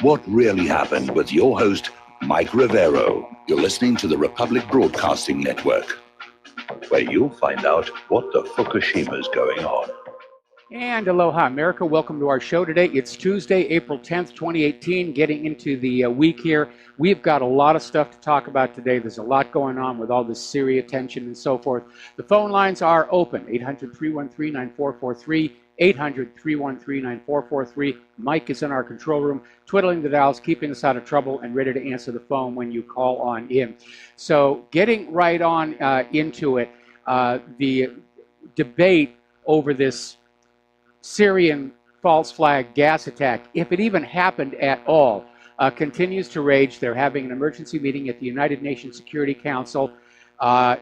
What really happened with your host, Mike Rivero. You're listening to the Republic Broadcasting Network, where you'll find out what the Fukushima's going on. And aloha, America. Welcome to our show today. It's Tuesday, April 10th, 2018, getting into the week here. We've got a lot of stuff to talk about today. There's a lot going on with all this Syria tension and so forth. The phone lines are open, 800-313-9443, 800-313-9443. Mike is in our control room, twiddling the dials, keeping us out of trouble, and ready to answer the phone when you call on in. So getting right on into it, the debate over this Syrian false flag gas attack, if it even happened at all, continues to rage. They're having an emergency meeting at the United Nations Security Council.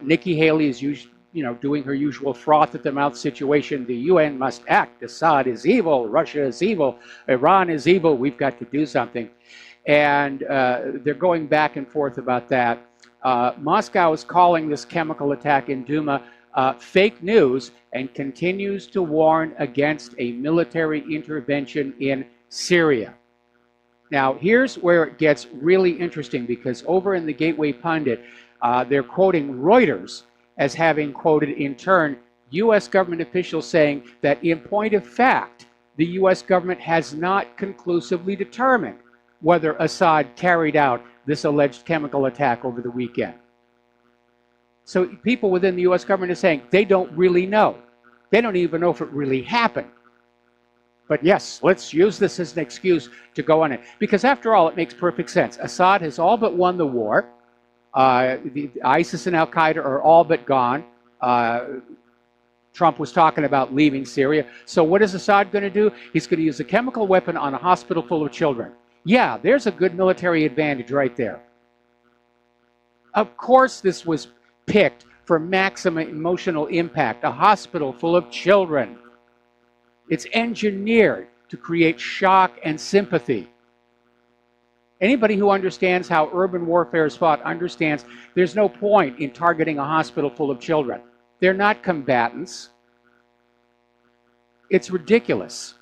Nikki Haley is doing her usual froth at the mouth situation. The UN must act. Assad is evil. Russia is evil. Iran is evil. We've got to do something. And they're going back and forth about that. Moscow is calling this chemical attack in Duma fake news and continues to warn against a military intervention in Syria. Now, here's where it gets really interesting, because over in the Gateway Pundit, they're quoting Reuters as having quoted in turn U.S. government officials saying that in point of fact, the U.S. government has not conclusively determined whether Assad carried out this alleged chemical attack over the weekend. So people within the U.S. government are saying they don't really know. They don't even know if it really happened. But yes, let's use this as an excuse to go on it. Because after all, it makes perfect sense. Assad has all but won the war. ISIS and Al-Qaeda are all but gone. Trump was talking about leaving Syria. So what is Assad going to do? He's going to use a chemical weapon on a hospital full of children. Yeah, there's a good military advantage right there. Of course this was picked for maximum emotional impact, a hospital full of children. It's engineered to create shock and sympathy. Anybody who understands how urban warfare is fought understands there's no point in targeting a hospital full of children. They're not combatants. It's ridiculous.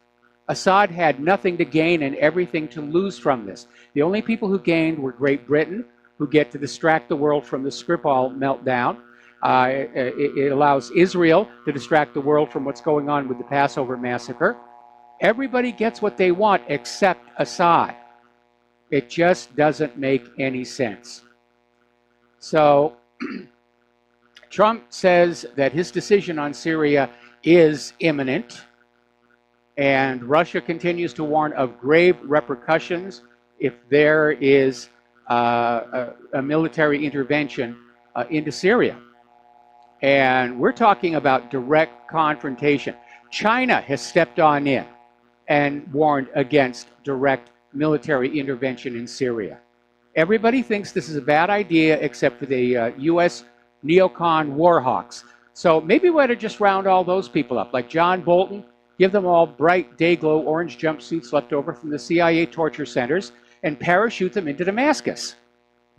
Assad had nothing to gain and everything to lose from this. The only people who gained were Great Britain, who get to distract the world from the Skripal meltdown. It allows Israel to distract the world from what's going on with the Passover massacre. Everybody gets what they want except Assad. It just doesn't make any sense. So Trump says that his decision on Syria is imminent, and Russia continues to warn of grave repercussions if there is a military intervention into Syria. And we're talking about direct confrontation. China has stepped on in and warned against direct military intervention in Syria. Everybody thinks this is a bad idea except for the U.S. neocon war hawks. So maybe we ought to just round all those people up, like John Bolton, give them all bright day-glow orange jumpsuits left over from the CIA torture centers, and parachute them into Damascus.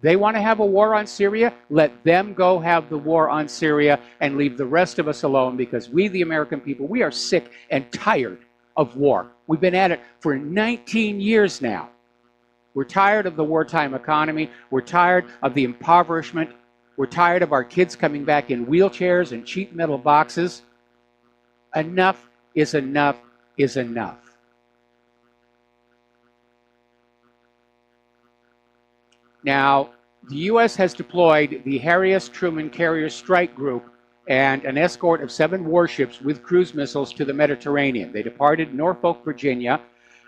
They want to have a war on Syria, let them go have the war on Syria and leave the rest of us alone, because we, the American people, we are sick and tired of war. We've been at it for 19 years now. We're tired of the wartime economy. We're tired of the impoverishment. We're tired of our kids coming back in wheelchairs and cheap metal boxes. Enough is enough is enough. Now, the U.S. has deployed the Harry S. Truman Carrier Strike Group and an escort of 7 warships with cruise missiles to the Mediterranean. They departed Norfolk, Virginia.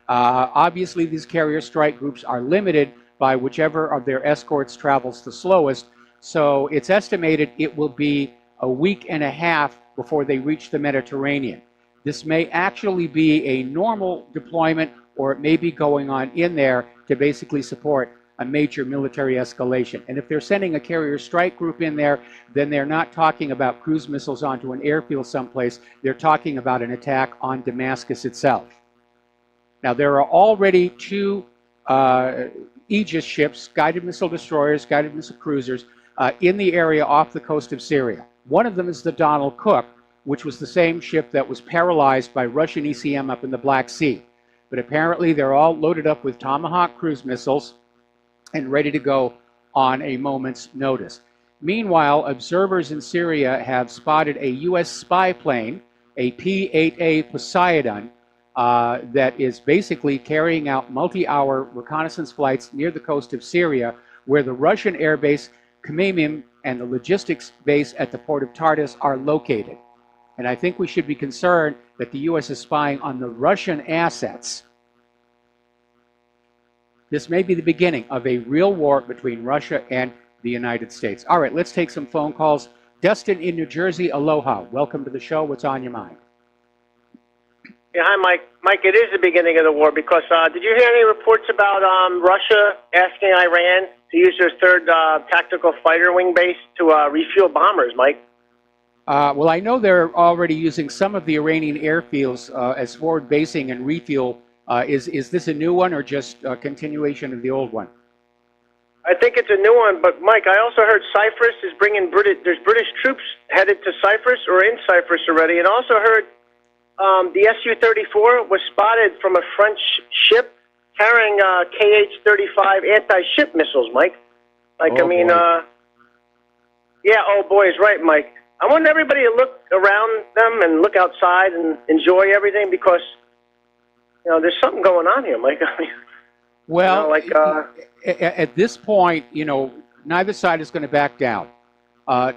Obviously, these carrier strike groups are limited by whichever of their escorts travels the slowest. So it's estimated it will be a week and a half before they reach the Mediterranean. This may actually be a normal deployment, or it may be going on in there to basically support a major military escalation. And if they're sending a carrier strike group in there, then they're not talking about cruise missiles onto an airfield someplace. They're talking about an attack on Damascus itself. Now, there are already 2 Aegis ships, guided missile destroyers, guided missile cruisers, in the area off the coast of Syria. One of them is the Donald Cook, which was the same ship that was paralyzed by Russian ECM up in the Black Sea. but apparently they're all loaded up with Tomahawk cruise missiles and ready to go on a moment's notice. Meanwhile, observers in Syria have spotted a U.S. spy plane, a P-8A Poseidon, that is basically carrying out multi-hour reconnaissance flights near the coast of Syria, where the Russian airbase Khmeimim and the logistics base at the port of Tartus are located. And I think we should be concerned that the U.S. is spying on the Russian assets. This may be the beginning of a real war between Russia and the United States. All right, let's take some phone calls. Dustin in New Jersey, aloha. Welcome to the show. What's on your mind? Yeah, hi, Mike. Mike, it is the beginning of the war because did you hear any reports about Russia asking Iran to use their third tactical fighter wing base to refuel bombers, Mike? Well, I know they're already using some of the Iranian airfields as forward basing and refuel. Is this a new one or just a continuation of the old one? I think it's a new one, but Mike, I also heard Cyprus is bringing there's British troops headed to Cyprus or in Cyprus already, and also heard the Su-34 was spotted from a French ship carrying KH-35 anti-ship missiles, Mike. Like, oh, yeah, oh boy is right, Mike. I want everybody to look around them and look outside and enjoy everything because, there's something going on here, Mike. Well, at this point, neither side is going to back down.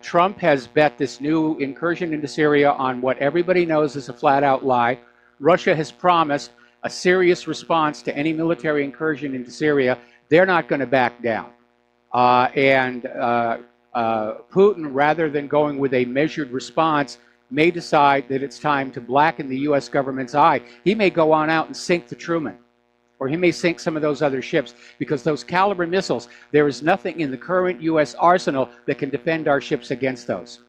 Trump has bet this new incursion into Syria on what everybody knows is a flat-out lie. Russia has promised a serious response to any military incursion into Syria. They're not going to back down. And Putin, rather than going with a measured response, may decide that it's time to blacken the U.S. government's eye. He may go on out and sink the Truman. Or he may sink some of those other ships, because those caliber missiles, there is nothing in the current U.S. arsenal that can defend our ships against those.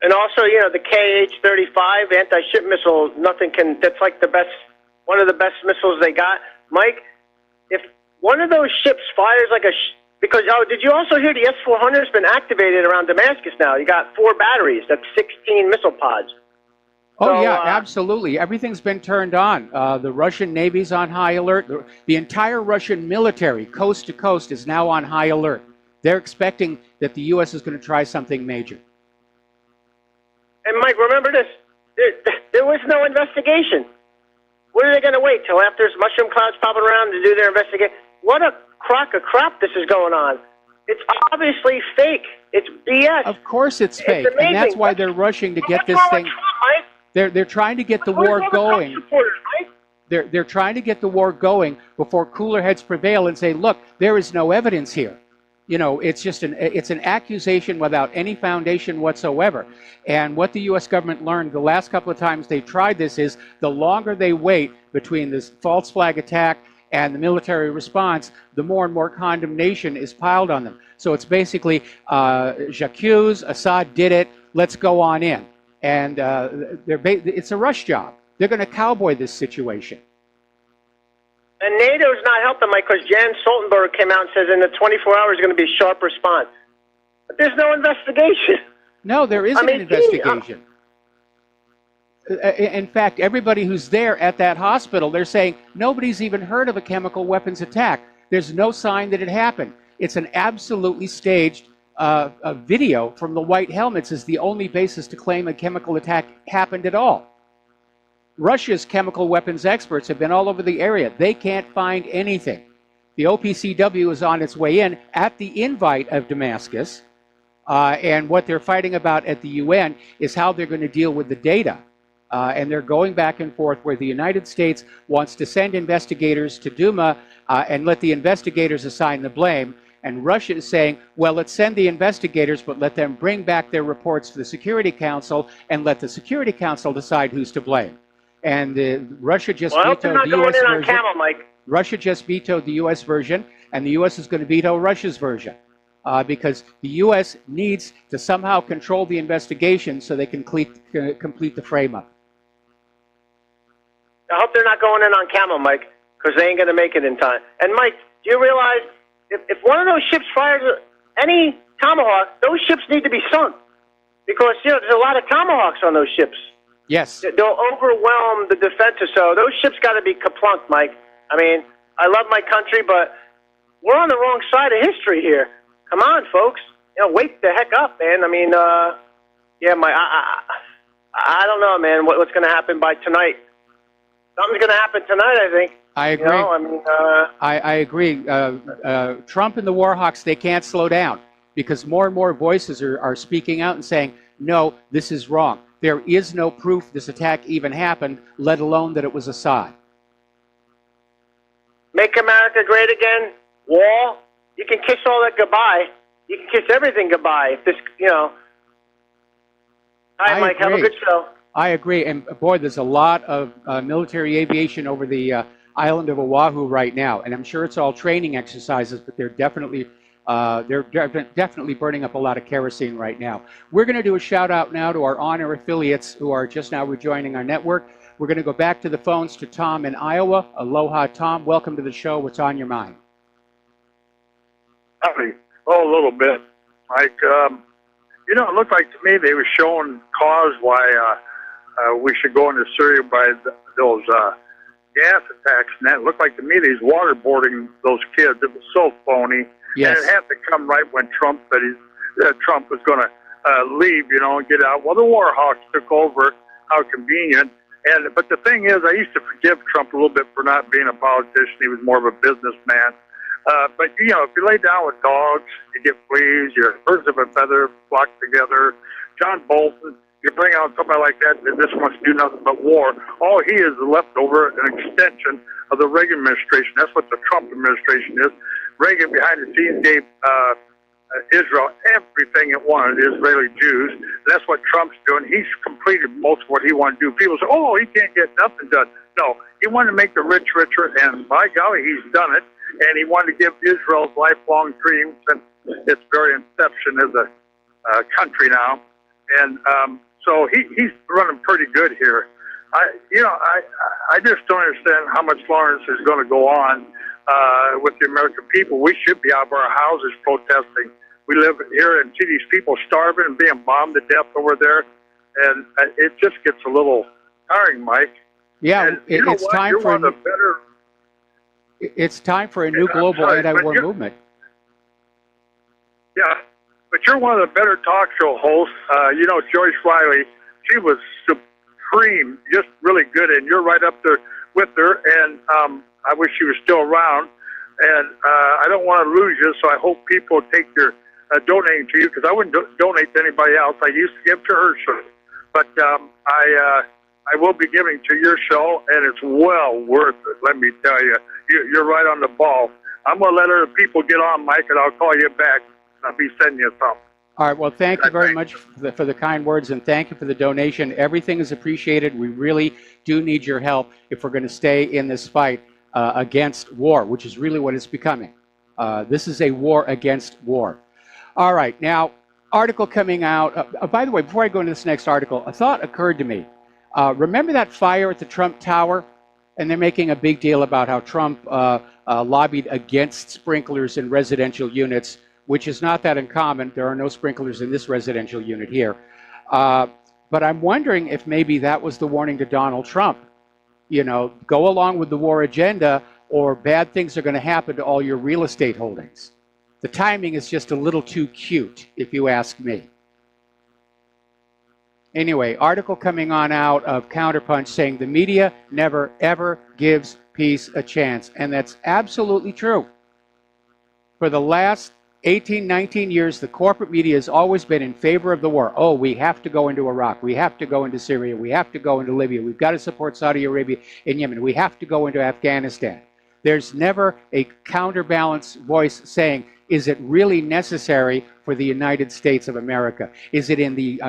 And also, the KH-35 anti-ship missile, that's like one of the best missiles they got. Mike, if one of those ships fires like did you also hear the S-400 has been activated around Damascus now? You got 4 batteries, that's 16 missile pods. Oh, yeah, absolutely. Everything's been turned on. The Russian Navy's on high alert. The entire Russian military, coast to coast, is now on high alert. They're expecting that the U.S. is going to try something major. And, Mike, remember this. There was no investigation. What are they going to wait till after there's mushroom clouds popping around to do their investigation? What a crock of crap this is going on. It's obviously fake. It's BS. Of course it's fake. And that's why they're rushing to get this thing. They're trying to get the war going. They're trying to get the war going before cooler heads prevail and say, look, there is no evidence here. It's just an accusation without any foundation whatsoever. And what the U.S. government learned the last couple of times they tried this is the longer they wait between this false flag attack and the military response, the more and more condemnation is piled on them. So it's basically, j'accuse, Assad did it, let's go on in. And it's a rush job. They're going to cowboy this situation. And NATO's not helping, Mike, because Jens Stoltenberg came out and says in the 24 hours there's going to be a sharp response. But there's no investigation. No, there isn't an investigation. In fact, everybody who's there at that hospital, they're saying nobody's even heard of a chemical weapons attack. There's no sign that it happened. It's an absolutely staged a video from the white helmets is the only basis to claim a chemical attack happened at all. Russia's chemical weapons experts have been all over the area. They can't find anything. The OPCW is on its way in at the invite of Damascus, and what they're fighting about at the UN is how they're going to deal with the data. And they're going back and forth where the United States wants to send investigators to Duma and let the investigators assign the blame. And Russia is saying, well, let's send the investigators, but let them bring back their reports to the Security Council and let the Security Council decide who's to blame. And Russia just vetoed the U.S. version. Camel, Mike. Russia just vetoed the U.S. version, and the U.S. is going to veto Russia's version because the U.S. needs to somehow control the investigation so they can complete the frame-up. I hope they're not going in on Camel, Mike, because they ain't going to make it in time. And, Mike, do you realize if one of those ships fires any Tomahawk, those ships need to be sunk because, there's a lot of Tomahawks on those ships. Yes. They'll overwhelm the defenses. So those ships got to be kaplunked, Mike. I mean, I love my country, but we're on the wrong side of history here. Come on, folks. Wake the heck up, man. I mean, yeah, I don't know, man, what's going to happen by tonight. Something's going to happen tonight, I think. I agree. I agree. Trump and the Warhawks, they can't slow down because more and more voices are speaking out and saying, no, this is wrong. There is no proof this attack even happened, let alone that it was Assad. Make America great again. Wall. You can kiss all that goodbye. You can kiss everything goodbye. If this, All right, Mike, have a good show. I agree. And boy, there's a lot of military aviation over the island of Oahu right now. And I'm sure it's all training exercises, but they're definitely burning up a lot of kerosene right now. We're going to do a shout out now to our honor affiliates who are just now rejoining our network. We're going to go back to the phones to Tom in Iowa. Aloha, Tom. Welcome to the show. What's on your mind? Howdy. Oh, a little bit, Mike. It looked like to me they were showing cause why we should go into Syria by those gas attacks, and that looked like to me these waterboarding those kids. It was so phony. Yes. And it had to come right when Trump said Trump was going to leave, and get out. Well, the Warhawks took over. How convenient. But the thing is, I used to forgive Trump a little bit for not being a politician. He was more of a businessman. But, if you lay down with dogs, you get fleas, your birds of a feather flock together. John Bolton, you bring out somebody like that just wants to do nothing but war. All he is leftover, an extension of the Reagan administration. That's what the Trump administration is. Reagan, behind the scenes, gave Israel everything it wanted, Israeli Jews. And that's what Trump's doing. He's completed most of what he wanted to do. People say, oh, he can't get nothing done. No, he wanted to make the rich richer, and by golly, he's done it. And he wanted to give Israel's lifelong dreams and its very inception as a country now. And so he's running pretty good here. I just don't understand how much longer this is going to go on with the American people. We should be out of our houses protesting. We live here and see these people starving and being bombed to death over there. And it just gets a little tiring, Mike. Yeah, and it's time for it's time for a new global anti-war movement. Yeah, but you're one of the better talk show hosts. Joyce Riley, she was supreme, just really good, and you're right up there with her, and I wish she was still around, and I don't want to lose you, so I hope people take your donating to you, because I wouldn't donate to anybody else. I used to give to her show, but I will be giving to your show, and it's well worth it, let me tell you. You're right on the ball. I'm going to let other people get on, Mike, and I'll call you back. I'll be sending you something. All right. Well, thank you very much for the kind words, and thank you for the donation. Everything is appreciated. We really do need your help if we're going to stay in this fight against war, which is really what it's becoming. This is a war against war. All right. Now, article coming out. By the way, before I go into this next article, a thought occurred to me. Remember that fire at the Trump Tower? And they're making a big deal about how Trump lobbied against sprinklers in residential units, which is not that uncommon. There are no sprinklers in this residential unit here. But I'm wondering if maybe that was the warning to Donald Trump. Go along with the war agenda, or bad things are going to happen to all your real estate holdings. The timing is just a little too cute, if you ask me. Anyway, article coming on out of Counterpunch saying the media never, ever gives peace a chance. And that's absolutely true. For the last 18, 19 years, the corporate media has always been in favor of the war. Oh, we have to go into Iraq. We have to go into Syria. We have to go into Libya. We've got to support Saudi Arabia and Yemen. We have to go into Afghanistan. There's never a counterbalance voice saying, is it really necessary for the United States of America? Is it in the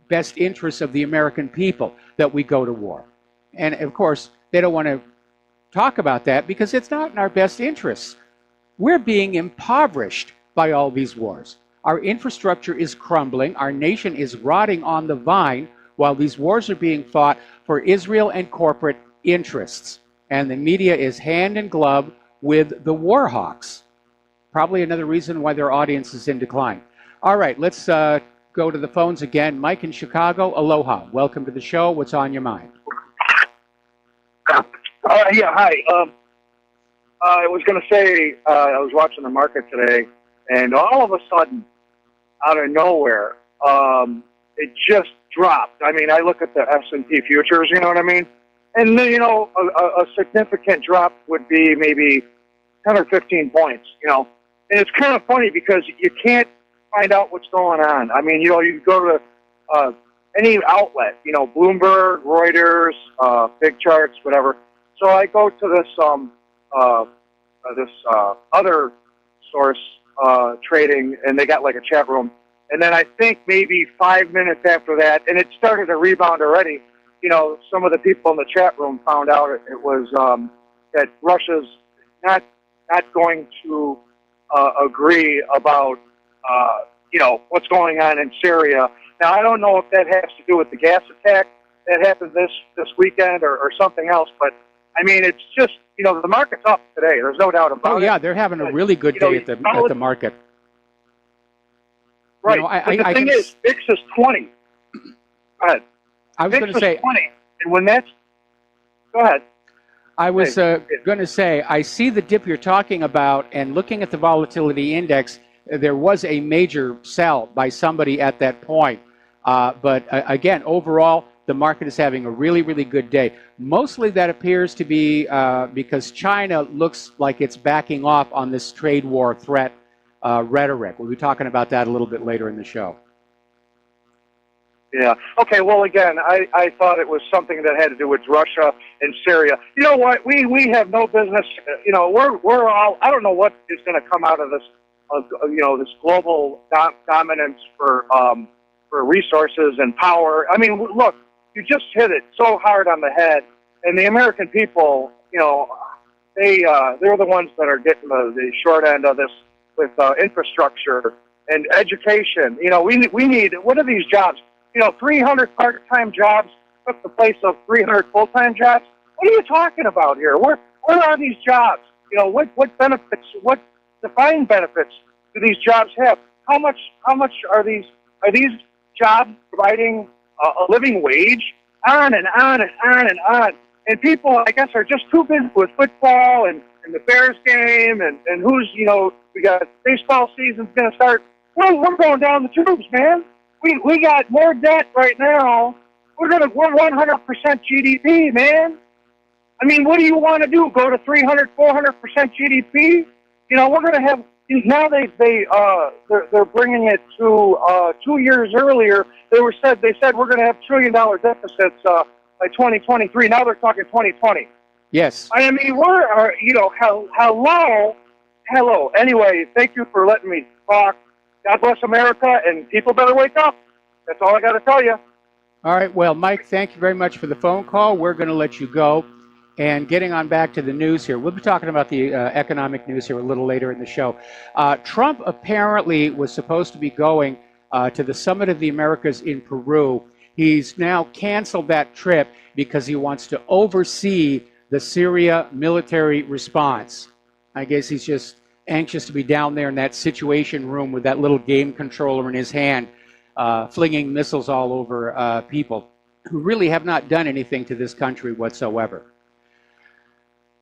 best interests of the American people that we go to war? And of course, they don't want to talk about that because it's not in our best interests. We're being impoverished by all these wars. Our infrastructure is crumbling. Our nation is rotting on the vine while these wars are being fought for Israel and corporate interests. And the media is hand in glove with the war hawks. Probably another reason why their audience is in decline. All right, let's go to the phones again. Mike in Chicago, aloha. Welcome to the show. What's on your mind? Yeah, hi. I was going to say, I was watching the market today, and all of a sudden, out of nowhere, it just dropped. I mean, I look at the S&P futures, you know what I mean? And, you know, a significant drop would be maybe 10 or 15 points, you know. And it's kind of funny because you can't find out what's going on. I mean, you know, you go to any outlet, you know, Bloomberg, Reuters, Big Charts, whatever. So I go to this other source trading, and they got like a chat room. And then I think maybe 5 minutes after that, and it started to rebound already, you know, some of the people in the chat room found out it was that Russia's not going to agree about, you know, what's going on in Syria. Now, I don't know if that has to do with the gas attack that happened this weekend or something else, but, I mean, it's just, you know, the market's up today. There's no doubt about it. Oh, yeah, they're having a really good day at the market. Right. You know, but the thing is, VIX is 20. Go ahead. I was going to say 20. And when that's... Go ahead. I was going to say, I see the dip you're talking about, and looking at the volatility index, there was a major sell by somebody at that point. But again, overall, the market is having a really, really good day. Mostly that appears to be because China looks like it's backing off on this trade war threat rhetoric. We'll be talking about that a little bit later in the show. Yeah. Okay. Well, again, I thought it was something that had to do with Russia and Syria. You know what? We have no business. You know, we're all. I don't know what is going to come out of this. You know, this global dominance for resources and power. I mean, look, you just hit it so hard on the head. And the American people, you know, they're the ones that are getting the short end of this with infrastructure and education. You know, we need. What are these jobs? You know, 300 part-time jobs took the place of 300 full-time jobs. What are you talking about here? Where are these jobs? You know, what benefits, what defined benefits do these jobs have? How much are these jobs providing a living wage? On and on and on and on. And people, I guess, are just too busy with football and the Bears game and who's, you know, we got baseball season's going to start. Well, we're going down the tubes, man. We got more debt right now. We're 100% GDP, man. I mean, what do you want to do? Go to 300, 400% GDP? You know, we're going to have now. They're bringing it to 2 years earlier. They said we're going to have $1 trillion deficits by 2023. Now they're talking 2020. Yes. I mean, you know, hello. Anyway, thank you for letting me talk. God bless America, and people better wake up. That's all I got to tell you. All right. Well, Mike, thank you very much for the phone call. We're going to let you go. And getting on back to the news here, we'll be talking about the economic news here a little later in the show. Trump apparently was supposed to be going to the Summit of the Americas in Peru. He's now canceled that trip because he wants to oversee the Syria military response. I guess he's just anxious to be down there in that situation room with that little game controller in his hand, flinging missiles all over people who really have not done anything to this country whatsoever.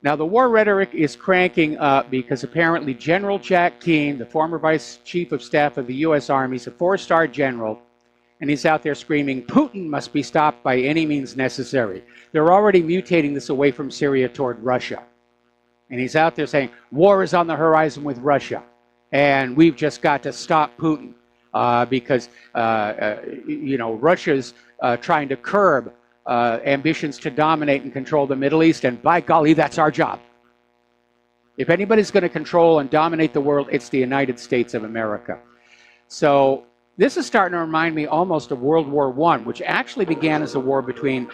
Now, the war rhetoric is cranking up because apparently General Jack Keane, the former Vice Chief of Staff of the U.S. Army, is a four-star general, and he's out there screaming, Putin must be stopped by any means necessary. They're already mutating this away from Syria toward Russia. And he's out there saying, war is on the horizon with Russia, and we've just got to stop Putin because, you know, Russia's trying to curb ambitions to dominate and control the Middle East, and by golly, that's our job. If anybody's going to control and dominate the world, it's the United States of America. So this is starting to remind me almost of World War I, which actually began as a war between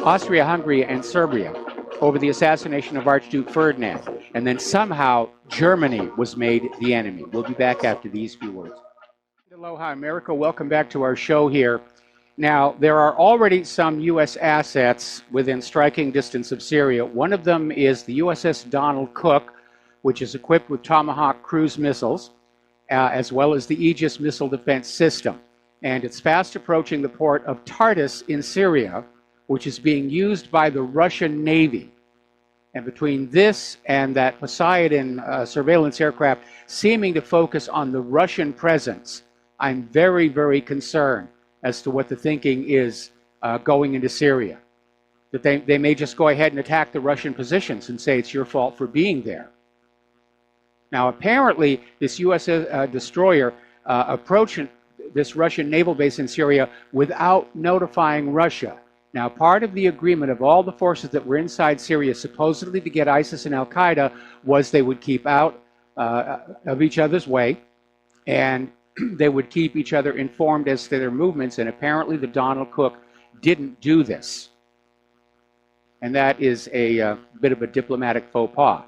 Austria-Hungary and Serbia over the assassination of Archduke Ferdinand. And then somehow Germany was made the enemy. We'll be back after these few words. Aloha, America. Welcome back to our show here. Now, there are already some U.S. assets within striking distance of Syria. One of them is the USS Donald Cook, which is equipped with Tomahawk cruise missiles, as well as the Aegis missile defense system. and it's fast approaching the port of Tartus in Syria, which is being used by the Russian Navy. And between this and that Poseidon surveillance aircraft seeming to focus on the Russian presence, I'm very, very concerned as to what the thinking is going into Syria. That they may just go ahead and attack the Russian positions and say it's your fault for being there. Now, apparently, this U.S. destroyer approached this Russian naval base in Syria without notifying Russia. Now, part of the agreement of all the forces that were inside Syria, supposedly to get ISIS and Al-Qaeda, was they would keep out of each other's way, and they would keep each other informed as to their movements, and apparently the Donald Cook didn't do this. And that is a bit of a diplomatic faux pas.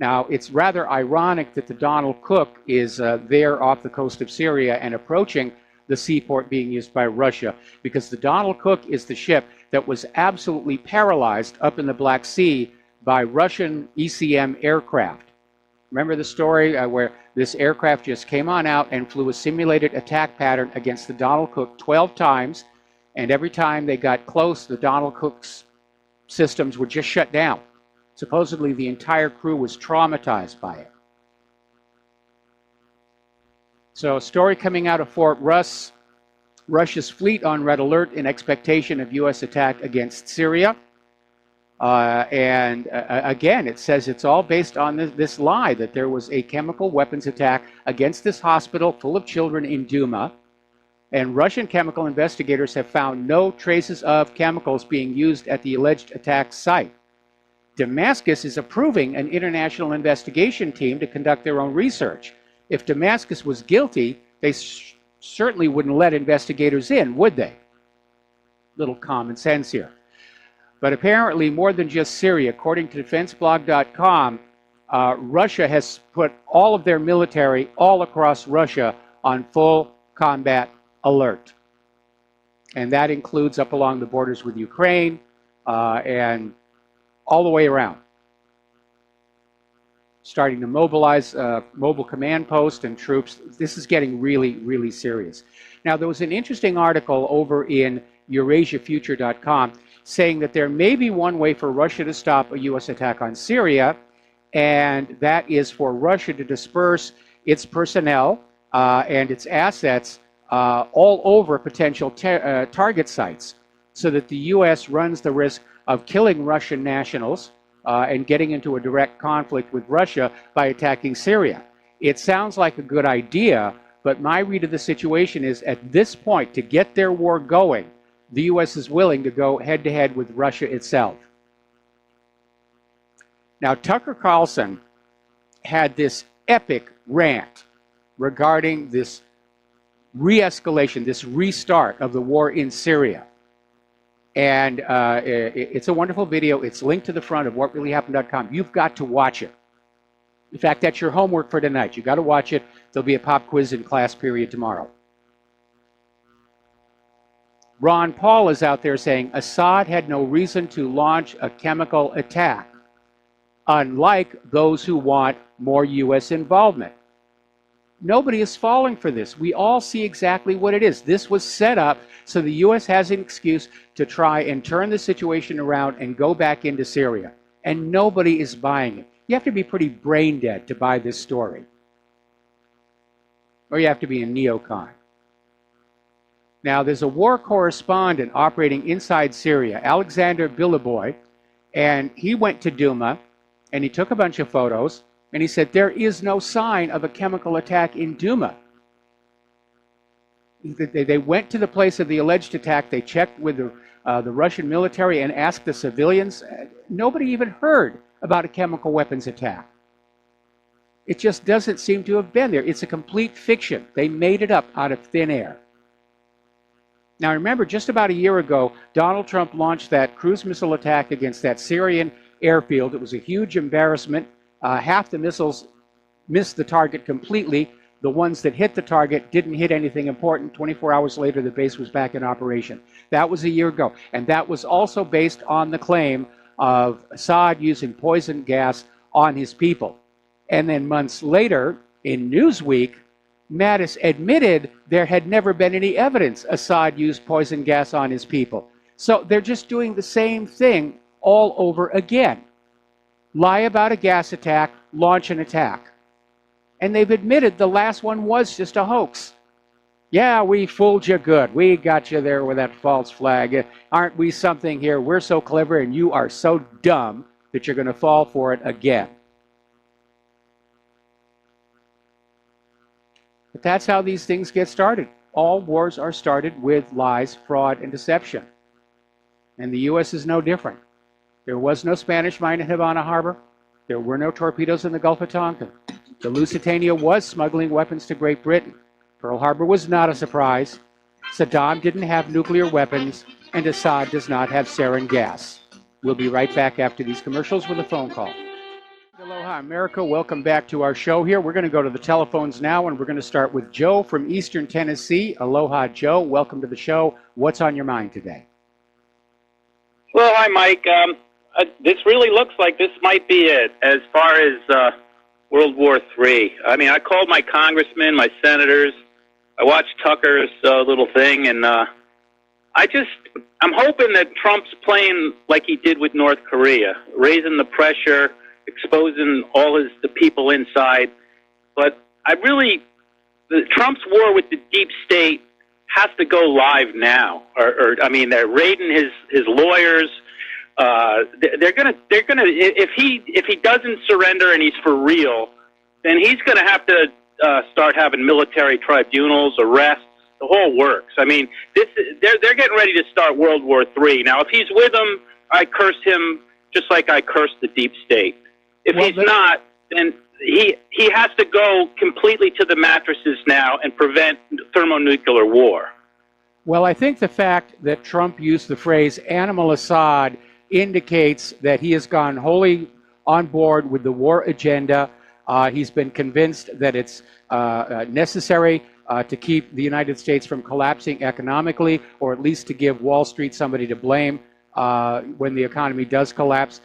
Now, it's rather ironic that the Donald Cook is there off the coast of Syria and approaching the seaport being used by Russia, because the Donald Cook is the ship that was absolutely paralyzed up in the Black Sea by Russian ECM aircraft. Remember the story where this aircraft just came on out and flew a simulated attack pattern against the Donald Cook 12 times, and every time they got close, the Donald Cook's systems would just shut down. Supposedly the entire crew was traumatized by it. So a story coming out of Fort Russ, Russia's fleet on red alert in expectation of U.S. attack against Syria. Again, it says it's all based on this lie that there was a chemical weapons attack against this hospital full of children in Duma. And Russian chemical investigators have found no traces of chemicals being used at the alleged attack site. Damascus is approving an international investigation team to conduct their own research. If Damascus was guilty, they certainly wouldn't let investigators in, would they? Little common sense here. But apparently, more than just Syria, according to defenseblog.com, Russia has put all of their military all across Russia on full combat alert. And that includes up along the borders with Ukraine and all the way around. Starting to mobilize mobile command posts and troops. This is getting really, really serious. Now, there was an interesting article over in EurasiaFuture.com saying that there may be one way for Russia to stop a U.S. attack on Syria, and that is for Russia to disperse its personnel and its assets all over potential target sites, so that the U.S. runs the risk of killing Russian nationals and getting into a direct conflict with Russia by attacking Syria. It sounds like a good idea, but my read of the situation is at this point, to get their war going, the U.S. is willing to go head-to-head with Russia itself. Now, Tucker Carlson had this epic rant regarding this re-escalation, this restart of the war in Syria. And it's a wonderful video. It's linked to the front of whatreallyhappened.com. You've got to watch it. In fact, that's your homework for tonight. You've got to watch it. There'll be a pop quiz in class period tomorrow. Ron Paul is out there saying Assad had no reason to launch a chemical attack, unlike those who want more U.S. involvement. Nobody is falling for this. We all see exactly what it is. This was set up so the U.S. has an excuse to try and turn the situation around and go back into Syria. And nobody is buying it. You have to be pretty brain dead to buy this story. Or you have to be a neocon. Now, there's a war correspondent operating inside Syria, Alexander Biliboy, and he went to Duma, and he took a bunch of photos, and he said, there is no sign of a chemical attack in Duma. They went to the place of the alleged attack. They checked with the Russian military and asked the civilians. Nobody even heard about a chemical weapons attack. It just doesn't seem to have been there. It's a complete fiction. They made it up out of thin air. Now remember, just about a year ago, Donald Trump launched that cruise missile attack against that Syrian airfield. It was a huge embarrassment. Half the missiles missed the target completely. The ones that hit the target didn't hit anything important. 24 hours later, the base was back in operation. That was a year ago. And that was also based on the claim of Assad using poison gas on his people. And then months later, in Newsweek, Mattis admitted there had never been any evidence Assad used poison gas on his people. So they're just doing the same thing all over again. Lie about a gas attack, launch an attack. And they've admitted the last one was just a hoax. Yeah, we fooled you good. We got you there with that false flag. Aren't we something here? We're so clever and you are so dumb that you're going to fall for it again. But that's how these things get started. All wars are started with lies, fraud, and deception. And the U.S. is no different. There was no Spanish mine in Havana Harbor. There were no torpedoes in the Gulf of Tonkin. The Lusitania was smuggling weapons to Great Britain. Pearl Harbor was not a surprise. Saddam didn't have nuclear weapons, and Assad does not have sarin gas. We'll be right back after these commercials with a phone call. Aloha, America. Welcome back to our show here. We're going to go to the telephones now, and we're going to start with Joe from Eastern Tennessee. Aloha, Joe. Welcome to the show. What's on your mind today? Well, hi, Mike. This really looks like this might be it as far as World War III. I mean, I called my congressmen, my senators. I watched Tucker's little thing, and I'm hoping that Trump's playing like he did with North Korea, raising the pressure, exposing all the people inside. But Trump's war with the deep state has to go live now. I mean, they're raiding his lawyers. They're gonna if he doesn't surrender and he's for real, then he's gonna have to start having military tribunals, arrests, the whole works. I mean, they're getting ready to start World War III. Now, if he's with them, I curse him just like I curse the deep state. If he's not, then he has to go completely to the mattresses now and prevent thermonuclear war. Well, I think the fact that Trump used the phrase "animal Assad" indicates that he has gone wholly on board with the war agenda. He's been convinced that it's necessary to keep the United States from collapsing economically, or at least to give Wall Street somebody to blame when the economy does collapse.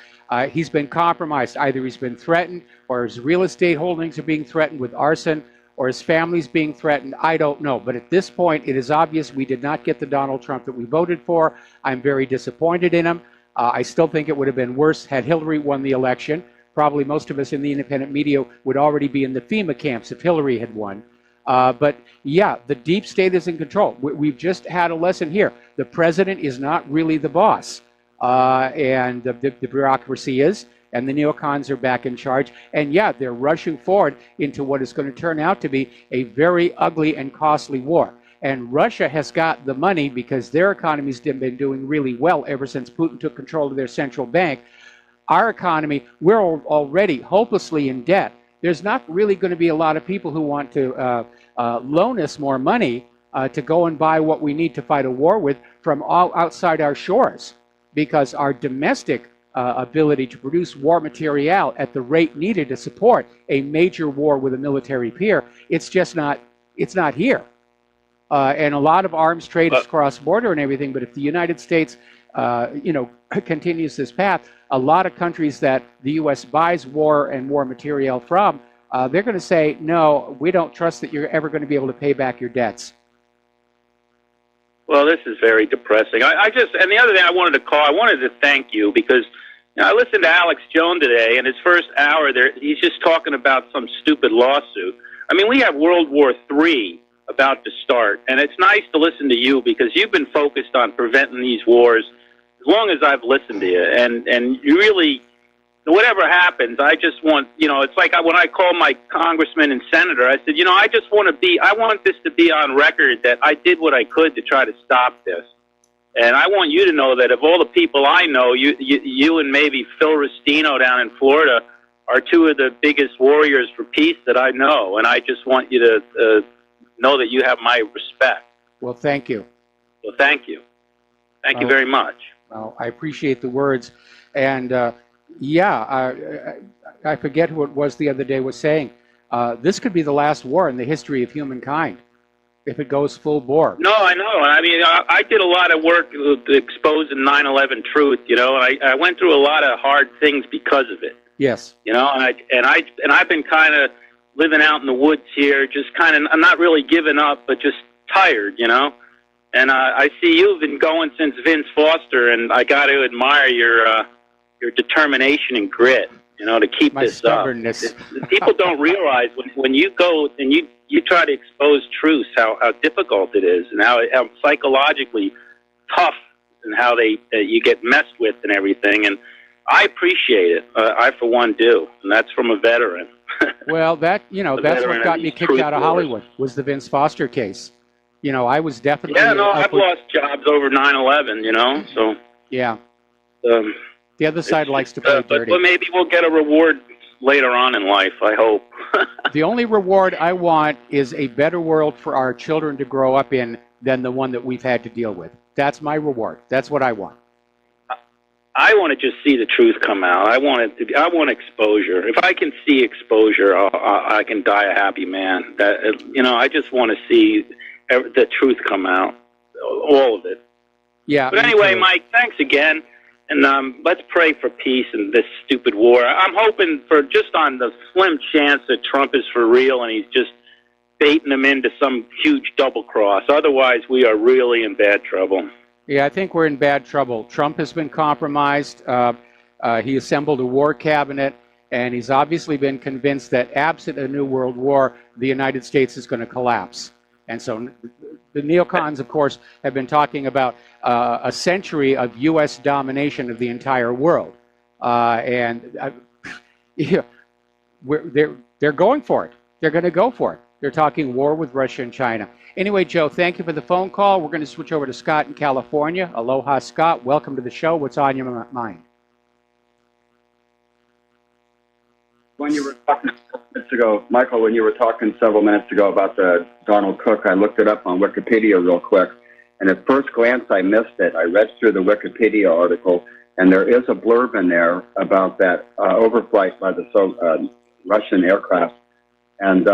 He's been compromised. Either he's been threatened, or his real estate holdings are being threatened with arson, or his family's being threatened. I don't know. But at this point, it is obvious we did not get the Donald Trump that we voted for. I'm very disappointed in him. I still think it would have been worse had Hillary won the election. Probably most of us in the independent media would already be in the FEMA camps if Hillary had won. But yeah, the deep state is in control. We've just had a lesson here. The president is not really the boss. And the bureaucracy is, and the neocons are back in charge. And yeah, they're rushing forward into what is going to turn out to be a very ugly and costly war. And Russia has got the money because their economy's been doing really well ever since Putin took control of their central bank. Our economy, we're already hopelessly in debt. There's not really going to be a lot of people who want to loan us more money to go and buy what we need to fight a war with from all outside our shores, because our domestic ability to produce war material at the rate needed to support a major war with a military peer, it's not here. And a lot of arms trade is cross-border and everything, but if the United States, continues this path, a lot of countries that the U.S. buys war and war material from, they're going to say, no, we don't trust that you're ever going to be able to pay back your debts. Well, this is very depressing. And the other thing I wanted to thank you because I listened to Alex Jones today, and his first hour there, he's just talking about some stupid lawsuit. I mean, we have World War III about to start, and it's nice to listen to you because you've been focused on preventing these wars as long as I've listened to you, and you really, whatever happens, I just want, it's like when I call my congressman and senator, I said, I want this to be on record that I did what I could to try to stop this, and I want you to know that of all the people I know, you and maybe Phil Rustino down in Florida are two of the biggest warriors for peace that I know, and I just want you to know that you have my respect. Well, thank you. Well, thank you. Thank you very much. Well, I appreciate the words. And I forget who it was the other day was saying, this could be the last war in the history of humankind if it goes full bore. No, I know. I mean, I did a lot of work exposing 9/11 truth, and I went through a lot of hard things because of it. Yes. And I've been kind of living out in the woods here, just kind of, I'm not really giving up, but just tired, you know. And I see you've been going since Vince Foster, and I got to admire your determination and grit, you know, to keep My this stubbornness. up. People don't realize when you go and you try to expose truths, how difficult it is, and how psychologically tough, and how you get messed with and everything. And I appreciate it. I, for one, do, and that's from a veteran. Well, that's what got me kicked out of Hollywood, was the Vince Foster case. You know, I was definitely... Yeah, no, I've lost jobs over 9/11, you know, so... Yeah. The other side likes to play dirty. But maybe we'll get a reward later on in life, I hope. The only reward I want is a better world for our children to grow up in than the one that we've had to deal with. That's my reward. That's what I want. I want to just see the truth come out. I want exposure. If I can see exposure, I can die a happy man. I just want to see the truth come out, all of it. Yeah. But anyway, Mike, thanks again, and let's pray for peace in this stupid war. I'm hoping for, just on the slim chance that Trump is for real and he's just baiting them into some huge double cross. Otherwise, we are really in bad trouble. Yeah, I think we're in bad trouble. Trump has been compromised. He assembled a war cabinet, and he's obviously been convinced that absent a new world war, the United States is going to collapse. And so the neocons, of course, have been talking about a century of U.S. domination of the entire world. They're going for it. They're going to go for it. They're talking war with Russia and China. Anyway, Joe, thank you for the phone call. We're going to switch over to Scott in California. Aloha, Scott. Welcome to the show. What's on your mind? When you were talking minutes ago, Michael, when you were talking several minutes ago about the Donald Cook, I looked it up on Wikipedia real quick, and at first glance I missed it. I read through the Wikipedia article, and there is a blurb in there about that overflight by the Russian aircraft, and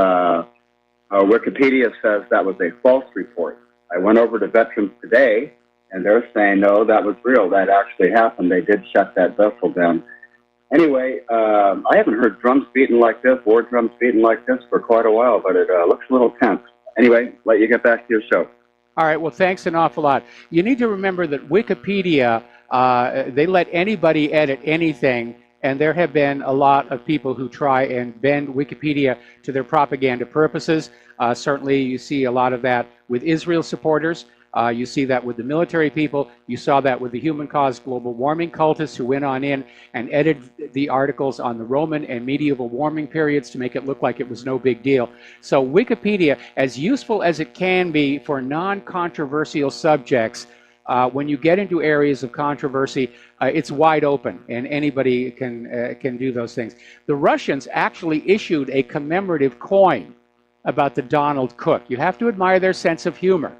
Wikipedia says that was a false report. I went over to Veterans Today, and they're saying, no, that was real. That actually happened. They did shut that vessel down. Anyway, I haven't heard drums beating like this, war drums beating like this for quite a while, but it looks a little tense. Anyway, let you get back to your show. All right, well, thanks an awful lot. You need to remember that Wikipedia, they let anybody edit anything, and there have been a lot of people who try and bend Wikipedia to their propaganda purposes. Certainly, you see a lot of that with Israel supporters. You see that with the military people. You saw that with the human caused global warming cultists who went on in and edited the articles on the Roman and medieval warming periods to make it look like it was no big deal. So Wikipedia, as useful as it can be for non-controversial subjects, when you get into areas of controversy, it's wide open, and anybody can do those things. The Russians actually issued a commemorative coin about the Donald Cook. You have to admire their sense of humor.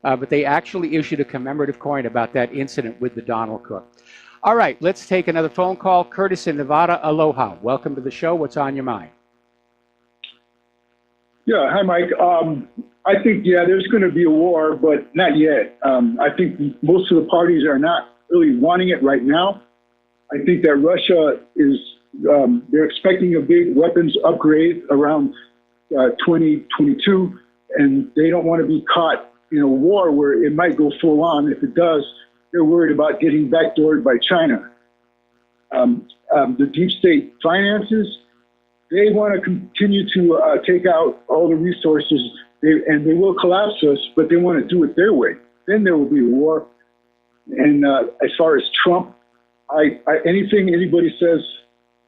But they actually issued a commemorative coin about that incident with the Donald Cook. All right, let's take another phone call. Curtis in Nevada, aloha. Welcome to the show. What's on your mind? Yeah, hi, Mike. I think, there's going to be a war, but not yet. I think most of the parties are not really wanting it right now. I think that Russia is, they're expecting a big weapons upgrade around 2022, and they don't want to be caught in a war where it might go full on. If it does, they're worried about getting backdoored by China. The deep state finances, they want to continue to take out all the resources, and they will collapse us, but they want to do it their way. Then there will be a war. And as far as Trump, anything anybody says,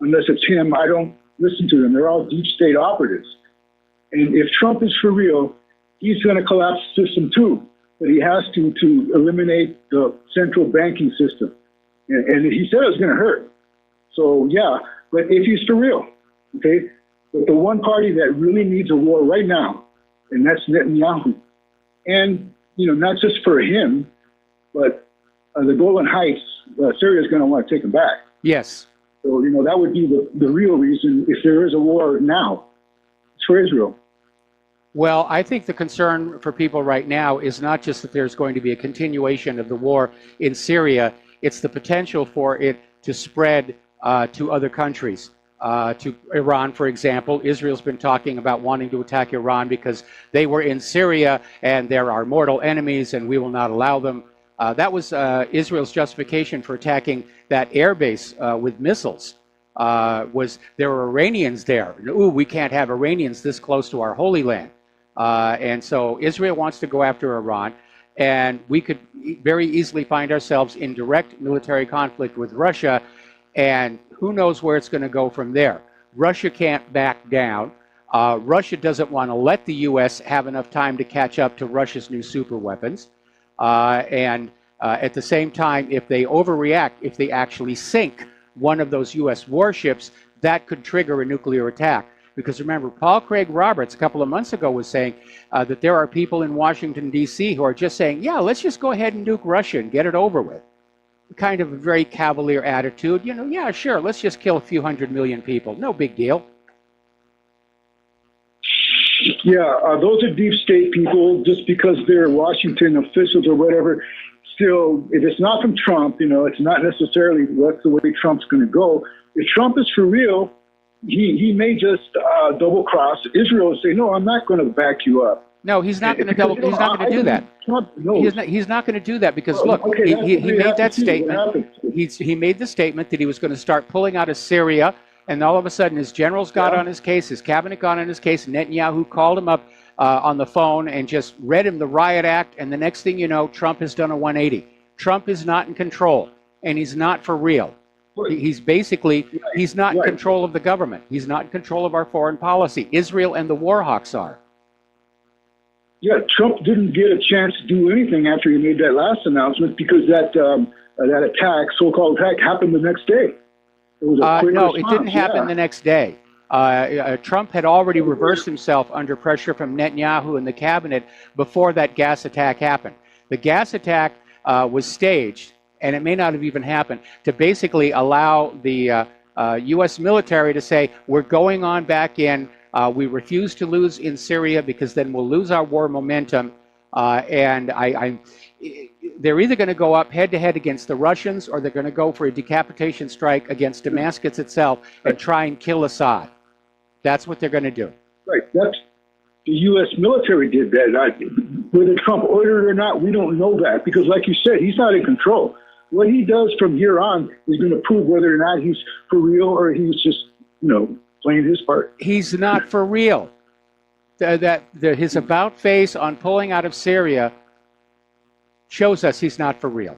unless it's him, I don't listen to them. They're all deep state operatives. And if Trump is for real, he's going to collapse the system too, but he has to eliminate the central banking system. And he said it was going to hurt. So, yeah, but if he's for real, okay, but the one party that really needs a war right now, and that's Netanyahu. And, not just for him, but the Golan Heights, Syria is going to want to take them back. Yes. So, that would be the real reason if there is a war now. It's for Israel. Well, I think the concern for people right now is not just that there's going to be a continuation of the war in Syria, it's the potential for it to spread to other countries. to Iran, for example. Israel's been talking about wanting to attack Iran because they were in Syria and they're our mortal enemies and we will not allow them. That was Israel's justification for attacking that airbase with missiles. Was there were Iranians there? Ooh, we can't have Iranians this close to our Holy Land. And so Israel wants to go after Iran, and we could very easily find ourselves in direct military conflict with Russia, and who knows where it's going to go from there. Russia can't back down. Russia doesn't want to let the U.S. have enough time to catch up to Russia's new super weapons. And at the same time, if they overreact, if they actually sink one of those U.S. warships, that could trigger a nuclear attack. Because remember, Paul Craig Roberts a couple of months ago was saying that there are people in Washington, D.C. who are just saying, yeah, let's just go ahead and nuke Russia and get it over with. Kind of a very cavalier attitude. You know, yeah, sure, let's just kill a few 100 million people. No big deal. Yeah, those are deep state people just because they're Washington officials or whatever. Still, if it's not from Trump, you know, it's not necessarily that's the way Trump's going to go. If Trump is for real, he may just double cross Israel and say, no, I'm not going to back you up. No, he's not going to double. He's not going to do that. He's not going to do that because look, he made that statement. He made the statement that he was going to start pulling out of Syria, and all of a sudden his generals got on his case, his cabinet got on his case. Netanyahu called him up on the phone and just read him the riot act, and the next thing you know, Trump has done a 180. Trump is not in control, and he's not for real. He's basically, he's not in control of the government. He's not in control of our foreign policy. Israel and the war hawks are. Yeah, Trump didn't get a chance to do anything after he made that last announcement because that attack, so-called attack, happened the next day. It was a quick no, response. it didn't happen the next day. Trump had already reversed himself under pressure from Netanyahu and the cabinet before that gas attack happened. The gas attack was staged, and it may not have even happened, to basically allow the U.S. military to say, we're going on back in, we refuse to lose in Syria because then we'll lose our war momentum, and they're either going to go up head-to-head against the Russians or they're going to go for a decapitation strike against Damascus itself and try and kill Assad. That's what they're going to do. Right. That's the U.S. military did that. Whether Trump ordered it or not, we don't know that because, like you said, he's not in control. What he does from here on is going to prove whether or not he's for real or he's just, you know, playing his part. He's not for real. His about face on pulling out of Syria shows us he's not for real.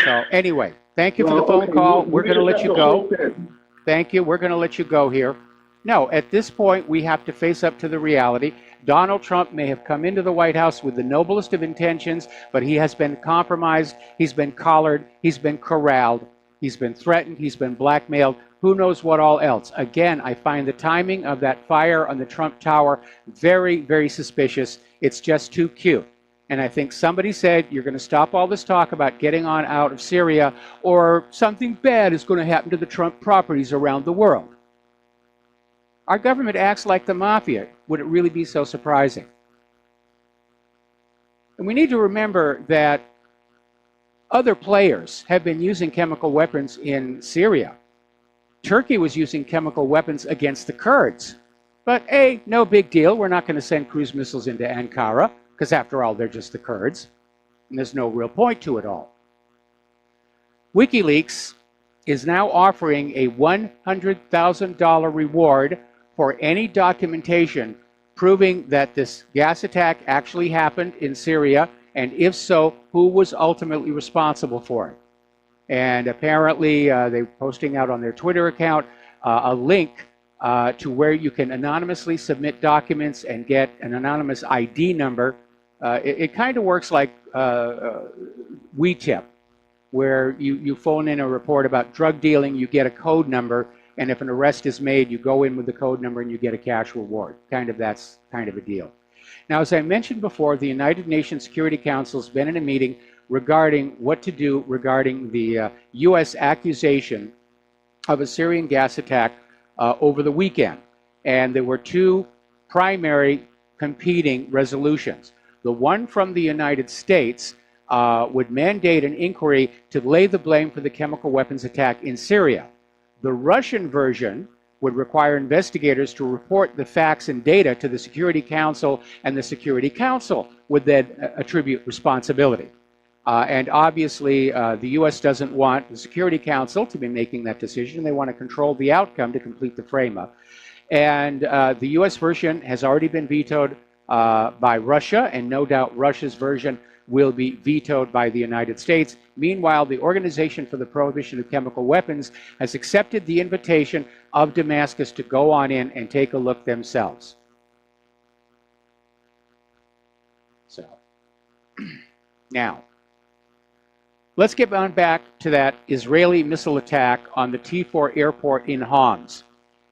So anyway, thank you for the phone call. We're going to let you go. Thank you. We're going to let you go here. No, at this point, we have to face up to the reality. Donald Trump may have come into the White House with the noblest of intentions, but he has been compromised, he's been collared, he's been corralled, he's been threatened, he's been blackmailed, who knows what all else. Again, I find the timing of that fire on the Trump Tower very, very suspicious. It's just too cute. And I think somebody said, you're going to stop all this talk about getting on out of Syria, or something bad is going to happen to the Trump properties around the world. Our government acts like the mafia. Would it really be so surprising? And we need to remember that other players have been using chemical weapons in Syria. Turkey was using chemical weapons against the Kurds. But, hey, no big deal. We're not going to send cruise missiles into Ankara, because after all, they're just the Kurds. And there's no real point to it all. WikiLeaks is now offering a $100,000 reward for any documentation proving that this gas attack actually happened in Syria, and if so, who was ultimately responsible for it. And apparently they're posting out on their Twitter account a link to where you can anonymously submit documents and get an anonymous ID number. It kind of works like WeTip, where you phone in a report about drug dealing, you get a code number, and if an arrest is made, you go in with the code number and you get a cash reward. That's kind of a deal. Now, as I mentioned before, the United Nations Security Council has been in a meeting regarding what to do regarding the U.S. accusation of a Syrian gas attack over the weekend. And there were two primary competing resolutions. The one from the United States would mandate an inquiry to lay the blame for the chemical weapons attack in Syria. The Russian version would require investigators to report the facts and data to the Security Council, and the Security Council would then attribute responsibility. And obviously, the U.S. doesn't want the Security Council to be making that decision. They want to control the outcome to complete the frame-up. And the U.S. version has already been vetoed by Russia, and no doubt Russia's version will be vetoed by the United States. Meanwhile, the Organization for the Prohibition of Chemical Weapons has accepted the invitation of Damascus to go on in and take a look themselves. So, now, let's get on back to that Israeli missile attack on the T4 airport in Homs.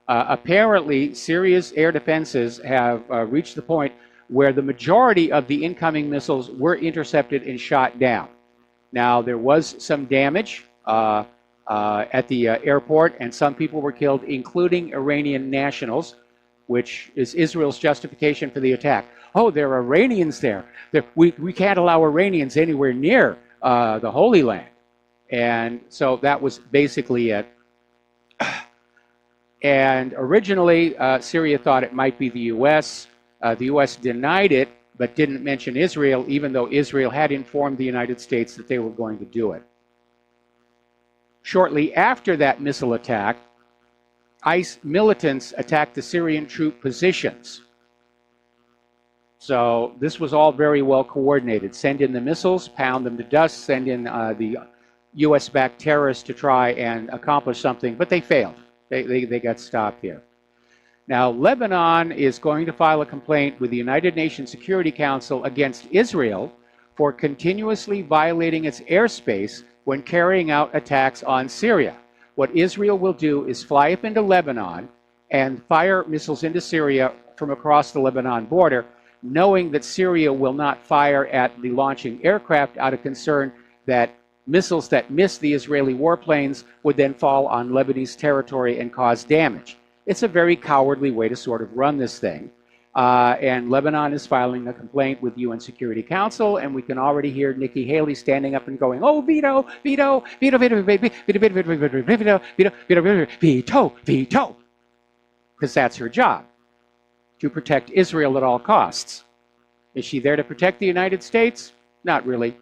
Apparently, Syria's air defenses have reached the point where the majority of the incoming missiles were intercepted and shot down. Now, there was some damage at the airport, and some people were killed, including Iranian nationals, which is Israel's justification for the attack. Oh, there are Iranians there. We can't allow Iranians anywhere near the Holy Land. And so that was basically it. And originally, Syria thought it might be the U.S. The U.S. denied it, but didn't mention Israel, even though Israel had informed the United States that they were going to do it. Shortly after that missile attack, ICE militants attacked the Syrian troop positions. So this was all very well coordinated. Send in the missiles, pound them to dust, send in the U.S.-backed terrorists to try and accomplish something, but they failed. They got stopped here. Now, Lebanon is going to file a complaint with the United Nations Security Council against Israel for continuously violating its airspace when carrying out attacks on Syria. What Israel will do is fly up into Lebanon and fire missiles into Syria from across the Lebanon border, knowing that Syria will not fire at the launching aircraft out of concern that missiles that miss the Israeli warplanes would then fall on Lebanese territory and cause damage. It's a very cowardly way to sort of run this thing. And Lebanon is filing a complaint with UN Security Council, and we can already hear Nikki Haley standing up and going, "Oh, veto, veto, veto, veto, veto, veto, veto, veto, veto, veto, veto, veto," because that's her job, to protect Israel at all costs. Is she there to protect the United States? Not really.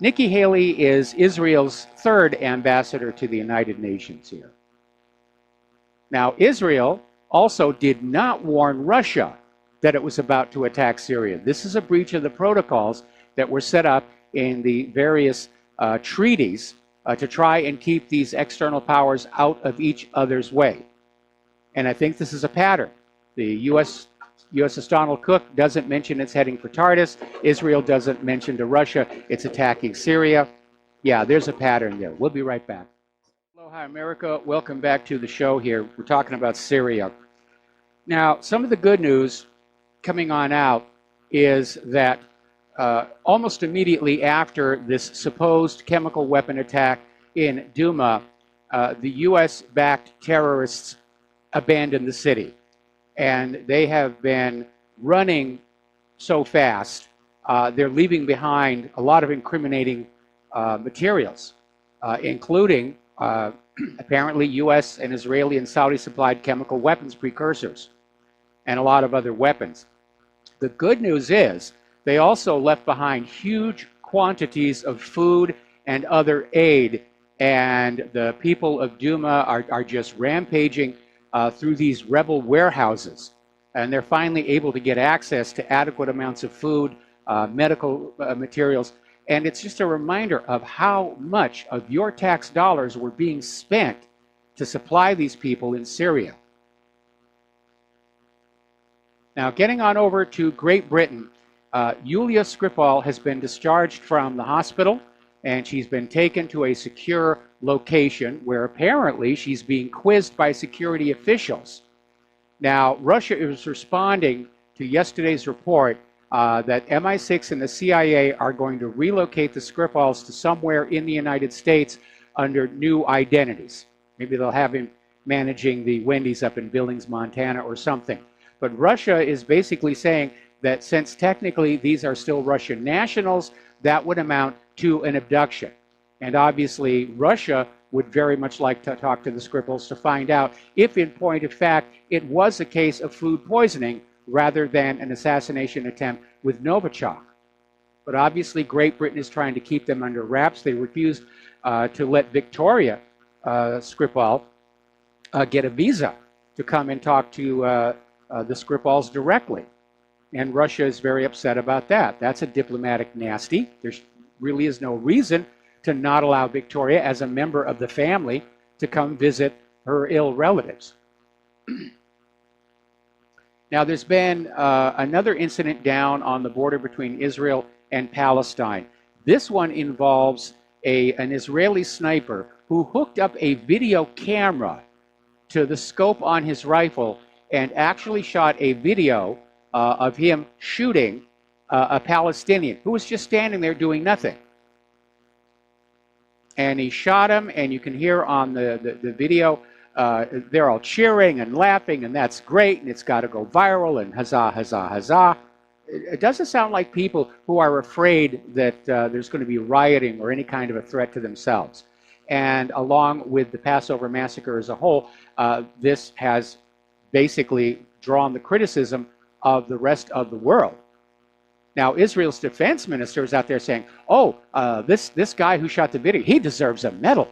Nikki Haley is Israel's third ambassador to the United Nations here. Now, Israel also did not warn Russia that it was about to attack Syria. This is a breach of the protocols that were set up in the various treaties to try and keep these external powers out of each other's way. And I think this is a pattern. The USS Donald Cook doesn't mention it's heading for Tartus. Israel doesn't mention to Russia it's attacking Syria. Yeah, there's a pattern there. We'll be right back. Aloha, America. Welcome back to the show here. We're talking about Syria. Now, some of the good news coming on out is that almost immediately after this supposed chemical weapon attack in Douma, the U.S.-backed terrorists abandoned the city. And they have been running so fast, they're leaving behind a lot of incriminating materials, including apparently U.S. and Israeli and Saudi-supplied chemical weapons precursors and a lot of other weapons. The good news is they also left behind huge quantities of food and other aid, and the people of Douma are just rampaging through these rebel warehouses, and they're finally able to get access to adequate amounts of food, medical materials, and it's just a reminder of how much of your tax dollars were being spent to supply these people in Syria. Now, getting on over to Great Britain, Yulia Skripal has been discharged from the hospital, and she's been taken to a secure location where apparently she's being quizzed by security officials. Now, Russia is responding to yesterday's report that MI6 and the CIA are going to relocate the Skripals to somewhere in the United States under new identities. Maybe they'll have him managing the Wendy's up in Billings, Montana or something. But Russia is basically saying that since technically these are still Russian nationals, that would amount to an abduction. And obviously, Russia would very much like to talk to the Skripals to find out if, in point of fact, it was a case of food poisoning rather than an assassination attempt with Novichok. But obviously, Great Britain is trying to keep them under wraps. They refused to let Victoria Skripal get a visa to come and talk to the Skripals directly. And Russia is very upset about that. That's a diplomatic nasty. There really is no reason to not allow Victoria, as a member of the family, to come visit her ill relatives. Now, there's been another incident down on the border between Israel and Palestine. This one involves an Israeli sniper who hooked up a video camera to the scope on his rifle and actually shot a video of him shooting a Palestinian who was just standing there doing nothing. And he shot him, and you can hear on the video, they're all cheering and laughing, and that's great, and it's got to go viral, and huzzah, huzzah, huzzah. It doesn't sound like people who are afraid that there's going to be rioting or any kind of a threat to themselves. And along with the Passover massacre as a whole, this has basically drawn the criticism of the rest of the world. Now, Israel's defense minister is out there saying, oh, this guy who shot the video, he deserves a medal.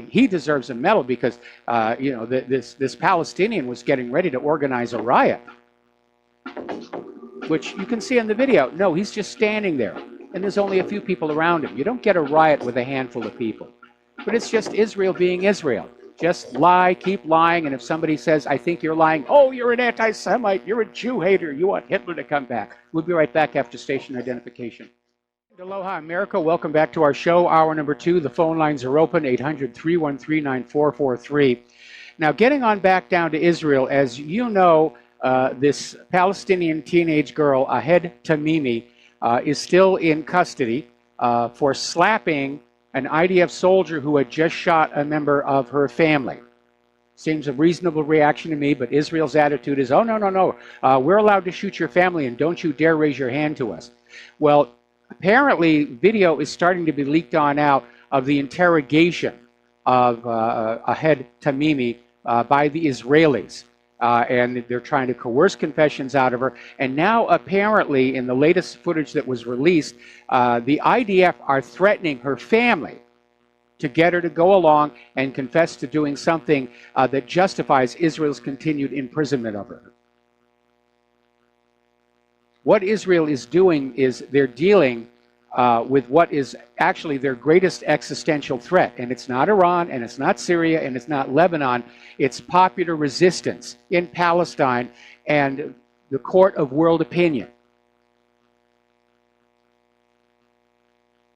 He deserves a medal because, this Palestinian was getting ready to organize a riot, which you can see in the video. No, he's just standing there, and there's only a few people around him. You don't get a riot with a handful of people. But it's just Israel being Israel. Just lie, keep lying, and if somebody says, I think you're lying, oh, you're an anti-Semite, you're a Jew hater, you want Hitler to come back. We'll be right back after station identification. Aloha, America. Welcome back to our show, hour number 2. The phone lines are open, 800-313-9443. Now, getting on back down to Israel, as you know, this Palestinian teenage girl, Ahed Tamimi, is still in custody for slapping an IDF soldier who had just shot a member of her family. Seems a reasonable reaction to me, but Israel's attitude is, oh, no, we're allowed to shoot your family, and don't you dare raise your hand to us. Well, apparently, video is starting to be leaked on out of the interrogation of Ahed Tamimi by the Israelis. And they're trying to coerce confessions out of her. And now, apparently, in the latest footage that was released, the IDF are threatening her family to get her to go along and confess to doing something that justifies Israel's continued imprisonment of her. What Israel is doing is they're dealing with what is actually their greatest existential threat. And it's not Iran, and it's not Syria, and it's not Lebanon. It's popular resistance in Palestine and the court of world opinion.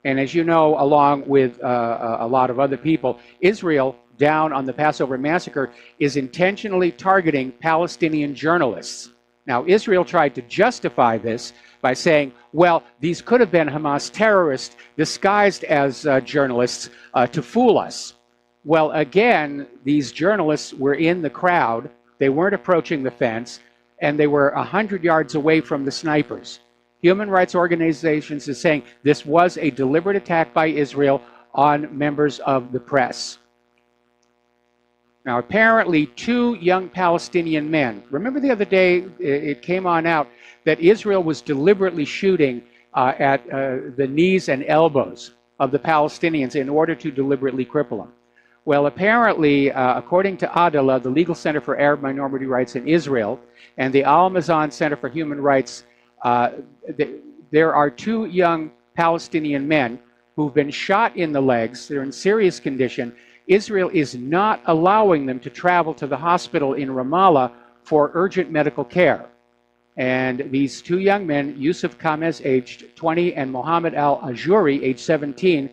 And as you know, along with a lot of other people, Israel, down on the Passover massacre, is intentionally targeting Palestinian journalists. Now, Israel tried to justify this by saying, well, these could have been Hamas terrorists disguised as journalists to fool us. Well, again, these journalists were in the crowd. They weren't approaching the fence, and they were 100 yards away from the snipers. Human rights organizations are saying this was a deliberate attack by Israel on members of the press. Now, apparently, 2 young Palestinian men, remember the other day it came on out that Israel was deliberately shooting at the knees and elbows of the Palestinians in order to deliberately cripple them. Well, apparently, according to Adalah, the Legal Center for Arab Minority Rights in Israel, and the Al-Mazan Center for Human Rights, there are 2 young Palestinian men who've been shot in the legs. They're in serious condition. Israel is not allowing them to travel to the hospital in Ramallah for urgent medical care. And these 2 young men, Yusuf Kamez, aged 20, and Mohammed Al-Ajuri, aged 17,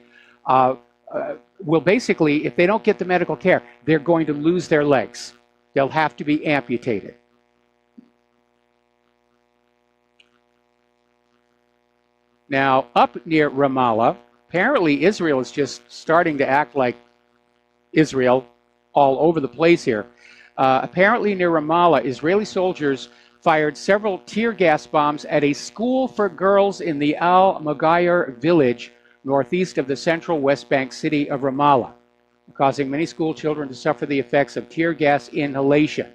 will basically, if they don't get the medical care, they're going to lose their legs. They'll have to be amputated. Now, up near Ramallah, apparently Israel is just starting to act like Israel all over the place here. Apparently near Ramallah, Israeli soldiers fired several tear gas bombs at a school for girls in the Al-Mughayr village northeast of the central West Bank city of Ramallah, causing many school children to suffer the effects of tear gas inhalation.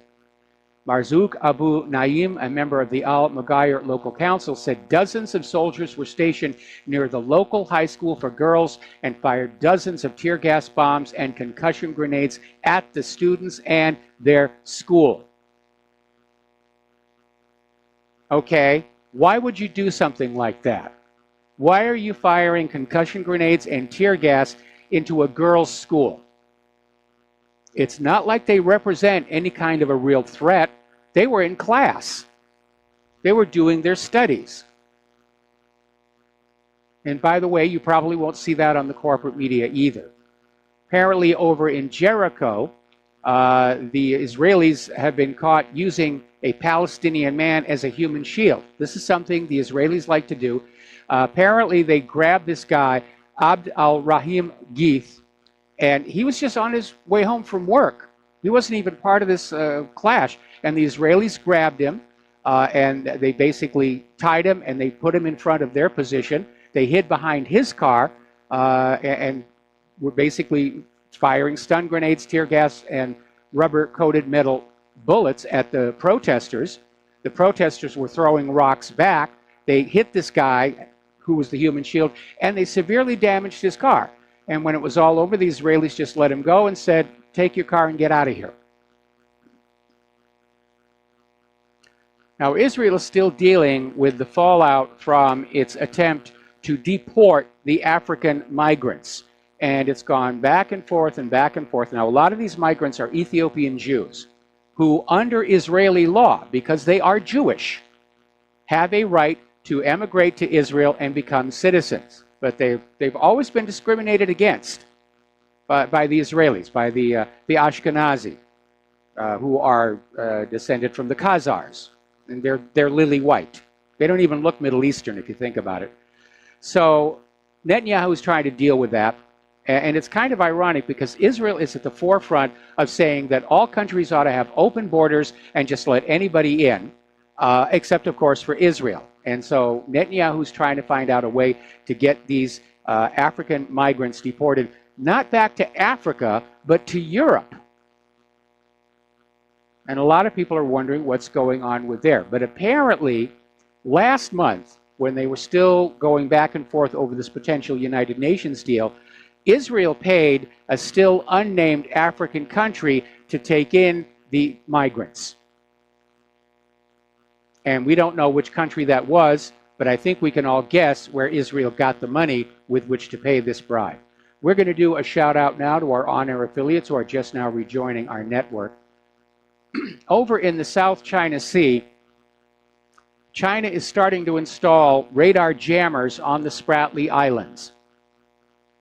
Marzouk Abu Naim, a member of the Al-Mughayr local council, said dozens of soldiers were stationed near the local high school for girls and fired dozens of tear gas bombs and concussion grenades at the students and their school. Okay, why would you do something like that? Why are you firing concussion grenades and tear gas into a girls' school? It's not like they represent any kind of a real threat. They were in class. They were doing their studies. And by the way, you probably won't see that on the corporate media either. Apparently over in Jericho, the Israelis have been caught using a Palestinian man as a human shield. This is something the Israelis like to do. Apparently they grabbed this guy, Abd al-Rahim Geith, and he was just on his way home from work. He wasn't even part of this clash. And the Israelis grabbed him, and they basically tied him, and they put him in front of their position. They hid behind his car, and were basically firing stun grenades, tear gas, and rubber-coated metal bullets at the protesters. The protesters were throwing rocks back. They hit this guy, who was the human shield, and they severely damaged his car. And when it was all over, the Israelis just let him go and said, take your car and get out of here. Now, Israel is still dealing with the fallout from its attempt to deport the African migrants. And it's gone back and forth and back and forth. Now, a lot of these migrants are Ethiopian Jews who, under Israeli law, because they are Jewish, have a right to emigrate to Israel and become citizens. But they've always been discriminated against by the Israelis, by the Ashkenazi, who are descended from the Khazars. And they're lily white. They don't even look Middle Eastern if you think about it. So Netanyahu is trying to deal with that. And it's kind of ironic because Israel is at the forefront of saying that all countries ought to have open borders and just let anybody in, except, of course, for Israel. And so Netanyahu's trying to find out a way to get these African migrants deported, not back to Africa, but to Europe. And a lot of people are wondering what's going on with there. But apparently, last month, when they were still going back and forth over this potential United Nations deal, Israel paid a still unnamed African country to take in the migrants. And we don't know which country that was, but I think we can all guess where Israel got the money with which to pay this bribe. We're going to do a shout out now to our on-air affiliates who are just now rejoining our network. Over in the South China Sea, China is starting to install radar jammers on the Spratly Islands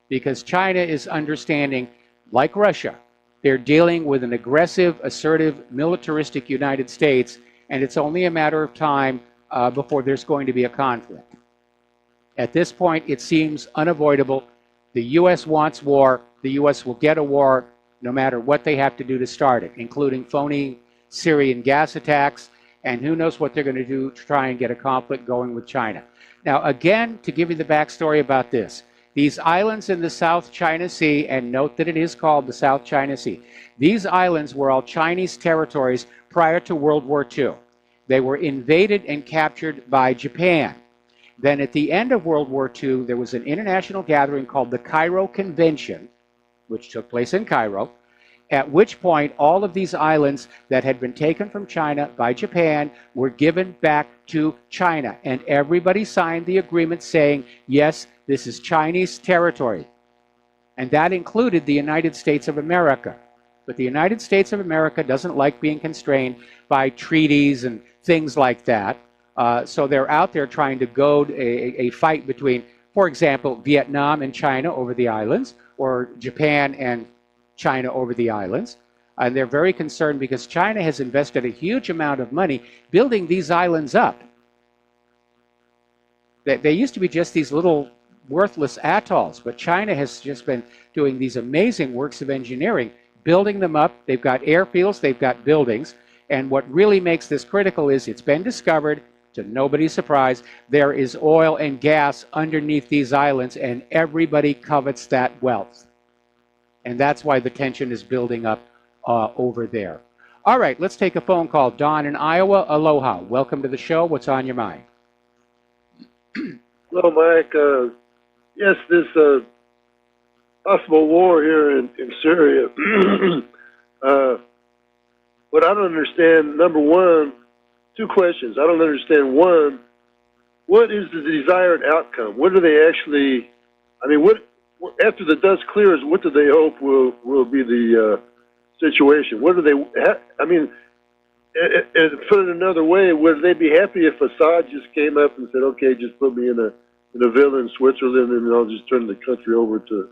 because China is understanding, like Russia, they're dealing with an aggressive, assertive, militaristic United States, and it's only a matter of time before there's going to be a conflict. At this point, it seems unavoidable. The U.S. wants war. The U.S. will get a war no matter what they have to do to start it, including phony Syrian gas attacks, and who knows what they're going to do to try and get a conflict going with China. Now, again, to give you the backstory about this, these islands in the South China Sea, and note that it is called the South China Sea, these islands were all Chinese territories prior to World War II. They were invaded and captured by Japan. Then at the end of World War II, there was an international gathering called the Cairo Convention, which took place in Cairo, at which point all of these islands that had been taken from China by Japan were given back to China. And everybody signed the agreement saying, yes, this is Chinese territory. And that included the United States of America. But the United States of America doesn't like being constrained by treaties and things like that. So they're out there trying to goad a fight between, for example, Vietnam and China over the islands, or Japan and China over the islands. And they're very concerned because China has invested a huge amount of money building these islands up. They used to be just these little worthless atolls, but China has just been doing these amazing works of engineering, building them up. They've got airfields, they've got buildings, And what really makes this critical is it's been discovered, to nobody's surprise, there is oil and gas underneath these islands, and everybody covets that wealth. And that's why the tension is building up over there. All right, let's take a phone call. Don in Iowa, aloha. Welcome to the show. What's on your mind? Hello, Mike. Yes, this possible war here in Syria. What I don't understand, number one, two questions. I don't understand. One, what is the desired outcome? What do they actually, I mean, what after the dust clears, what do they hope will be the situation? What do they, I mean, and put it another way, would they be happy if Assad just came up and said, okay, just put me in a villa in Switzerland and I'll just turn the country over to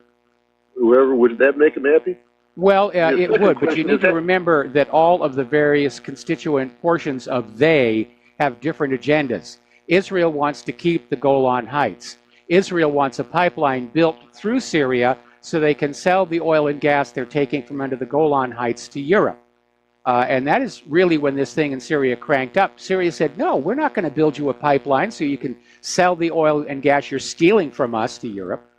whoever? Would that make them happy? Well, it would, but you need to remember that all of the various constituent portions of they have different agendas. Israel wants to keep the Golan Heights. Israel wants a pipeline built through Syria so they can sell the oil and gas they're taking from under the Golan Heights to Europe. And that is really when this thing in Syria cranked up. Syria said, no, we're not going to build you a pipeline so you can sell the oil and gas you're stealing from us to Europe.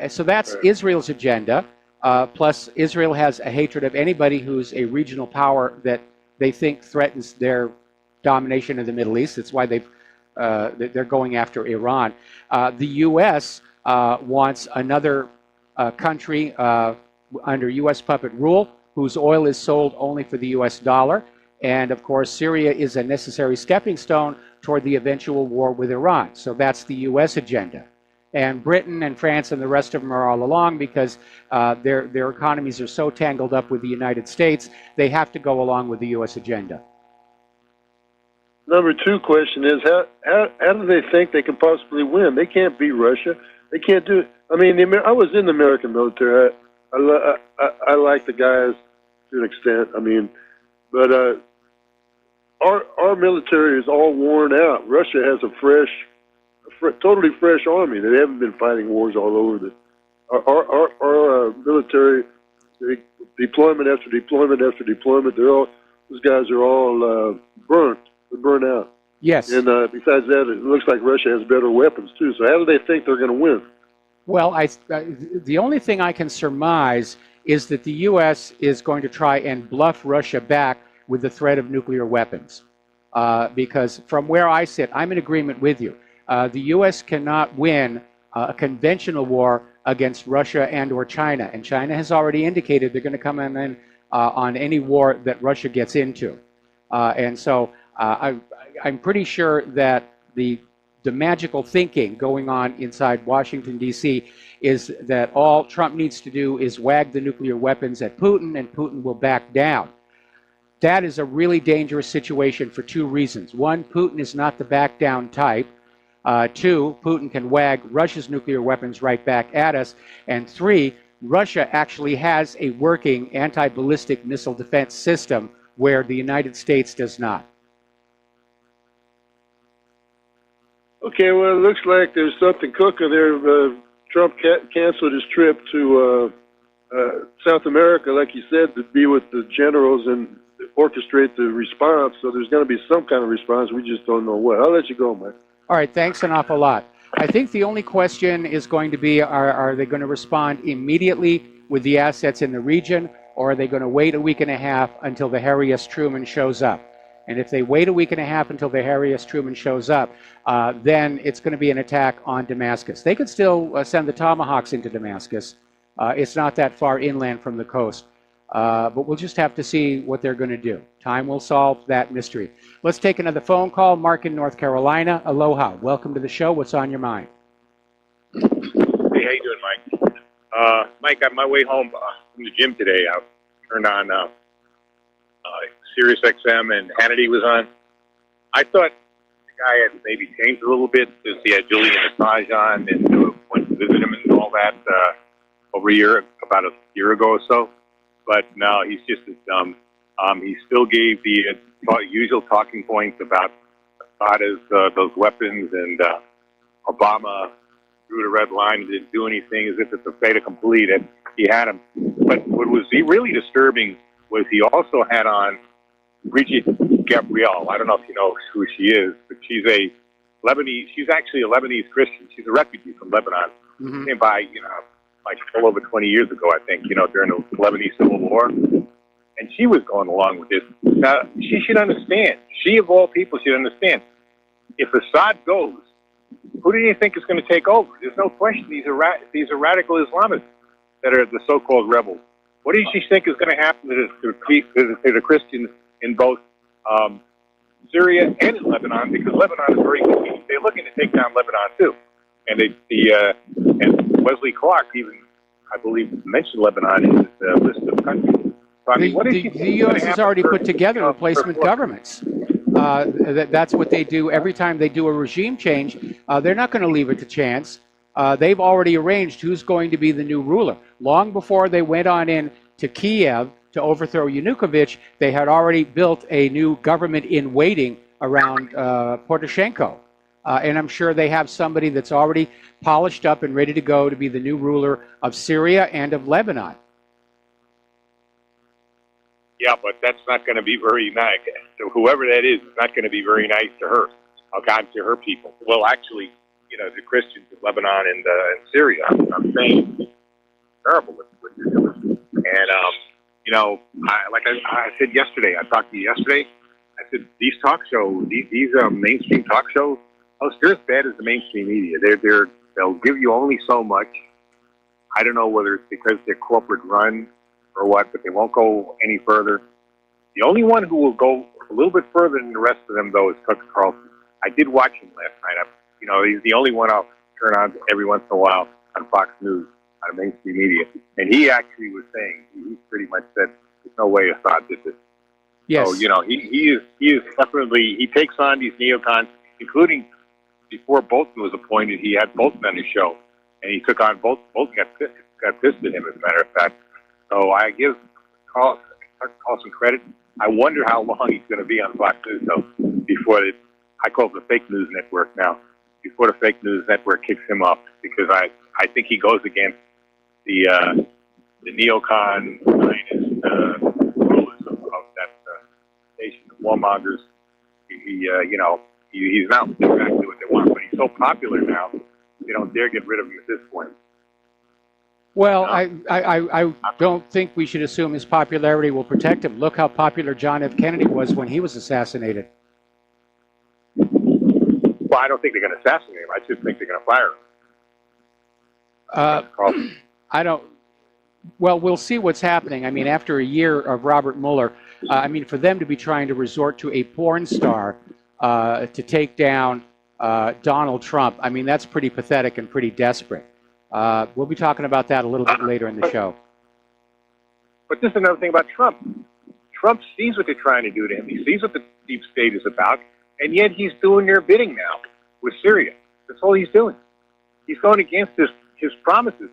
So that's Israel's agenda. Plus, Israel has a hatred of anybody who's a regional power that they think threatens their domination in the Middle East. That's why they're going after Iran. The U.S. Wants another country under U.S. puppet rule whose oil is sold only for the U.S. dollar. And, of course, Syria is a necessary stepping stone toward the eventual war with Iran. So that's the U.S. agenda. And Britain and France and the rest of them are all along because their economies are so tangled up with the United States, they have to go along with the U.S. agenda. Number two question is, how do they think they can possibly win? They can't beat Russia. They can't do it. I mean, I was in the American military. I like the guys to an extent. I mean, but our military is all worn out. Russia has a totally fresh army. They haven't been fighting wars all over. Our military, deployment after deployment after deployment, those guys are all burnt. They're burnt out. Yes. And besides that, it looks like Russia has better weapons too. So how do they think they're going to win? Well, the only thing I can surmise is that the U.S. is going to try and bluff Russia back with the threat of nuclear weapons. Because from where I sit, I'm in agreement with you. The U.S. cannot win a conventional war against Russia and or China. And China has already indicated they're going to come in on any war that Russia gets into. And so I'm pretty sure that the magical thinking going on inside Washington, D.C. is that all Trump needs to do is wag the nuclear weapons at Putin, and Putin will back down. That is a really dangerous situation for two reasons. One, Putin is not the back down type. Two, Putin can wag Russia's nuclear weapons right back at us. And three, Russia actually has a working anti-ballistic missile defense system where the United States does not. Okay, well, it looks like there's something cooking there. Trump canceled his trip to South America, like he said, to be with the generals and orchestrate the response. So there's going to be some kind of response. We just don't know what. I'll let you go, Mike. All right, thanks an awful lot. I think the only question is going to be, are they going to respond immediately with the assets in the region, or are they going to wait a week and a half until the Harry S. Truman shows up? And if they wait a week and a half until the Harry S. Truman shows up, then it's going to be an attack on Damascus. They could still send the Tomahawks into Damascus. It's not that far inland from the coast. But we'll just have to see what they're going to do. Time will solve that mystery. Let's take another phone call. Mark in North Carolina. Aloha. Welcome to the show. What's on your mind? Hey, how you doing, Mike? Mike, on my way home from the gym today, I turned on Sirius XM and Hannity was on. I thought the guy had maybe changed a little bit because he had Julian Assange on and went to visit him and all that about a year ago or so. But no, he's just as dumb. He still gave the usual talking points about Assad those weapons, and Obama drew the red line and didn't do anything, as if it's a fait accompli that he had him. But what was really disturbing was he also had on Brigitte Gabriel. I don't know if you know who she is, but she's a Lebanese. She's actually a Lebanese Christian. She's a refugee from Lebanon. Mm-hmm. Came by, like a little over 20 years ago, I think, during the Lebanese Civil War. And she was going along with this. Now, she should understand. She, of all people, should understand. If Assad goes, who do you think is going to take over? There's no question. These are radical Islamists that are the so-called rebels. What do you think is going to happen to the Christians in both Syria and in Lebanon? Because Lebanon is very convenient. They're looking to take down Lebanon too. And and Wesley Clark even, I believe, mentioned Lebanon in his list of countries. So, I mean, the U.S. has already put together replacement governments. That's what they do every time they do a regime change. They're not going to leave it to chance. They've already arranged who's going to be the new ruler. Long before they went on in to Kiev to overthrow Yanukovych, they had already built a new government in waiting around Poroshenko. And I'm sure they have somebody that's already polished up and ready to go to be the new ruler of Syria and of Lebanon. Yeah, but that's not going to be very nice. So whoever that is not going to be very nice to her, to her people. Well, actually, the Christians of Lebanon and Syria, I'm saying, it's terrible what they're doing. And, I said yesterday, I talked to you yesterday, I said, these talk shows, these mainstream talk shows, they're as bad as the mainstream media. They'll give you only so much. I don't know whether it's because they're corporate run or what, but they won't go any further. The only one who will go a little bit further than the rest of them, though, is Tucker Carlson. I did watch him last night. He's the only one I'll turn on every once in a while on Fox News, on mainstream media. And he actually was saying, he pretty much said, there's no way Assad did this. Yes. So, he is definitely, he takes on these neocons, including before Bolton was appointed, he had Bolton on his show. And he took on Bolton. Bolton got pissed at him, as a matter of fact. So I give Carlson credit. I wonder how long he's going to be on Fox News, though, before I call it the fake news network now, before the fake news network kicks him off, because I think he goes against the neocon rulers of that station, the warmongers. He's not exactly what they want, but he's so popular now, they don't dare get rid of him at this point. Well, I don't think we should assume his popularity will protect him. Look how popular John F. Kennedy was when he was assassinated. Well, I don't think they're going to assassinate him. I just think they're going to fire him. I don't. Well, we'll see what's happening. I mean, after a year of Robert Mueller, for them to be trying to resort to a porn star to take down Donald Trump, that's pretty pathetic and pretty desperate. We'll be talking about that a little bit later in the show. But this is another thing about Trump. Trump sees what they're trying to do to him. He sees what the deep state is about, and yet he's doing their bidding now with Syria. That's all he's doing. He's going against his promises.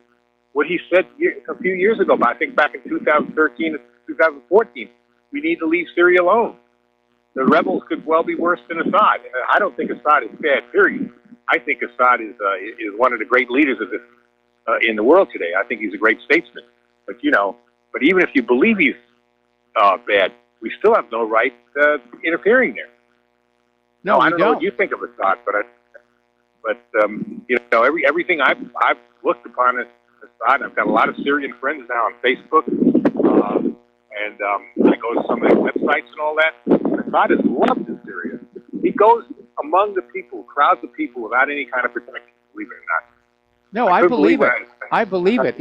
What he said a few years ago, I think back in 2013 and 2014, we need to leave Syria alone. The rebels could well be worse than Assad. I don't think Assad is bad, period. I think Assad is one of the great leaders of this in the world today. I think he's a great statesman. But even if you believe he's bad, we still have no right interfering there. No, I don't know what you think of Assad, but everything I've looked upon Assad. I've got a lot of Syrian friends now on Facebook, and I go to some of their websites and all that. Assad is loved in Syria. He goes among the people, crowds of people, without any kind of protection. Believe it or not. No, I believe it. I believe it.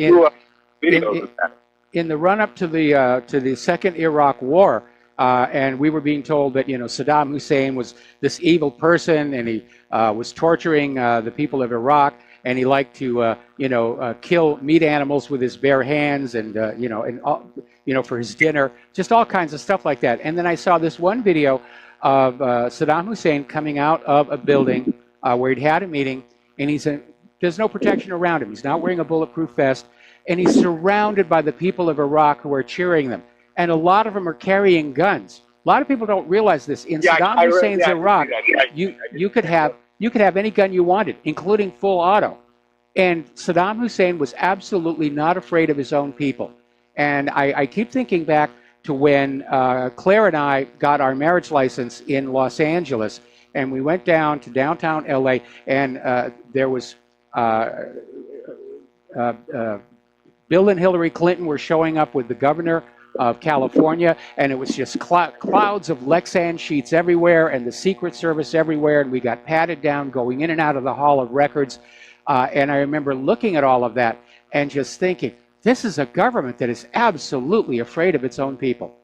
In the run-up to the Second Iraq War, and we were being told that Saddam Hussein was this evil person, and he was torturing the people of Iraq, and he liked to kill meat animals with his bare hands, and for his dinner, just all kinds of stuff like that. And then I saw this one video of Saddam Hussein coming out of a building where he'd had a meeting, and there's no protection around him. He's not wearing a bulletproof vest, and he's surrounded by the people of Iraq who are cheering them. And a lot of them are carrying guns. A lot of people don't realize this. In Saddam Hussein's Iraq, you could have any gun you wanted, including full auto. And Saddam Hussein was absolutely not afraid of his own people. And I keep thinking back to when Claire and I got our marriage license in Los Angeles, and we went down to downtown LA, and there was Bill and Hillary Clinton were showing up with the governor of California, and it was just clouds of Lexan sheets everywhere and the Secret Service everywhere, and we got patted down going in and out of the Hall of Records. And I remember looking at all of that and just thinking, this is a government that is absolutely afraid of its own people.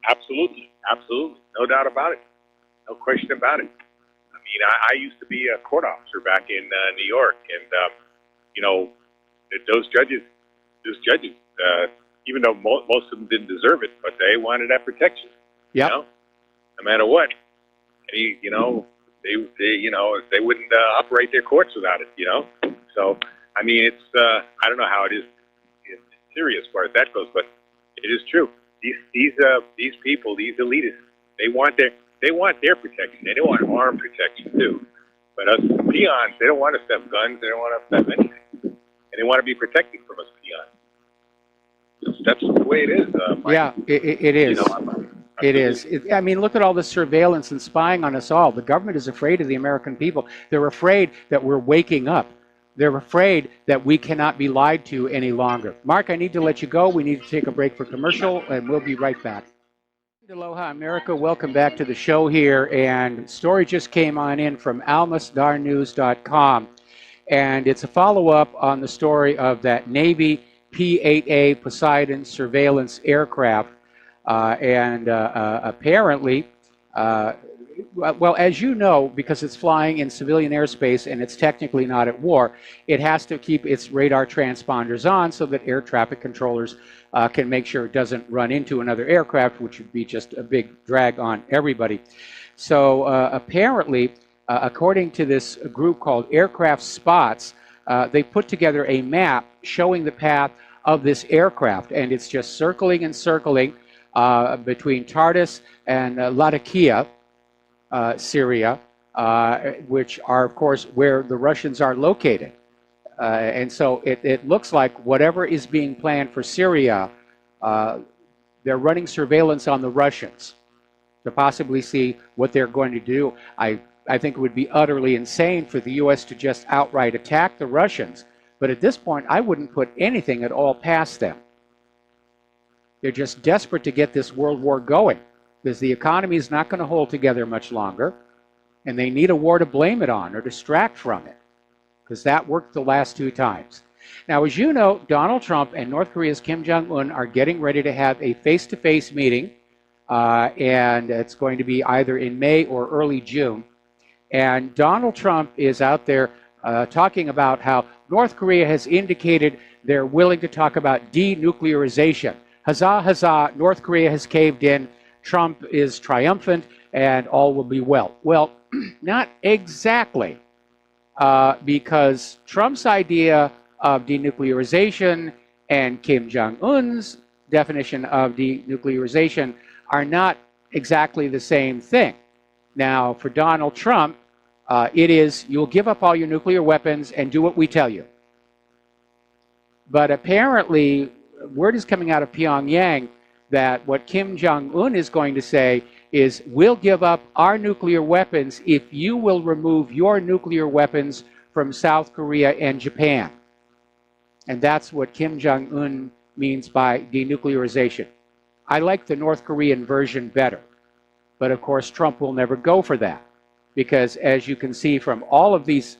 Absolutely. Absolutely. No doubt about it. No question about it. I mean, I used to be a court officer back in New York, and, you know, those judges, even though most of them didn't deserve it, but they wanted that protection. Yep. You know, no matter what. And you know, they they wouldn't operate their courts without it. You know, so I mean, it's I don't know how it is in Syria as far as that goes, but it is true. These people, these elitists, they want their protection. They don't want armed protection too. But us peons, they don't want us to have guns. They don't want us to have anything, and they want to be protected from us peons. That's the way it is. Yeah, it is. You know, it is. I mean, look at all the surveillance and spying on us all. The government is afraid of the American people. They're afraid that we're waking up. They're afraid that we cannot be lied to any longer. Mark, I need to let you go. We need to take a break for commercial, and we'll be right back. Aloha, America. Welcome back to the show here. And story just came on in from almasdarnews.com. And it's a follow-up on the story of that Navy P-8A Poseidon surveillance aircraft. Apparently, well, as you know, because it's flying in civilian airspace and it's technically not at war, it has to keep its radar transponders on so that air traffic controllers can make sure it doesn't run into another aircraft, which would be just a big drag on everybody. So apparently, according to this group called Aircraft Spots, they put together a map showing the path of this aircraft, and it's just circling and circling between Tartus and Latakia, Syria, which are, of course, where the Russians are located. And so it looks like whatever is being planned for Syria, they're running surveillance on the Russians to possibly see what they're going to do. I think it would be utterly insane for the U.S. to just outright attack the Russians. But at this point, I wouldn't put anything at all past them. They're just desperate to get this world war going because the economy is not going to hold together much longer, and they need a war to blame it on or distract from it, because that worked the last 2 times. Now, as you know, Donald Trump and North Korea's Kim Jong-un are getting ready to have a face-to-face meeting, and it's going to be either in May or early June. And Donald Trump is out there talking about how North Korea has indicated they're willing to talk about denuclearization. Huzzah, huzzah, North Korea has caved in, Trump is triumphant, and all will be well. Well, not exactly, because Trump's idea of denuclearization and Kim Jong-un's definition of denuclearization are not exactly the same thing. Now, for Donald Trump, it is, you'll give up all your nuclear weapons and do what we tell you. But apparently, word is coming out of Pyongyang that what Kim Jong-un is going to say is, we'll give up our nuclear weapons if you will remove your nuclear weapons from South Korea and Japan. And that's what Kim Jong-un means by denuclearization. I like the North Korean version better. But of course, Trump will never go for that. Because as you can see from all of these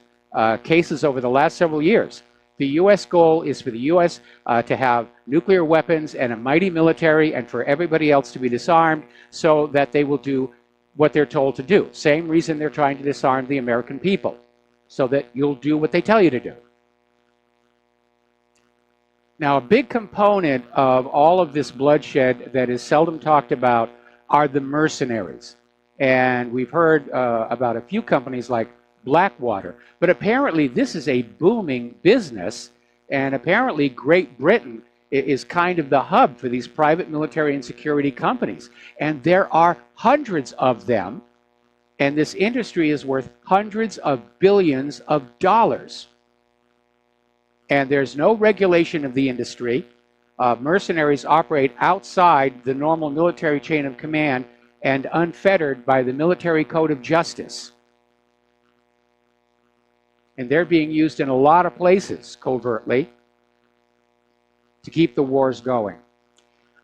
cases over the last several years, the U.S. goal is for the U.S. To have nuclear weapons and a mighty military, and for everybody else to be disarmed so that they will do what they're told to do. Same reason they're trying to disarm the American people, so that you'll do what they tell you to do. Now, a big component of all of this bloodshed that is seldom talked about are the mercenaries. And we've heard about a few companies like Blackwater. But apparently this is a booming business, and apparently Great Britain is kind of the hub for these private military and security companies. And there are hundreds of them, and this industry is worth hundreds of billions of dollars. And there's no regulation of the industry. mercenaries operate outside the normal military chain of command and unfettered by the military code of justice. And they're being used in a lot of places covertly to keep the wars going.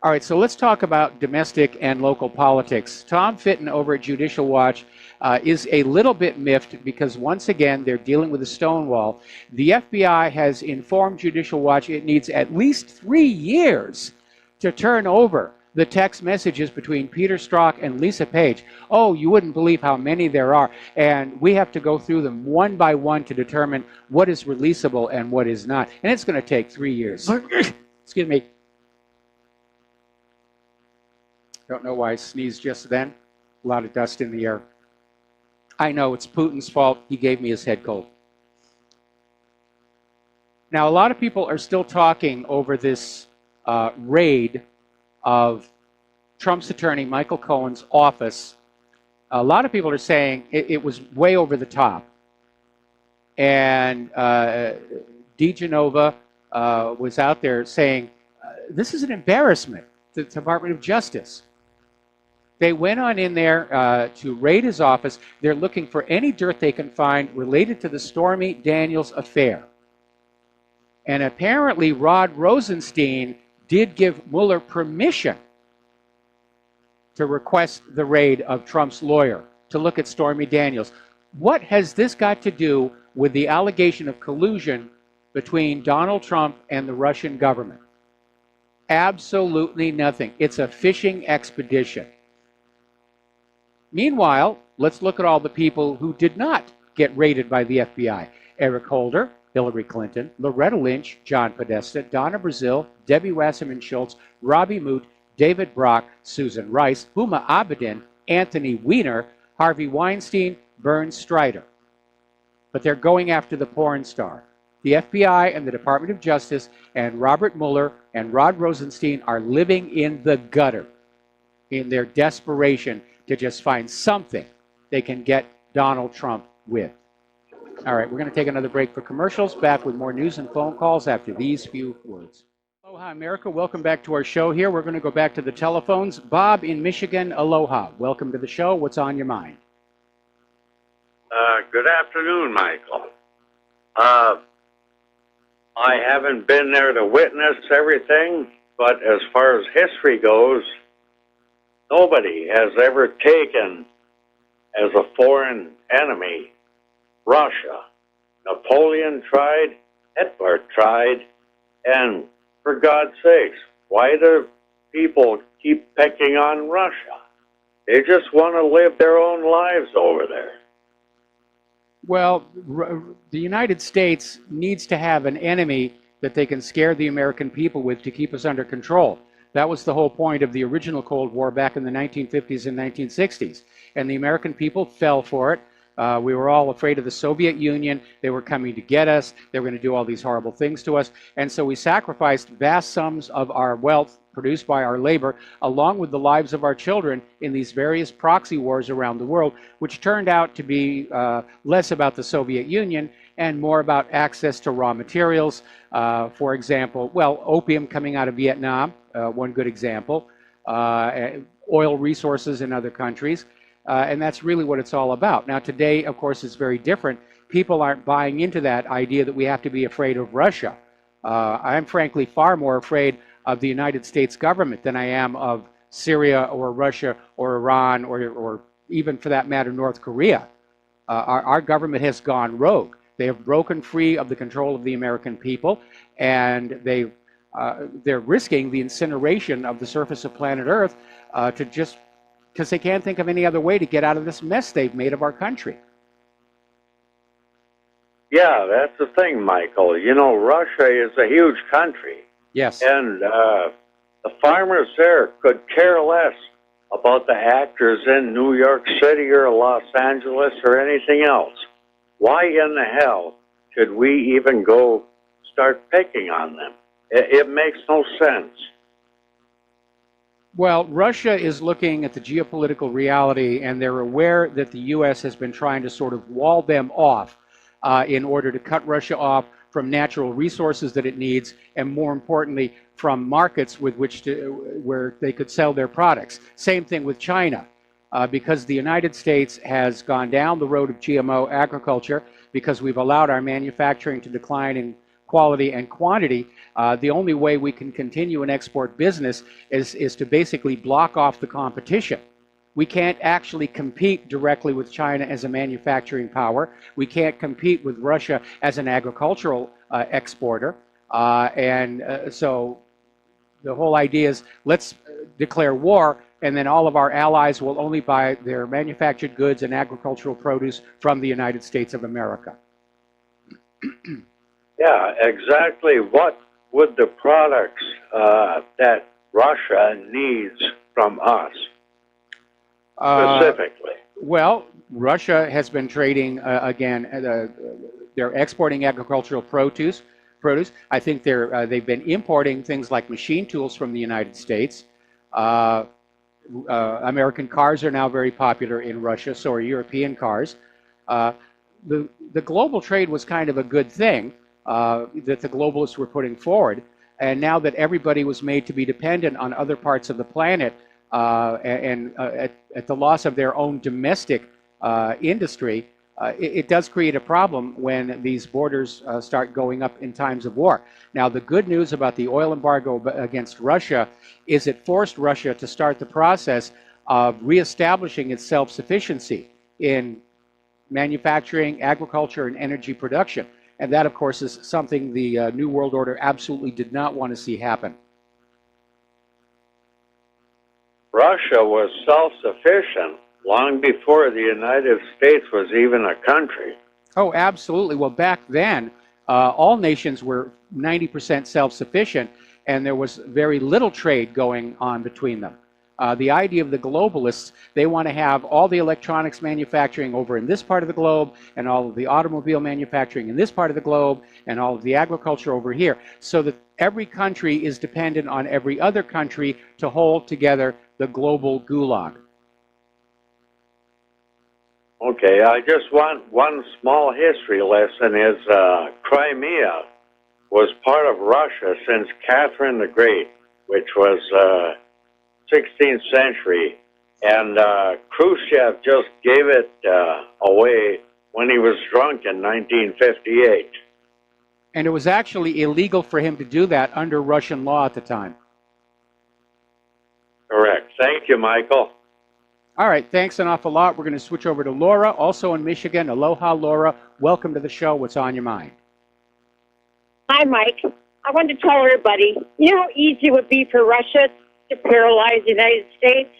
All right, so let's talk about domestic and local politics. Tom Fitton over at Judicial Watch is a little bit miffed because, once again, they're dealing with a Stonewall. The FBI has informed Judicial Watch it needs at least 3 years to turn over the text messages between Peter Strzok and Lisa Page. Oh, you wouldn't believe how many there are. And we have to go through them one by one to determine what is releasable and what is not. And it's going to take 3 years. Excuse me. Don't know why I sneezed just then. A lot of dust in the air. I know it's Putin's fault. He gave me his head cold. Now, a lot of people are still talking over this raid of Trump's attorney, Michael Cohen's office. A lot of people are saying it was way over the top. And DeGenova was out there saying, this is an embarrassment to the Department of Justice. They went on in there to raid his office. They're looking for any dirt they can find related to the Stormy Daniels affair. And apparently Rod Rosenstein did give Mueller permission to request the raid of Trump's lawyer to look at Stormy Daniels. What has this got to do with the allegation of collusion between Donald Trump and the Russian government? Absolutely nothing. It's a fishing expedition. Meanwhile, let's look at all the people who did not get raided by the FBI. Eric Holder, Hillary Clinton, Loretta Lynch, John Podesta, Donna Brazile, Debbie Wasserman Schultz, Robbie Moot, David Brock, Susan Rice, Huma Abedin, Anthony Weiner, Harvey Weinstein, Bernd Strider. But they're going after the porn star. The FBI and the Department of Justice and Robert Mueller and Rod Rosenstein are living in the gutter in their desperation to just find something they can get Donald Trump with. All right, we're going to take another break for commercials. Back with more news and phone calls after these few words. Aloha, America. Welcome back to our show here. We're going to go back to the telephones. Bob in Michigan, aloha. Welcome to the show. What's on your mind? Good afternoon, Michael. I haven't been there to witness everything, but as far as history goes, nobody has ever taken as a foreign enemy Russia. Napoleon tried, Hitler tried, and for God's sakes, why do people keep picking on Russia? They just want to live their own lives over there. Well, the United States needs to have an enemy that they can scare the American people with to keep us under control. That was the whole point of the original Cold War back in the 1950s and 1960s. And the American people fell for it. We were all afraid of the Soviet Union. They were coming to get us. They were going to do all these horrible things to us. And so we sacrificed vast sums of our wealth produced by our labor, along with the lives of our children, in these various proxy wars around the world, which turned out to be less about the Soviet Union and more about access to raw materials. For example, well, opium coming out of Vietnam, one good example, oil resources in other countries. And that's really what it's all about. Now, today, of course, is very different. People aren't buying into that idea that we have to be afraid of Russia. I'm frankly far more afraid of the United States government than I am of Syria or Russia or Iran or even, for that matter, North Korea. Our government has gone rogue. They have broken free of the control of the American people, and they're risking the incineration of the surface of planet Earth to just because they can't think of any other way to get out of this mess they've made of our country. Yeah, that's the thing, Michael. You know, Russia is a huge country. Yes. And the farmers there could care less about the actors in New York City or Los Angeles or anything else. Why in the hell should we even go start picking on them? It makes no sense. Well, Russia is looking at the geopolitical reality, and they're aware that the U.S. has been trying to sort of wall them off in order to cut Russia off from natural resources that it needs, and more importantly, from markets with which where they could sell their products. Same thing with China. Because the United States has gone down the road of GMO agriculture, because we've allowed our manufacturing to decline in quality and quantity, the only way we can continue an export business is to basically block off the competition. We can't actually compete directly with China as a manufacturing power. We can't compete with Russia as an agricultural exporter. So the whole idea is, let's declare war, and then all of our allies will only buy their manufactured goods and agricultural produce from the United States of America. Yeah, exactly. What would the products that Russia needs from us specifically? Well, Russia has been trading, again, they're exporting agricultural produce. I think they've been importing things like machine tools from the United States. American cars are now very popular in Russia, so are European cars. The global trade was kind of a good thing that the globalists were putting forward, and now that everybody was made to be dependent on other parts of the planet and at the loss of their own domestic industry, it does create a problem when these borders start going up in times of war. Now, the good news about the oil embargo against Russia is it forced Russia to start the process of reestablishing its self-sufficiency in manufacturing, agriculture, and energy production. And that, of course, is something the New World Order absolutely did not want to see happen. Russia was self-sufficient long before the United States was even a country. Oh, absolutely. Well, back then, all nations were 90% self-sufficient, and there was very little trade going on between them. The idea of the globalists, they want to have all the electronics manufacturing over in this part of the globe, and all of the automobile manufacturing in this part of the globe, and all of the agriculture over here, so that every country is dependent on every other country to hold together the global gulag. Okay, I just want one small history lesson is Crimea was part of Russia since Catherine the Great, which was 16th century, and Khrushchev just gave it away when he was drunk in 1958. And it was actually illegal for him to do that under Russian law at the time. Correct. Thank you, Michael. All right, thanks an awful lot. We're going to switch over to Laura, also in Michigan. Aloha, Laura. Welcome to the show. What's on your mind? Hi, Mike. I wanted to tell everybody, you know how easy it would be for Russia to paralyze the United States?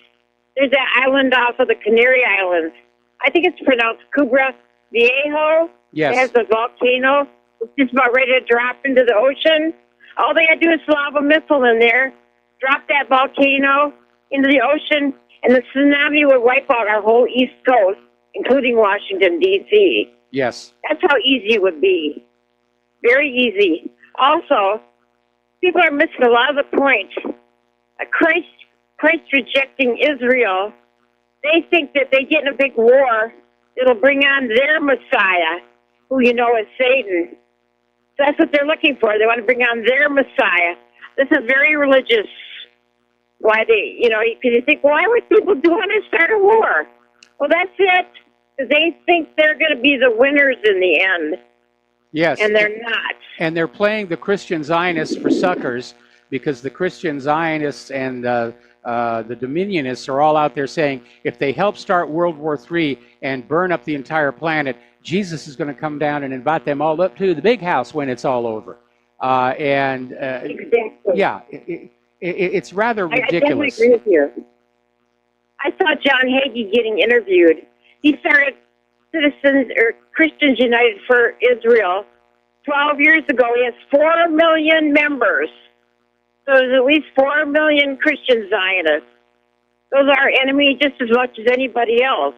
There's that island off of the Canary Islands. I think it's pronounced Kubra Viejo. Yes. It has a volcano. It's just about ready to drop into the ocean. All they got to do is lob a missile in there, drop that volcano into the ocean, and the tsunami would wipe out our whole East Coast, including Washington, D.C. Yes. That's how easy it would be. Very easy. Also, people are missing a lot of the point. Christ rejecting Israel, they think that they get in a big war, it'll bring on their Messiah, who you know is Satan. So that's what they're looking for. They want to bring on their Messiah. This is very religious. Why they, because you think, why would people want to start a war? Well, that's it. Because they think they're going to be the winners in the end. Yes. And they're not. And they're playing the Christian Zionists for suckers, because the Christian Zionists and the Dominionists are all out there saying if they help start World War III and burn up the entire planet, Jesus is going to come down and invite them all up to the big house when it's all over. Exactly. Yeah, it's rather ridiculous. I definitely agree with you. I saw John Hagee getting interviewed. He started Christians United for Israel 12 years ago. He has 4 million members. So there's at least 4 million Christian Zionists. Those are our enemy just as much as anybody else.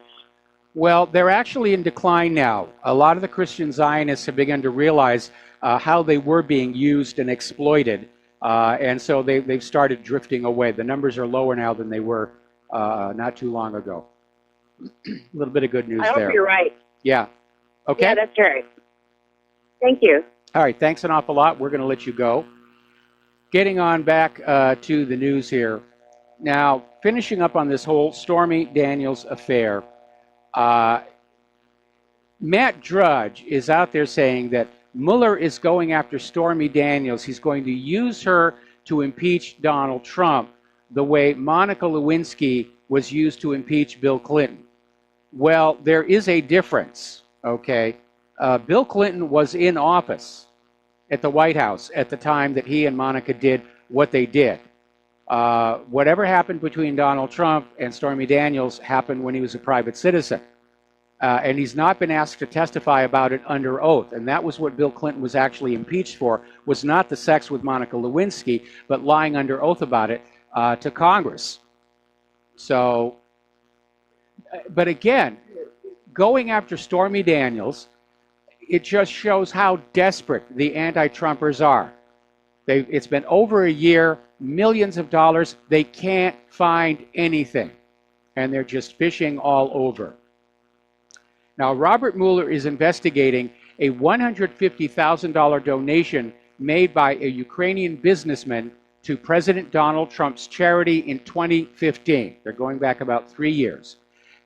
Well, they're actually in decline now. A lot of the Christian Zionists have begun to realize how they were being used and exploited, and so they've started drifting away. The numbers are lower now than they were not too long ago. A little bit of good news there. I hope you're right. Yeah. Okay. Yeah, that's right. Thank you. All right. Thanks an awful lot. We're going to let you go. getting on back to the news here. Now, finishing up on this whole Stormy Daniels affair, Matt Drudge is out there saying that Mueller is going after Stormy Daniels. He's going to use her to impeach Donald Trump the way Monica Lewinsky was used to impeach Bill Clinton. Well, there is a difference, okay? Bill Clinton was in office at the White House at the time that he and Monica did what they did. Whatever happened between Donald Trump and Stormy Daniels happened when he was a private citizen. And he's not been asked to testify about it under oath. And that was what Bill Clinton was actually impeached for, was not the sex with Monica Lewinsky, but lying under oath about it to Congress. So, but again, going after Stormy Daniels, it just shows how desperate the anti-Trumpers are. It's been over a year, millions of dollars, they can't find anything. And they're just fishing all over. Now, Robert Mueller is investigating a $150,000 donation made by a Ukrainian businessman to President Donald Trump's charity in 2015. They're going back about 3 years.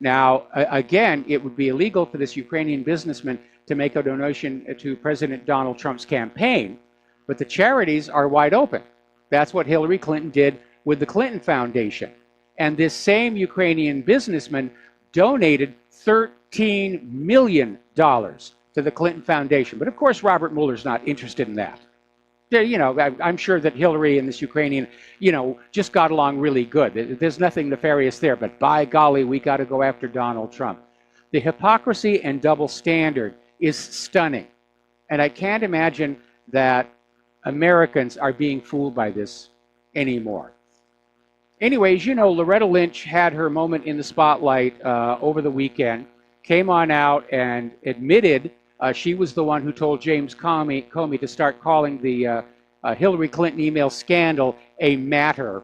Now, again, it would be illegal for this Ukrainian businessman to make a donation to President Donald Trump's campaign, but the charities are wide open. That's what Hillary Clinton did with the Clinton Foundation. And this same Ukrainian businessman donated $13 million to the Clinton Foundation. But of course, Robert Mueller's not interested in that. You know, I'm sure that Hillary and this Ukrainian, you know, just got along really good. There's nothing nefarious there, but by golly, we got to go after Donald Trump. The hypocrisy and double standard is stunning. And I can't imagine that Americans are being fooled by this anymore. Anyways, you know, Loretta Lynch had her moment in the spotlight over the weekend, came on out and admitted she was the one who told James Comey to start calling the Hillary Clinton email scandal a matter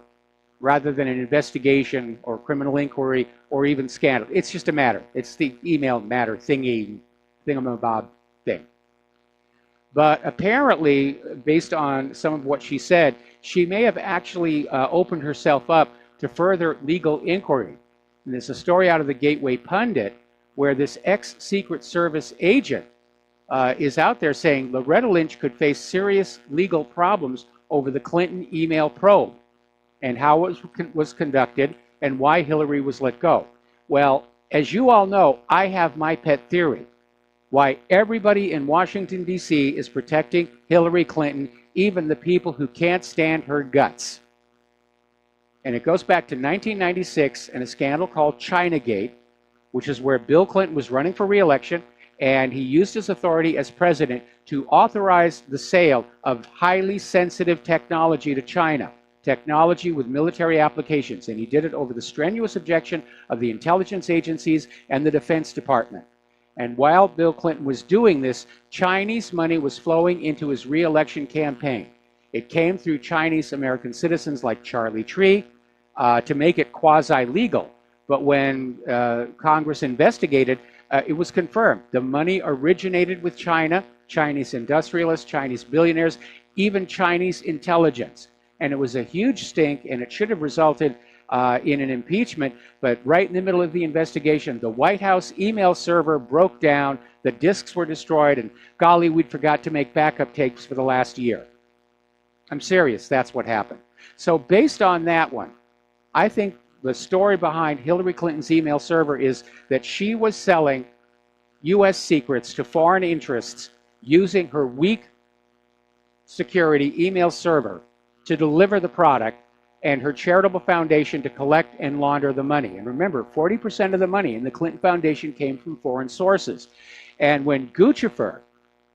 rather than an investigation or criminal inquiry or even scandal. It's just a matter. It's the email matter thingamabob thing. But apparently, based on some of what she said, she may have actually opened herself up to further legal inquiry. And there's a story out of the Gateway Pundit where this ex-Secret Service agent is out there saying Loretta Lynch could face serious legal problems over the Clinton email probe and how it was conducted and why Hillary was let go. Well, as you all know, I have my pet theory. Why everybody in Washington, D.C. is protecting Hillary Clinton, even the people who can't stand her guts. And it goes back to 1996 and a scandal called Chinagate, which is where Bill Clinton was running for re-election, and he used his authority as president to authorize the sale of highly sensitive technology to China, technology with military applications, and he did it over the strenuous objection of the intelligence agencies and the Defense Department. And while Bill Clinton was doing this, Chinese money was flowing into his re-election campaign. It came through Chinese American citizens like Charlie Tree to make it quasi-legal. But when Congress investigated, it was confirmed. The money originated with China, Chinese industrialists, Chinese billionaires, even Chinese intelligence. And it was a huge stink, and it should have resulted in an impeachment, but right in the middle of the investigation, the White House email server broke down, the disks were destroyed, and golly, we'd forgot to make backup tapes for the last year. I'm serious, that's what happened. So based on that one, I think the story behind Hillary Clinton's email server is that she was selling U.S. secrets to foreign interests using her weak security email server to deliver the product and her charitable foundation to collect and launder the money. And remember, 40% of the money in the Clinton Foundation came from foreign sources. And when Guccifer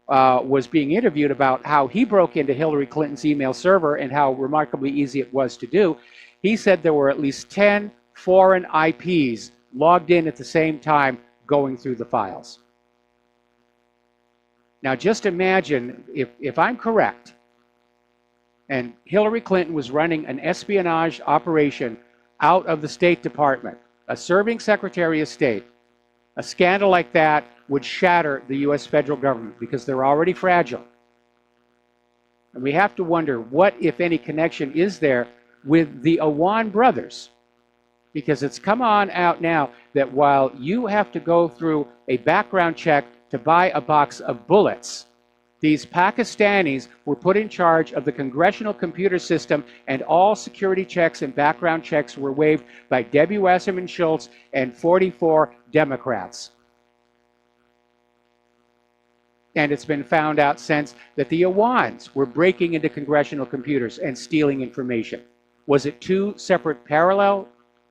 was being interviewed about how he broke into Hillary Clinton's email server and how remarkably easy it was to do, he said there were at least 10 foreign IPs logged in at the same time going through the files. Now just imagine, if I'm correct, and Hillary Clinton was running an espionage operation out of the State Department, a serving Secretary of State, a scandal like that would shatter the U.S. federal government because they're already fragile. And we have to wonder what, if any, connection is there with the Aiea brothers. Because it's come on out now that while you have to go through a background check to buy a box of bullets, these Pakistanis were put in charge of the congressional computer system, and all security checks and background checks were waived by Debbie Wasserman Schultz and 44 Democrats. And it's been found out since that the Aiea were breaking into congressional computers and stealing information. Was it two separate parallel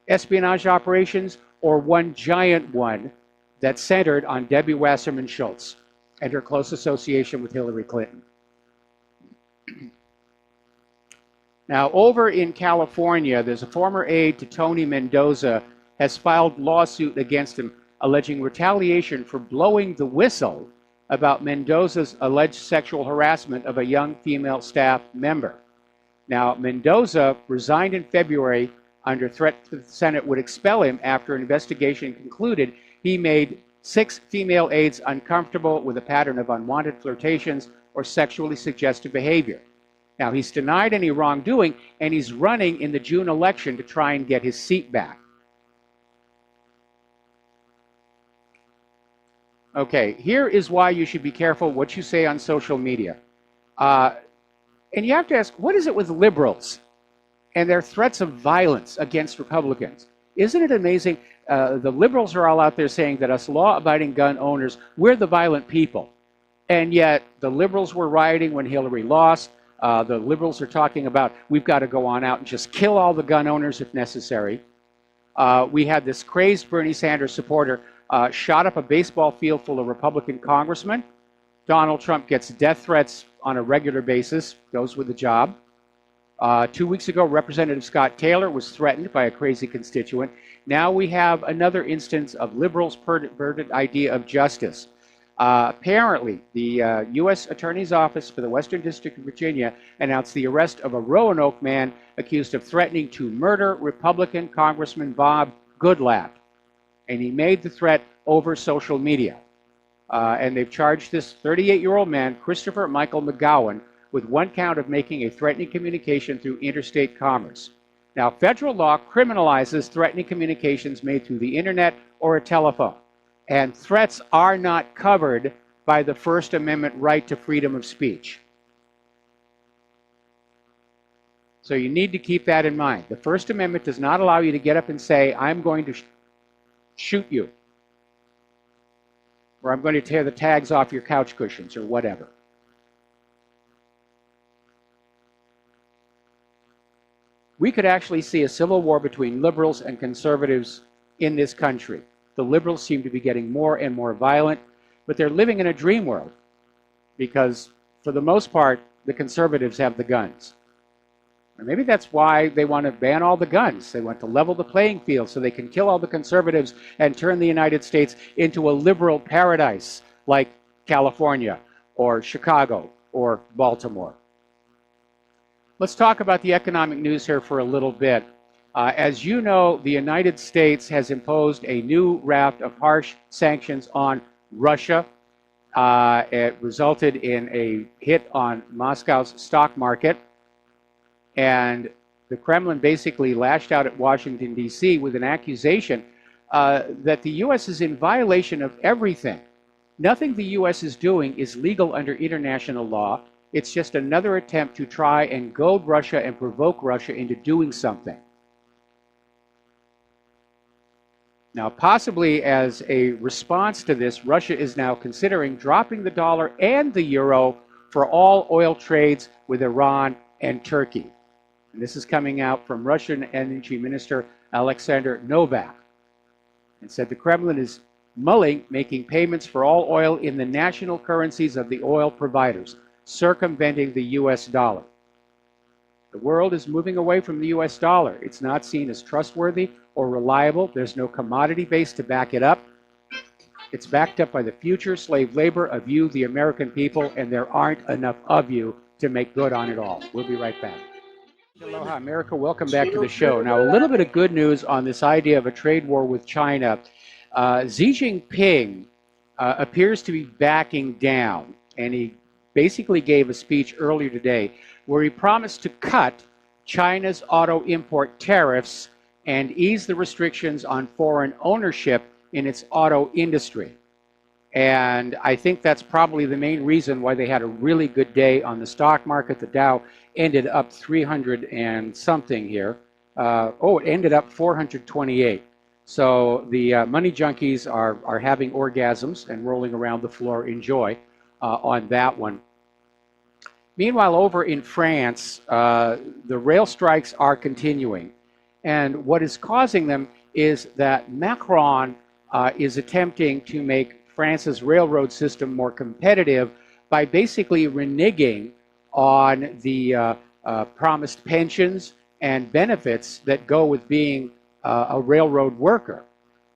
espionage operations, or one giant one that centered on Debbie Wasserman Schultz and her close association with Hillary Clinton? Now, over in California, there's a former aide to Tony Mendoza has filed lawsuit against him alleging retaliation for blowing the whistle about Mendoza's alleged sexual harassment of a young female staff member. Now, Mendoza resigned in February under threat that the Senate would expel him after an investigation concluded he made 6 female aides uncomfortable with a pattern of unwanted flirtations or sexually suggestive behavior. Now, he's denied any wrongdoing, and he's running in the June election to try and get his seat back. Okay, here is why you should be careful what you say on social media. And you have to ask, what is it with liberals and their threats of violence against Republicans? Isn't it amazing? The liberals are all out there saying that us law-abiding gun owners, we're the violent people. And yet the liberals were rioting when Hillary lost. The liberals are talking about we've got to go on out and just kill all the gun owners if necessary. We had this crazed Bernie Sanders supporter shot up a baseball field full of Republican congressmen. Donald Trump gets death threats on a regular basis, goes with the job. 2 weeks ago, Representative Scott Taylor was threatened by a crazy constituent. Now we have another instance of liberals' perverted idea of justice. Apparently, the U.S. Attorney's Office for the Western District of Virginia announced the arrest of a Roanoke man accused of threatening to murder Republican Congressman Bob Goodlatte. And he made the threat over social media. And they've charged this 38-year-old man, Christopher Michael McGowan, with 1 count of making a threatening communication through interstate commerce. Now, federal law criminalizes threatening communications made through the internet or a telephone. And threats are not covered by the First Amendment right to freedom of speech. So you need to keep that in mind. The First Amendment does not allow you to get up and say, I'm going to shoot you, or I'm going to tear the tags off your couch cushions, or whatever. We could actually see a civil war between liberals and conservatives in this country. The liberals seem to be getting more and more violent, but they're living in a dream world because, for the most part, the conservatives have the guns. Or maybe that's why they want to ban all the guns. They want to level the playing field so they can kill all the conservatives and turn the United States into a liberal paradise like California or Chicago or Baltimore. Let's talk about the economic news here for a little bit. As you know, the United States has imposed a new raft of harsh sanctions on Russia. It resulted in a hit on Moscow's stock market. And the Kremlin basically lashed out at Washington, D.C. with an accusation that the U.S. is in violation of everything. Nothing the U.S. is doing is legal under international law. It's just another attempt to try and goad Russia and provoke Russia into doing something. Now, possibly as a response to this, Russia is now considering dropping the dollar and the euro for all oil trades with Iran and Turkey. And this is coming out from Russian Energy Minister Alexander Novak. And said the Kremlin is mulling making payments for all oil in the national currencies of the oil providers, circumventing the U.S. dollar. The world is moving away from the U.S. dollar. It's not seen as trustworthy or reliable. There's no commodity base to back it up. It's backed up by the future slave labor of you, the American people, and there aren't enough of you to make good on it all. We'll be right back. Aloha, America. Welcome back to the show. Now, a little bit of good news on this idea of a trade war with China. Xi Jinping appears to be backing down, and he basically gave a speech earlier today where he promised to cut China's auto import tariffs and ease the restrictions on foreign ownership in its auto industry. And I think that's probably the main reason why they had a really good day on the stock market. The Dow ended up 300 and something here. It ended up 428. So the money junkies are having orgasms and rolling around the floor in joy on that one. Meanwhile, over in France, the rail strikes are continuing. And what is causing them is that Macron is attempting to make France's railroad system more competitive by basically reneging on the promised pensions and benefits that go with being a railroad worker.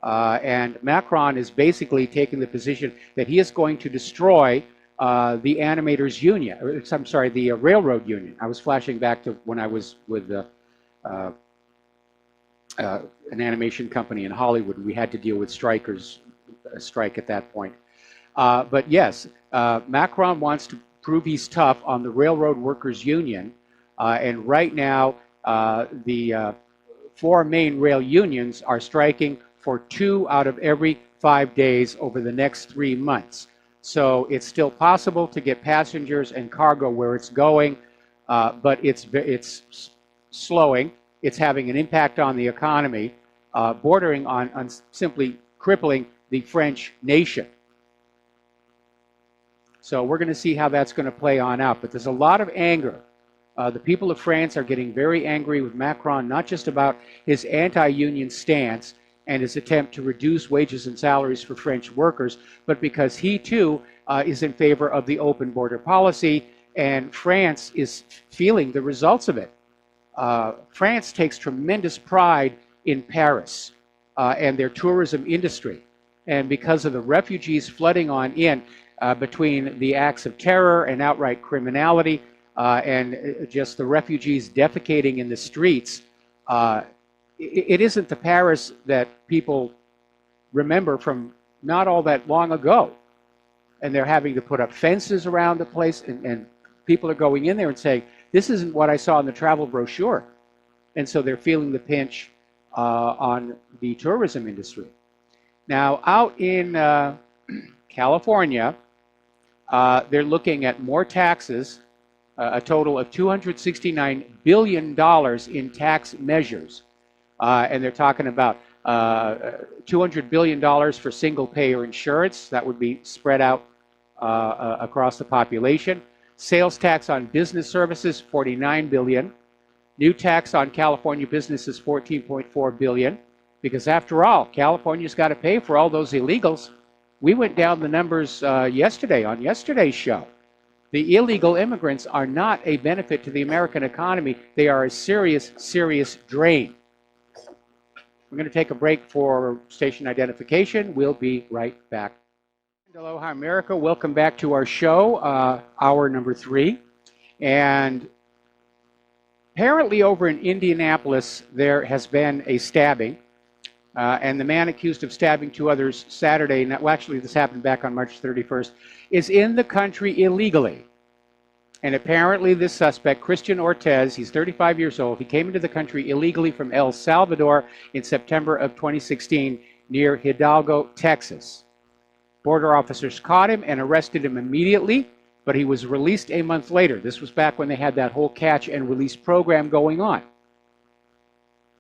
And Macron is basically taking the position that he is going to destroy the animators union, I'm sorry, the railroad union. I was flashing back to when I was with an animation company in Hollywood. We had to deal with strikers, a strike at that point. But yes, Macron wants to prove he's tough on the railroad workers union. And right now, the 4 main rail unions are striking for 2 out of every 5 days over the next 3 months. So it's still possible to get passengers and cargo where it's going, but it's slowing. It's having an impact on the economy, bordering on simply crippling the French nation. So we're going to see how that's going to play on out. But there's a lot of anger. The people of France are getting very angry with Macron, not just about his anti-union stance and his attempt to reduce wages and salaries for French workers, but because he too is in favor of the open border policy, and France is feeling the results of it. France takes tremendous pride in Paris and their tourism industry. And because of the refugees flooding on in between the acts of terror and outright criminality and just the refugees defecating in the streets, it isn't the Paris that people remember from not all that long ago. And they're having to put up fences around the place, and people are going in there and saying, this isn't what I saw in the travel brochure. And so they're feeling the pinch on the tourism industry. Now, out in California, they're looking at more taxes, a total of $269 billion in tax measures. And they're talking about $200 billion for single-payer insurance. That would be spread out across the population. Sales tax on business services, $49 billion. New tax on California businesses, $14.4 billion. Because after all, California's got to pay for all those illegals. We went down the numbers yesterday on yesterday's show. The illegal immigrants are not a benefit to the American economy. They are a serious, serious drain. We're going to take a break for station identification. We'll be right back. Aloha America, welcome back to our show, hour number 3. And apparently over in Indianapolis, there has been a stabbing. And the man accused of stabbing 2 others Saturday, well, actually this happened back on March 31st, is in the country illegally. And apparently this suspect, Christian Ortez, he's 35 years old, he came into the country illegally from El Salvador in September of 2016 near Hidalgo, Texas. Border officers caught him and arrested him immediately, but he was released a month later. This was back when they had that whole catch and release program going on.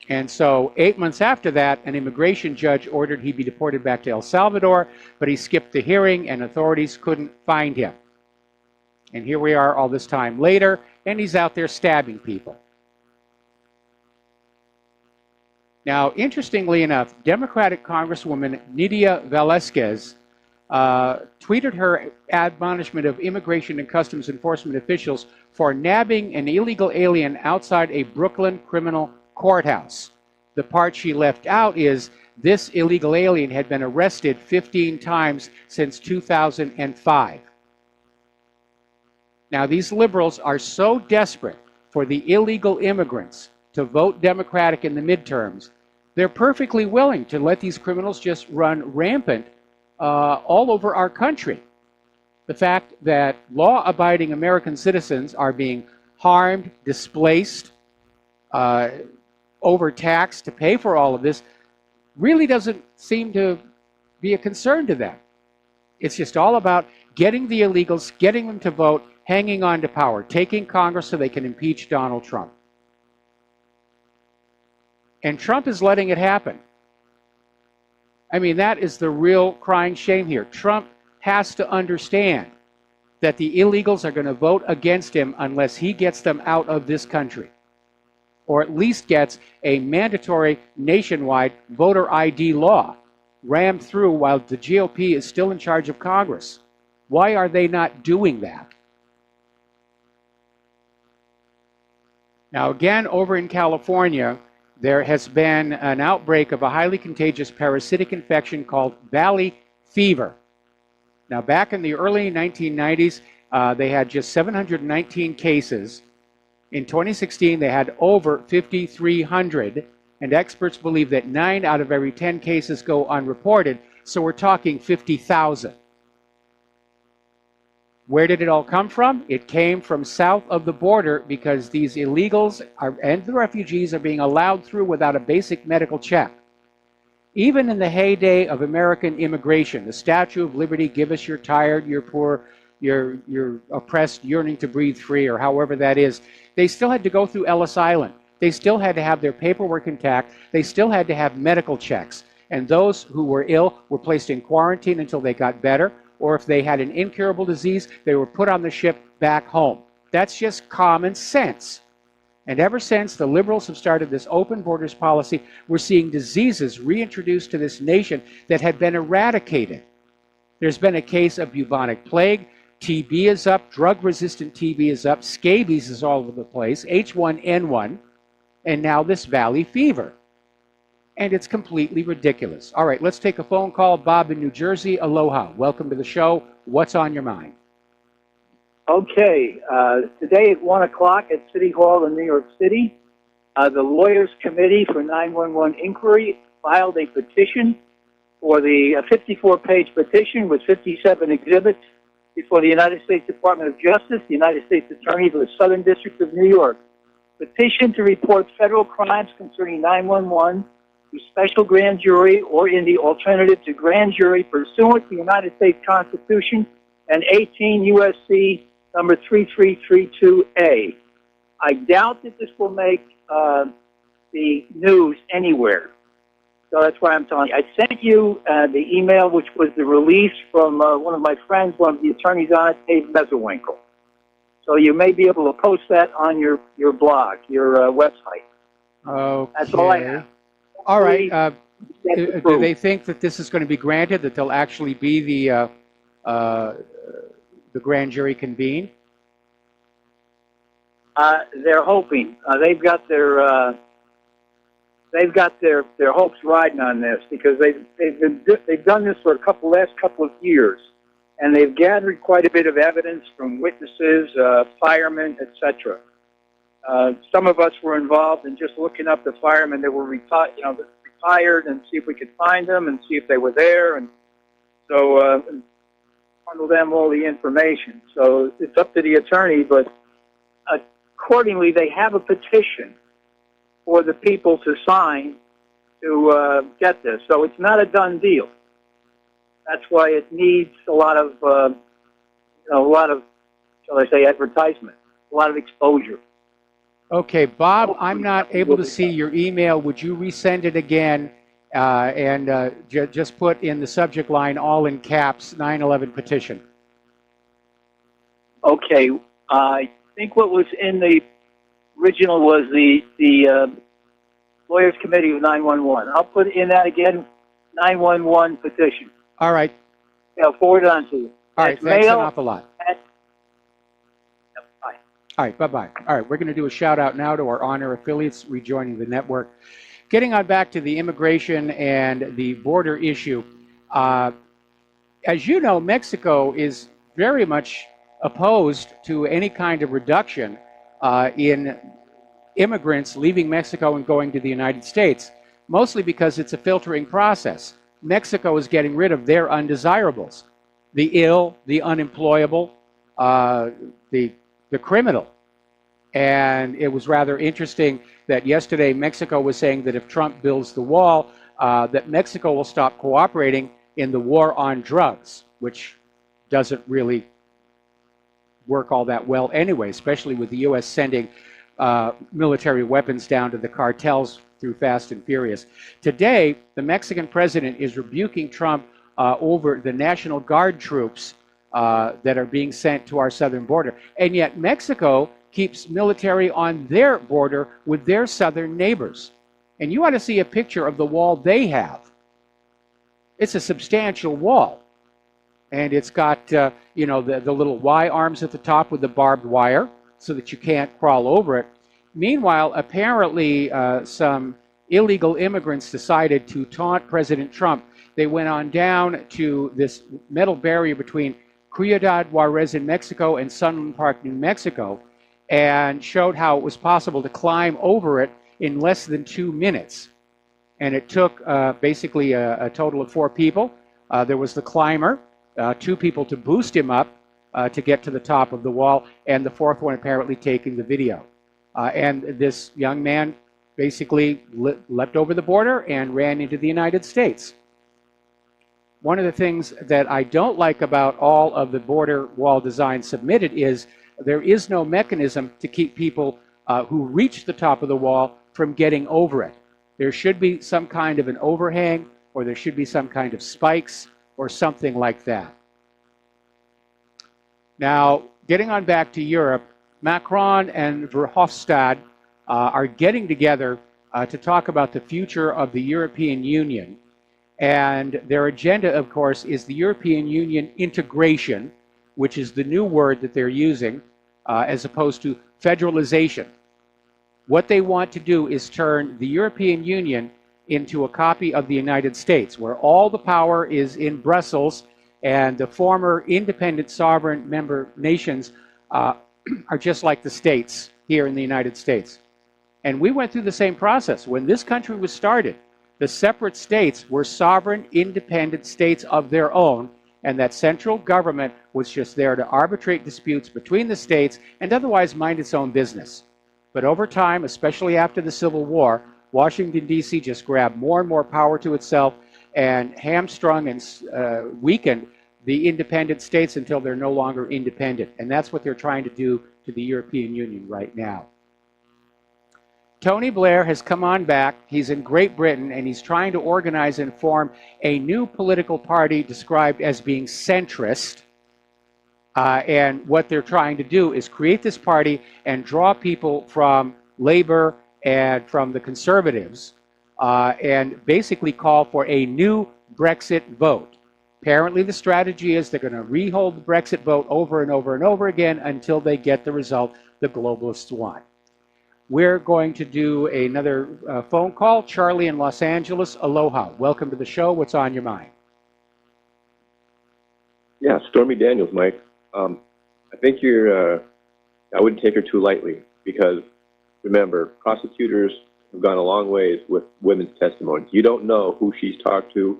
And so 8 months after that, an immigration judge ordered he be deported back to El Salvador, but he skipped the hearing and authorities couldn't find him. And here we are all this time later, and he's out there stabbing people. Now, interestingly enough, Democratic Congresswoman Nydia Velázquez tweeted her admonishment of immigration and customs enforcement officials for nabbing an illegal alien outside a Brooklyn criminal courthouse. The part she left out is this illegal alien had been arrested 15 times since 2005. Now, these liberals are so desperate for the illegal immigrants to vote Democratic in the midterms, they're perfectly willing to let these criminals just run rampant all over our country. The fact that law-abiding American citizens are being harmed, displaced, overtaxed to pay for all of this really doesn't seem to be a concern to them. It's just all about getting the illegals, getting them to vote, hanging on to power, taking Congress so they can impeach Donald Trump. And Trump is letting it happen. I mean, that is the real crying shame here. Trump has to understand that the illegals are going to vote against him unless he gets them out of this country, or at least gets a mandatory nationwide voter ID law rammed through while the GOP is still in charge of Congress. Why are they not doing that? Now, again, over in California, there has been an outbreak of a highly contagious parasitic infection called valley fever. Now, back in the early 1990s, they had just 719 cases. In 2016, they had over 5,300, and experts believe that 9 out of every 10 cases go unreported, so we're talking 50,000. Where did it all come from? It came from south of the border because these illegals and the refugees are being allowed through without a basic medical check. Even in the heyday of American immigration, the Statue of Liberty, give us your tired, your poor, your oppressed, yearning to breathe free, or however that is, they still had to go through Ellis Island. They still had to have their paperwork intact. They still had to have medical checks. And those who were ill were placed in quarantine until they got better, or if they had an incurable disease, they were put on the ship back home. That's just common sense. And ever since the liberals have started this open borders policy, we're seeing diseases reintroduced to this nation that had been eradicated. There's been a case of bubonic plague, TB is up, drug-resistant TB is up, scabies is all over the place, H1N1, and now this valley fever. And it's completely ridiculous. All right, let's take a phone call. Bob in New Jersey, aloha. Welcome to the show. What's on your mind? Okay, today at 1 o'clock at City Hall in New York City, the Lawyers Committee for 911 Inquiry filed a petition for the 54-page petition with 57 exhibits before the United States Department of Justice, the United States Attorney for the Southern District of New York. Petition to report federal crimes concerning 911 to special grand jury or in the alternative to grand jury pursuant to the United States Constitution and 18 U.S.C. number 3332A. I doubt that this will make the news anywhere. So that's why I'm telling you. I sent you the email, which was the release from one of my friends, one of the attorneys on it, Dave Mezerwinkle. So you may be able to post that on your blog, your website. Okay. That's all I have. All right. Do they think that this is going to be granted, that there'll actually be the grand jury convened? They're hoping. They've got their hopes riding on this because they've done this for last couple of years, and they've gathered quite a bit of evidence from witnesses, firemen, etc. Some of us were involved in just looking up the firemen that were retired and see if we could find them and see if they were there, and so bundle them all the information. So it's up to the attorney, but accordingly, they have a petition for the people to sign to get this. So it's not a done deal. That's why it needs a lot of, shall I say, advertisement, a lot of exposure. Okay, Bob, I'm not able to see your email. Would you resend it again and just put in the subject line, all in caps, 9/11 petition? Okay, I think what was in the original was the Lawyers Committee of 911. I'll put in that again, 911 petition. All right. I'll forward it on to you. All right, thanks an awful lot. Bye. All right, bye-bye. All right, we're going to do a shout-out now to our honor affiliates rejoining the network. Getting on back to the immigration and the border issue, as you know, Mexico is very much opposed to any kind of reduction in immigrants leaving Mexico and going to the United States, mostly because it's a filtering process. Mexico is getting rid of their undesirables. the ill, the unemployable, the criminal. And it was rather interesting that yesterday Mexico was saying that if Trump builds the wall, that Mexico will stop cooperating in the war on drugs, which doesn't really work all that well anyway, especially with the U.S. sending military weapons down to the cartels through Fast and Furious. Today, the Mexican president is rebuking Trump over the National Guard troops that are being sent to our southern border. And yet Mexico keeps military on their border with their southern neighbors. And you ought to see a picture of the wall they have. It's a substantial wall. And it's got, you know, the little Y arms at the top with the barbed wire so that you can't crawl over it. Meanwhile, apparently some illegal immigrants decided to taunt President Trump. They went on down to this metal barrier between Ciudad Juarez in Mexico and Sunland Park, New Mexico, and showed how it was possible to climb over it in less than 2 minutes. And it took basically a total of 4 people. There was the climber, 2 people to boost him up to get to the top of the wall, and the 4th one apparently taking the video. And this young man basically leapt over the border and ran into the United States. One of the things that I don't like about all of the border wall design submitted is there is no mechanism to keep people who reach the top of the wall from getting over it. There should be some kind of an overhang, or there should be some kind of spikes or something like that. Now, getting on back to Europe, Macron and Verhofstadt are getting together to talk about the future of the European Union. And their agenda, of course, is the European Union integration, which is the new word that they're using, as opposed to federalization. What they want to do is turn the European Union into a copy of the United States, where all the power is in Brussels, and the former independent sovereign member nations are just like the states here in the United States. And we went through the same process. When this country was started, the separate states were sovereign, independent states of their own, and that central government was just there to arbitrate disputes between the states and otherwise mind its own business. But over time, especially after the Civil War, Washington, D.C. just grabbed more and more power to itself and hamstrung and weakened the independent states until they're no longer independent. And that's what they're trying to do to the European Union right now. Tony Blair has come on back. He's in Great Britain, and he's trying to organize and form a new political party described as being centrist. And what they're trying to do is create this party and draw people from Labour and from the Conservatives and basically call for a new Brexit vote. Apparently the strategy is they're going to rehold the Brexit vote over and over and over again until they get the result the globalists want. We're going to do another phone call. Charlie in Los Angeles, aloha. Welcome to the show. What's on your mind? Yeah, Stormy Daniels, Mike. I think I wouldn't take her too lightly because, remember, prosecutors have gone a long ways with women's testimony. You don't know who she's talked to,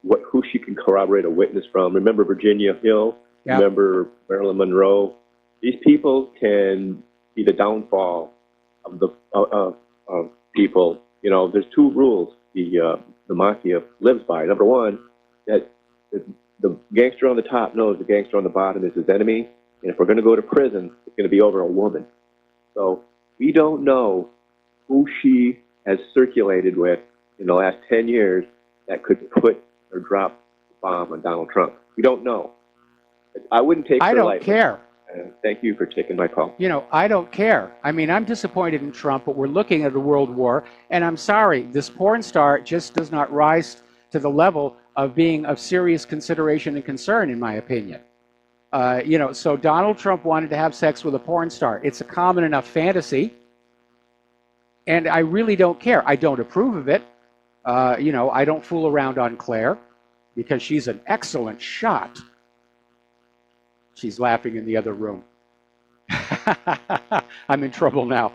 who she can corroborate a witness from. Remember Virginia Hill? Yep. Remember Marilyn Monroe? These people can be the downfall of the people. You know, there's 2 rules the mafia lives by. Number 1, that the gangster on the top knows the gangster on the bottom is his enemy, and if we're going to go to prison, it's going to be over a woman. So we don't know who she has circulated with in the last 10 years that could put or drop the bomb on Donald Trump. We don't know. I wouldn't take her lightly. I don't care. Thank you for taking my call. You know, I don't care. I mean, I'm disappointed in Trump, but we're looking at a world war, and I'm sorry, this porn star just does not rise to the level of being of serious consideration and concern, in my opinion. You know, so Donald Trump wanted to have sex with a porn star. It's a common enough fantasy, and I really don't care. I don't approve of it. You know, I don't fool around on Claire because she's an excellent shot. She's laughing in the other room. I'm in trouble now.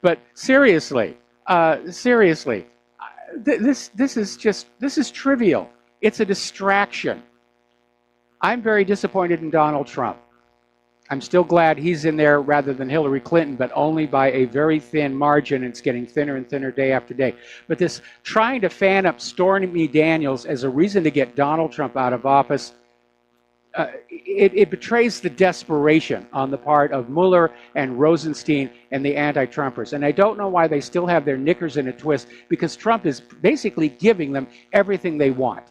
But seriously, this is trivial. It's a distraction. I'm very disappointed in Donald Trump. I'm still glad he's in there rather than Hillary Clinton, but only by a very thin margin. It's getting thinner and thinner day after day. But this trying to fan up Stormy Daniels as a reason to get Donald Trump out of office, it betrays the desperation on the part of Mueller and Rosenstein and the anti-Trumpers. And I don't know why they still have their knickers in a twist, because Trump is basically giving them everything they want.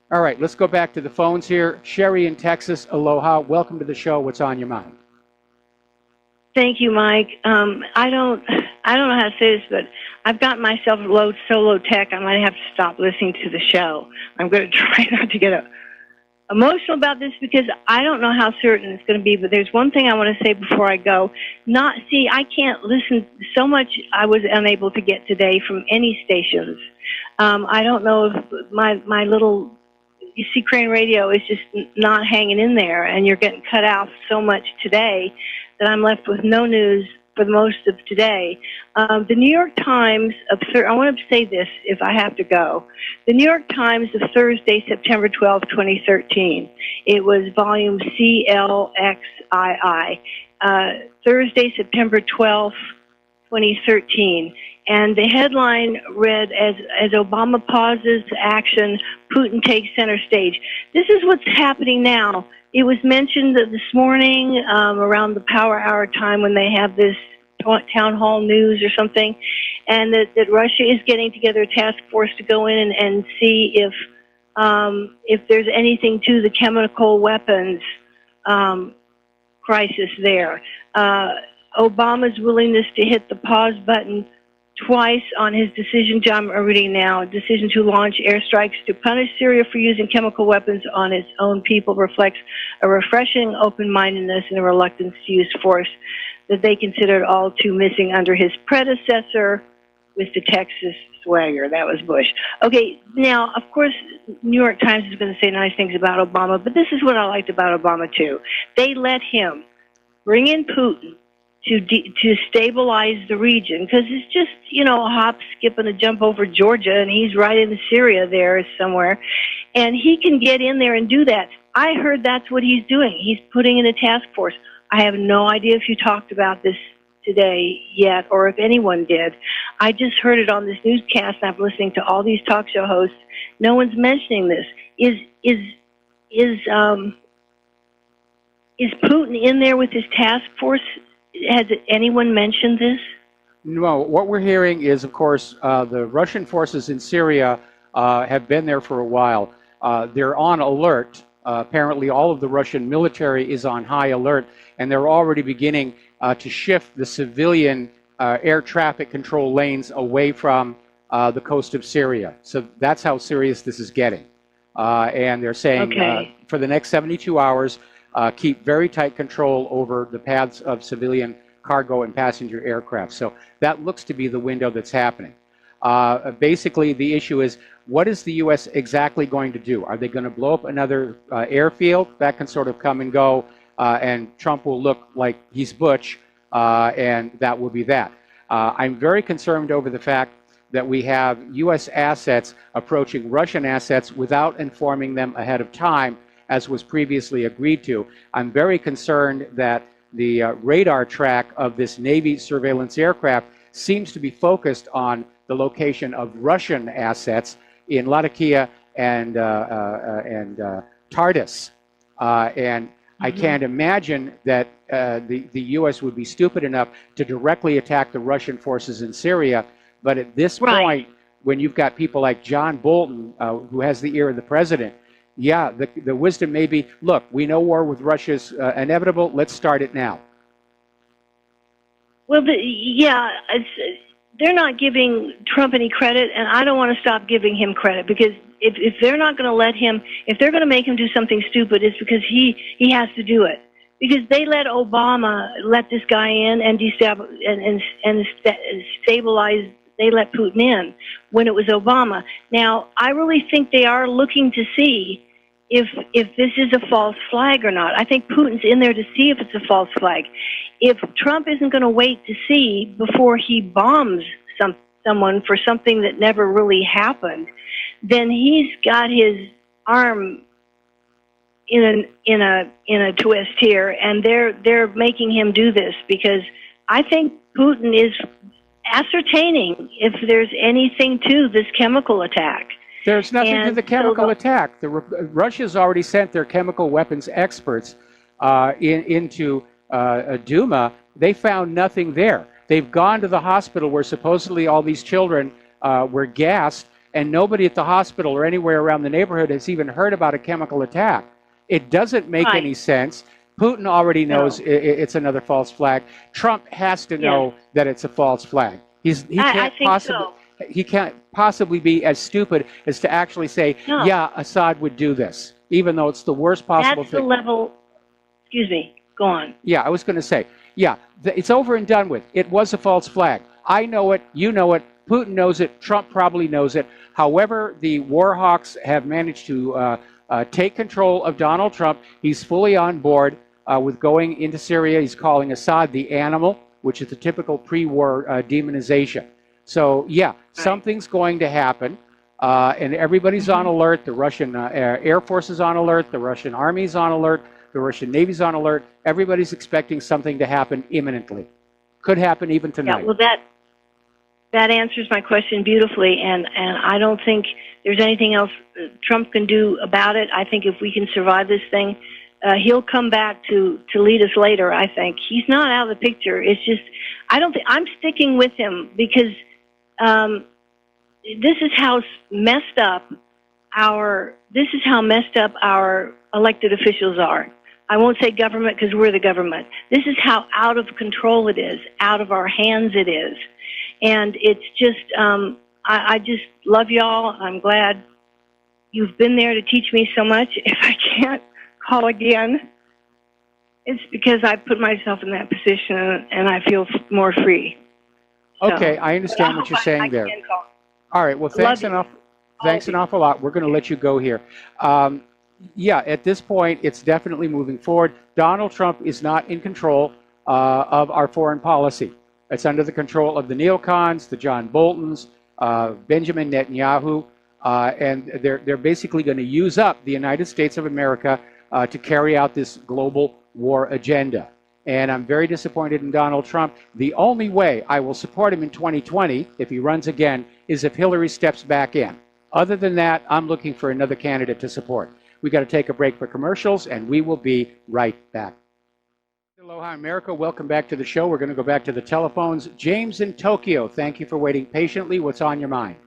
All right, let's go back to the phones here. Sherry in Texas, aloha. Welcome to the show. What's on your mind? Thank you, Mike. I don't know how to say this, but I've got myself so low tech, I might have to stop listening to the show. I'm going to try not to get emotional about this because I don't know how certain it's going to be, but there's one thing I want to say before I go. I can't listen so much. I was unable to get today from any stations. I don't know if my little Crane Radio is just not hanging in there, and you're getting cut out so much today that I'm left with no news for most of today. The New York Times I want to say this if I have to go. The New York Times of Thursday, September 12, 2013. It was volume CLXII. Thursday, September 12, 2013. And the headline read, as Obama pauses action, Putin takes center stage. This is what's happening now. It was mentioned that this morning around the power hour time when they have this town hall news or something, and that Russia is getting together a task force to go in and see if there's anything to the chemical weapons crisis there. Obama's willingness to hit the pause button twice on his decision to launch airstrikes to punish Syria for using chemical weapons on its own people reflects a refreshing open-mindedness and a reluctance to use force that they considered all too missing under his predecessor with the Texas swagger. That was Bush. Okay, now, of course, New York Times is going to say nice things about Obama, but this is what I liked about Obama, too. They let him bring in Putin to stabilize the region, because it's just, a hop, skip, and a jump over Georgia, and he's right in Syria there somewhere, and he can get in there and do that. I heard that's what he's doing. He's putting in a task force. I have no idea if you talked about this today yet, or if anyone did. I just heard it on this newscast, and I'm listening to all these talk show hosts. No one's mentioning this. Is Putin in there with his task force? Has anyone mentioned this? No. What we're hearing is, of course, the Russian forces in Syria have been there for a while. They're on alert. Apparently, all of the Russian military is on high alert, and they're already beginning to shift the civilian air traffic control lanes away from the coast of Syria. So that's how serious this is getting. And they're saying for the next 72 hours, keep very tight control over the paths of civilian cargo and passenger aircraft. So that looks to be the window that's happening. Basically, the issue is, what is the U.S. exactly going to do? Are they going to blow up another airfield? That can sort of come and go, and Trump will look like he's Butch, and that will be that. I'm very concerned over the fact that we have U.S. assets approaching Russian assets without informing them ahead of time, as was previously agreed to. I'm very concerned that the radar track of this Navy surveillance aircraft seems to be focused on the location of Russian assets in Latakia and Tartus. And I can't imagine that the U.S. would be stupid enough to directly attack the Russian forces in Syria. But at this point, when you've got people like John Bolton, who has the ear of the president, yeah, the wisdom may be, look, we know war with Russia is inevitable. Let's start it now. Well, they're not giving Trump any credit, and I don't want to stop giving him credit, because if they're not going to let him, if they're going to make him do something stupid, it's because he has to do it. Because they let Obama let this guy in and stabilize. They let Putin in when it was Obama. Now, I really think they are looking to see if this is a false flag or not. I think Putin's in there to see if it's a false flag. If Trump isn't going to wait to see before he bombs someone for something that never really happened, then he's got his arm in a twist here, and they're making him do this because I think Putin is ascertaining if there's anything to this chemical attack. There's nothing to the chemical attack. Russia's already sent their chemical weapons experts into Duma. They found nothing there. They've gone to the hospital where supposedly all these children were gassed, and nobody at the hospital or anywhere around the neighborhood has even heard about a chemical attack. It doesn't make any sense. Putin already knows it's another false flag. Trump has to know that it's a false flag. He can't possibly be as stupid as to actually say, yeah, Assad would do this, even though it's the worst possible thing. That's the level. Excuse me. Go on. Yeah, I was going to say, it's over and done with. It was a false flag. I know it. You know it. Putin knows it. Trump probably knows it. However, the war hawks have managed to take control of Donald Trump. He's fully on board with going into Syria. He's calling Assad the animal, which is the typical pre-war demonization. So, something's going to happen, and everybody's on alert. The Russian Air Force is on alert. The Russian Army is on alert. The Russian Navy's on alert. Everybody's expecting something to happen imminently. Could happen even tonight. Yeah, well, that answers my question beautifully, and I don't think there's anything else Trump can do about it. I think if we can survive this thing, he'll come back to lead us later, I think. He's not out of the picture. It's just, I'm sticking with him because this is how messed up our elected officials are. I won't say government because we're the government. This is how out of control it is, out of our hands it is. And it's just, I just love y'all. I'm glad you've been there to teach me so much. If I can't call again, it's because I put myself in that position and I feel more free. Okay, I understand what you're saying there. All right, well, thanks an awful lot. We're going to let you go here. At this point, it's definitely moving forward. Donald Trump is not in control of our foreign policy. It's under the control of the neocons, the John Boltons, Benjamin Netanyahu, and they're basically going to use up the United States of America to carry out this global war agenda. And I'm very disappointed in Donald Trump. The only way I will support him in 2020, if he runs again, is if Hillary steps back in. Other than that, I'm looking for another candidate to support. We've got to take a break for commercials, and we will be right back. Aloha, America. Welcome back to the show. We're going to go back to the telephones. James in Tokyo, thank you for waiting patiently. What's on your mind?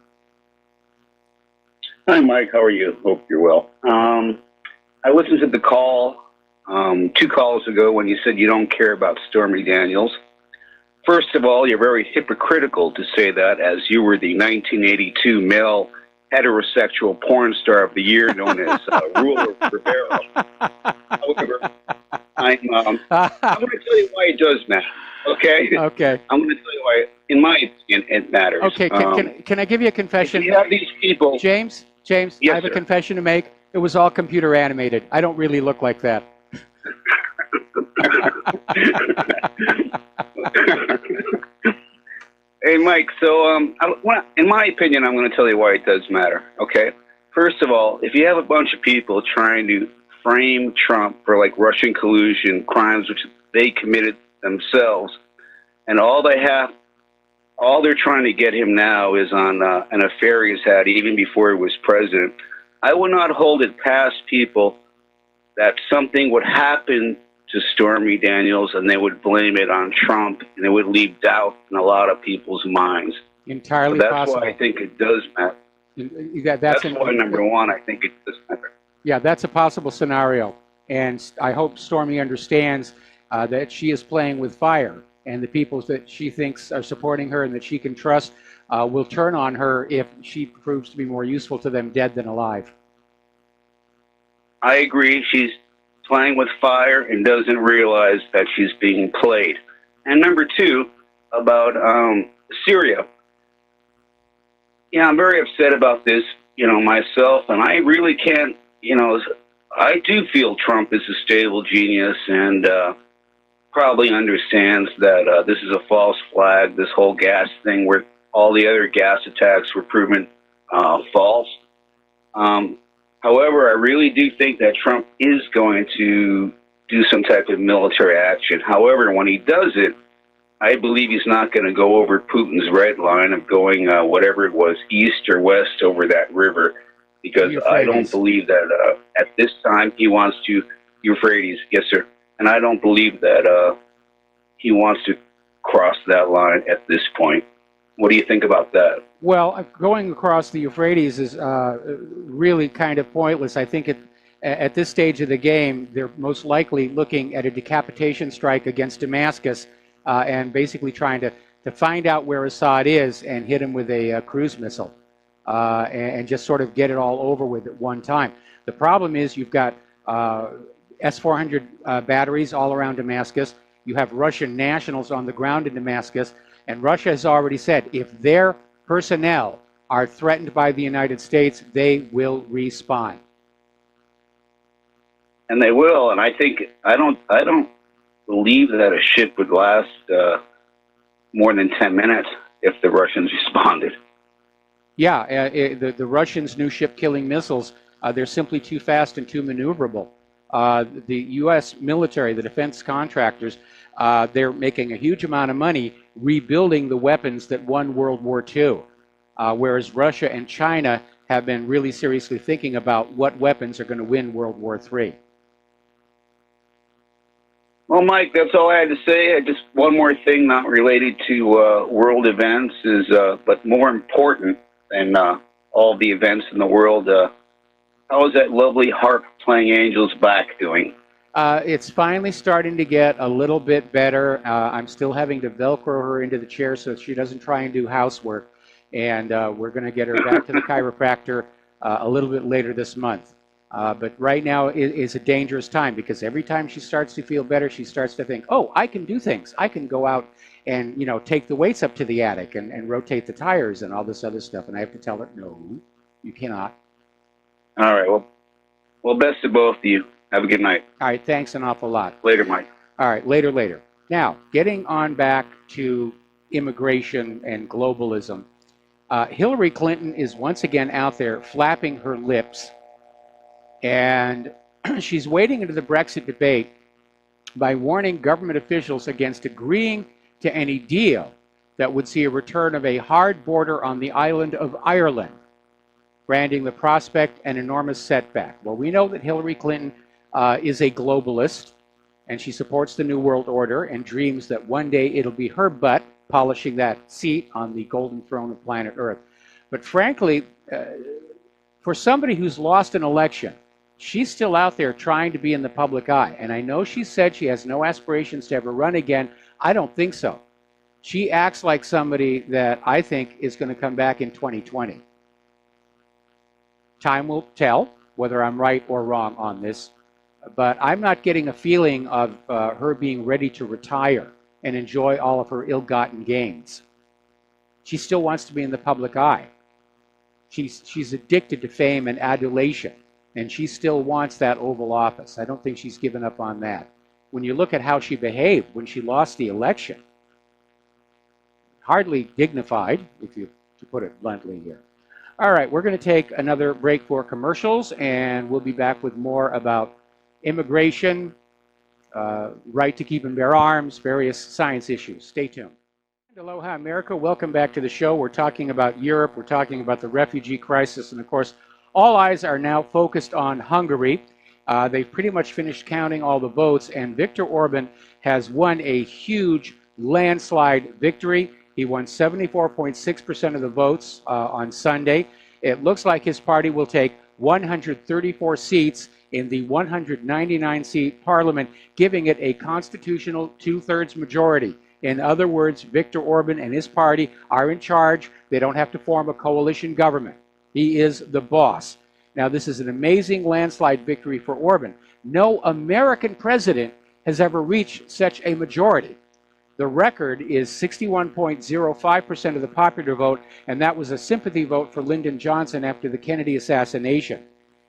Hi, Mike. How are you? Hope you're well. I listened to the call 2 calls ago when you said you don't care about Stormy Daniels. First of all, you're very hypocritical to say that, as you were the 1982 male heterosexual porn star of the year known as Ruler Rivero. However, I'm going to tell you why it does matter, okay? Okay. I'm going to tell you why, in my opinion, it matters. Okay, can I give you a confession? If you have these people... James, yes, I have a confession to make. It was all computer animated. I don't really look like that. Hey, Mike, so in my opinion, I'm going to tell you why it does matter, okay? First of all, if you have a bunch of people trying to frame Trump for, like, Russian collusion, crimes which they committed themselves, and all they're trying to get him now is on an affair he's had even before he was president, I will not hold it past people that something would happen to Stormy Daniels and they would blame it on Trump, and it would leave doubt in a lot of people's minds. Entirely so that's possible. Why I think it does matter. That's why, number one, I think it does matter. Yeah, that's a possible scenario. And I hope Stormy understands that she is playing with fire, and the people that she thinks are supporting her and that she can trust will turn on her if she proves to be more useful to them dead than alive. I agree. She's playing with fire and doesn't realize that she's being played. And number two, about Syria. Yeah, I'm very upset about this, myself, and I really can't, I do feel Trump is a stable genius and probably understands that this is a false flag, this whole gas thing, where all the other gas attacks were proven false. However, I really do think that Trump is going to do some type of military action. However, when he does it, I believe he's not going to go over Putin's red line of going whatever it was, east or west over that river, because I don't believe that at this time he wants to, Euphrates, yes sir, and I don't believe that he wants to cross that line at this point. What do you think about that? Well, going across the Euphrates is really kind of pointless. I think at this stage of the game, they're most likely looking at a decapitation strike against Damascus and basically trying to find out where Assad is and hit him with a cruise missile and just sort of get it all over with at one time. The problem is you've got S-400 batteries all around Damascus. You have Russian nationals on the ground in Damascus. And Russia has already said if their personnel are threatened by the United States, they will respond. And they will. And I think I don't believe that a ship would last more than 10 minutes if the Russians responded. Yeah, the Russians' new ship-killing missiles, they're simply too fast and too maneuverable. The U.S. military, the defense contractors, they're making a huge amount of money rebuilding the weapons that won World War II, whereas Russia and China have been really seriously thinking about what weapons are going to win World War III. Well, Mike, that's all I had to say. Just one more thing not related to world events is, but more important than all the events in the world. How is that lovely harp playing Angel's back doing? It's finally starting to get a little bit better. I'm still having to Velcro her into the chair so she doesn't try and do housework. And we're going to get her back to the chiropractor a little bit later this month. But right now is a dangerous time because every time she starts to feel better, she starts to think, oh, I can do things. I can go out and, you know, take the weights up to the attic and rotate the tires and all this other stuff. And I have to tell her, no, you cannot. All right. Well, best to both of you. Have a good night. All right. Thanks an awful lot. Later, Mike. All right. Later. Now, getting on back to immigration and globalism, Hillary Clinton is once again out there flapping her lips. And she's wading into the Brexit debate by warning government officials against agreeing to any deal that would see a return of a hard border on the island of Ireland, branding the prospect an enormous setback. Well, we know that Hillary Clinton is a globalist, and she supports the New World Order and dreams that one day it'll be her butt polishing that seat on the golden throne of planet Earth. But frankly, for somebody who's lost an election, she's still out there trying to be in the public eye. And I know she said she has no aspirations to ever run again. I don't think so. She acts like somebody that I think is going to come back in 2020. Time will tell whether I'm right or wrong on this. But I'm not getting a feeling of her being ready to retire and enjoy all of her ill-gotten gains. She still wants to be in the public eye. She's addicted to fame and adulation. And she still wants that Oval Office. I don't think she's given up on that. When you look at how she behaved when she lost the election, hardly dignified, to put it bluntly here. All right, we're going to take another break for commercials, and we'll be back with more about immigration, right to keep and bear arms, various science issues. Stay tuned. Aloha, America. Welcome back to the show. We're talking about Europe. We're talking about the refugee crisis, and of course, all eyes are now focused on Hungary. They've pretty much finished counting all the votes, and Viktor Orban has won a huge landslide victory. He won 74.6% of the votes on Sunday. It looks like his party will take 134 seats in the 199-seat parliament, giving it a constitutional two-thirds majority. In other words, Viktor Orban and his party are in charge. They don't have to form a coalition government. He is the boss. Now, this is an amazing landslide victory for Orban. No American president has ever reached such a majority. The record is 61.05% of the popular vote, and that was a sympathy vote for Lyndon Johnson after the Kennedy assassination.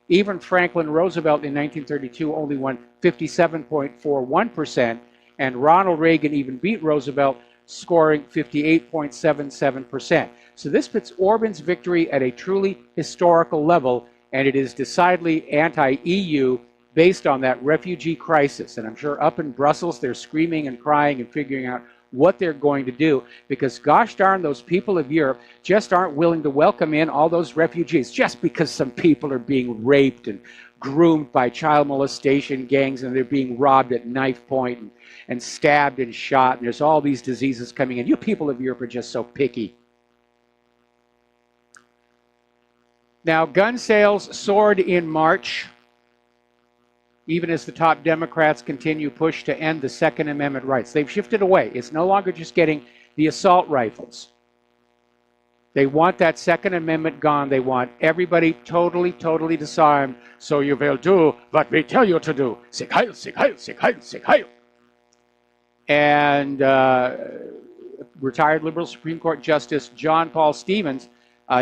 Even Franklin Roosevelt in 1932 only won 57.41%, and Ronald Reagan even beat Roosevelt scoring 58.77%. So this puts Orban's victory at a truly historical level, and it is decidedly anti-EU based on that refugee crisis. And I'm sure up in Brussels, they're screaming and crying and figuring out what they're going to do, because gosh darn, those people of Europe just aren't willing to welcome in all those refugees just because some people are being raped and groomed by child molestation gangs, and they're being robbed at knife point and stabbed and shot, and there's all these diseases coming in. You people of Europe are just so picky. Now, gun sales soared in March, even as the top Democrats continue push to end the Second Amendment rights. They've shifted away. It's no longer just getting the assault rifles. They want that Second Amendment gone. They want everybody totally disarmed. So you will do what we tell you to do. Sieg Heil, Sieg Heil, Sieg Heil, Sieg Heil. And retired liberal Supreme Court Justice John Paul Stevens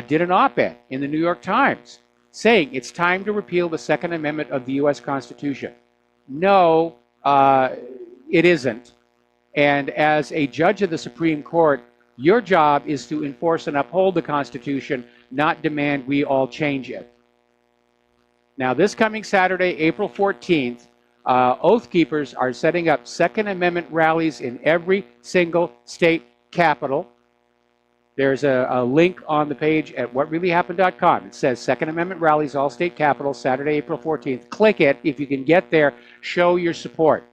did an op-ed in the New York Times saying it's time to repeal the Second Amendment of the U.S. Constitution. No, it isn't. And as a judge of the Supreme Court, your job is to enforce and uphold the Constitution, not demand we all change it. Now, this coming Saturday, April 14th, Oath Keepers are setting up Second Amendment rallies in every single state capital. There's a link on the page at whatreallyhappened.com. It says Second Amendment rallies, all state capitals, Saturday, April 14th. Click it. If you can get there, show your support.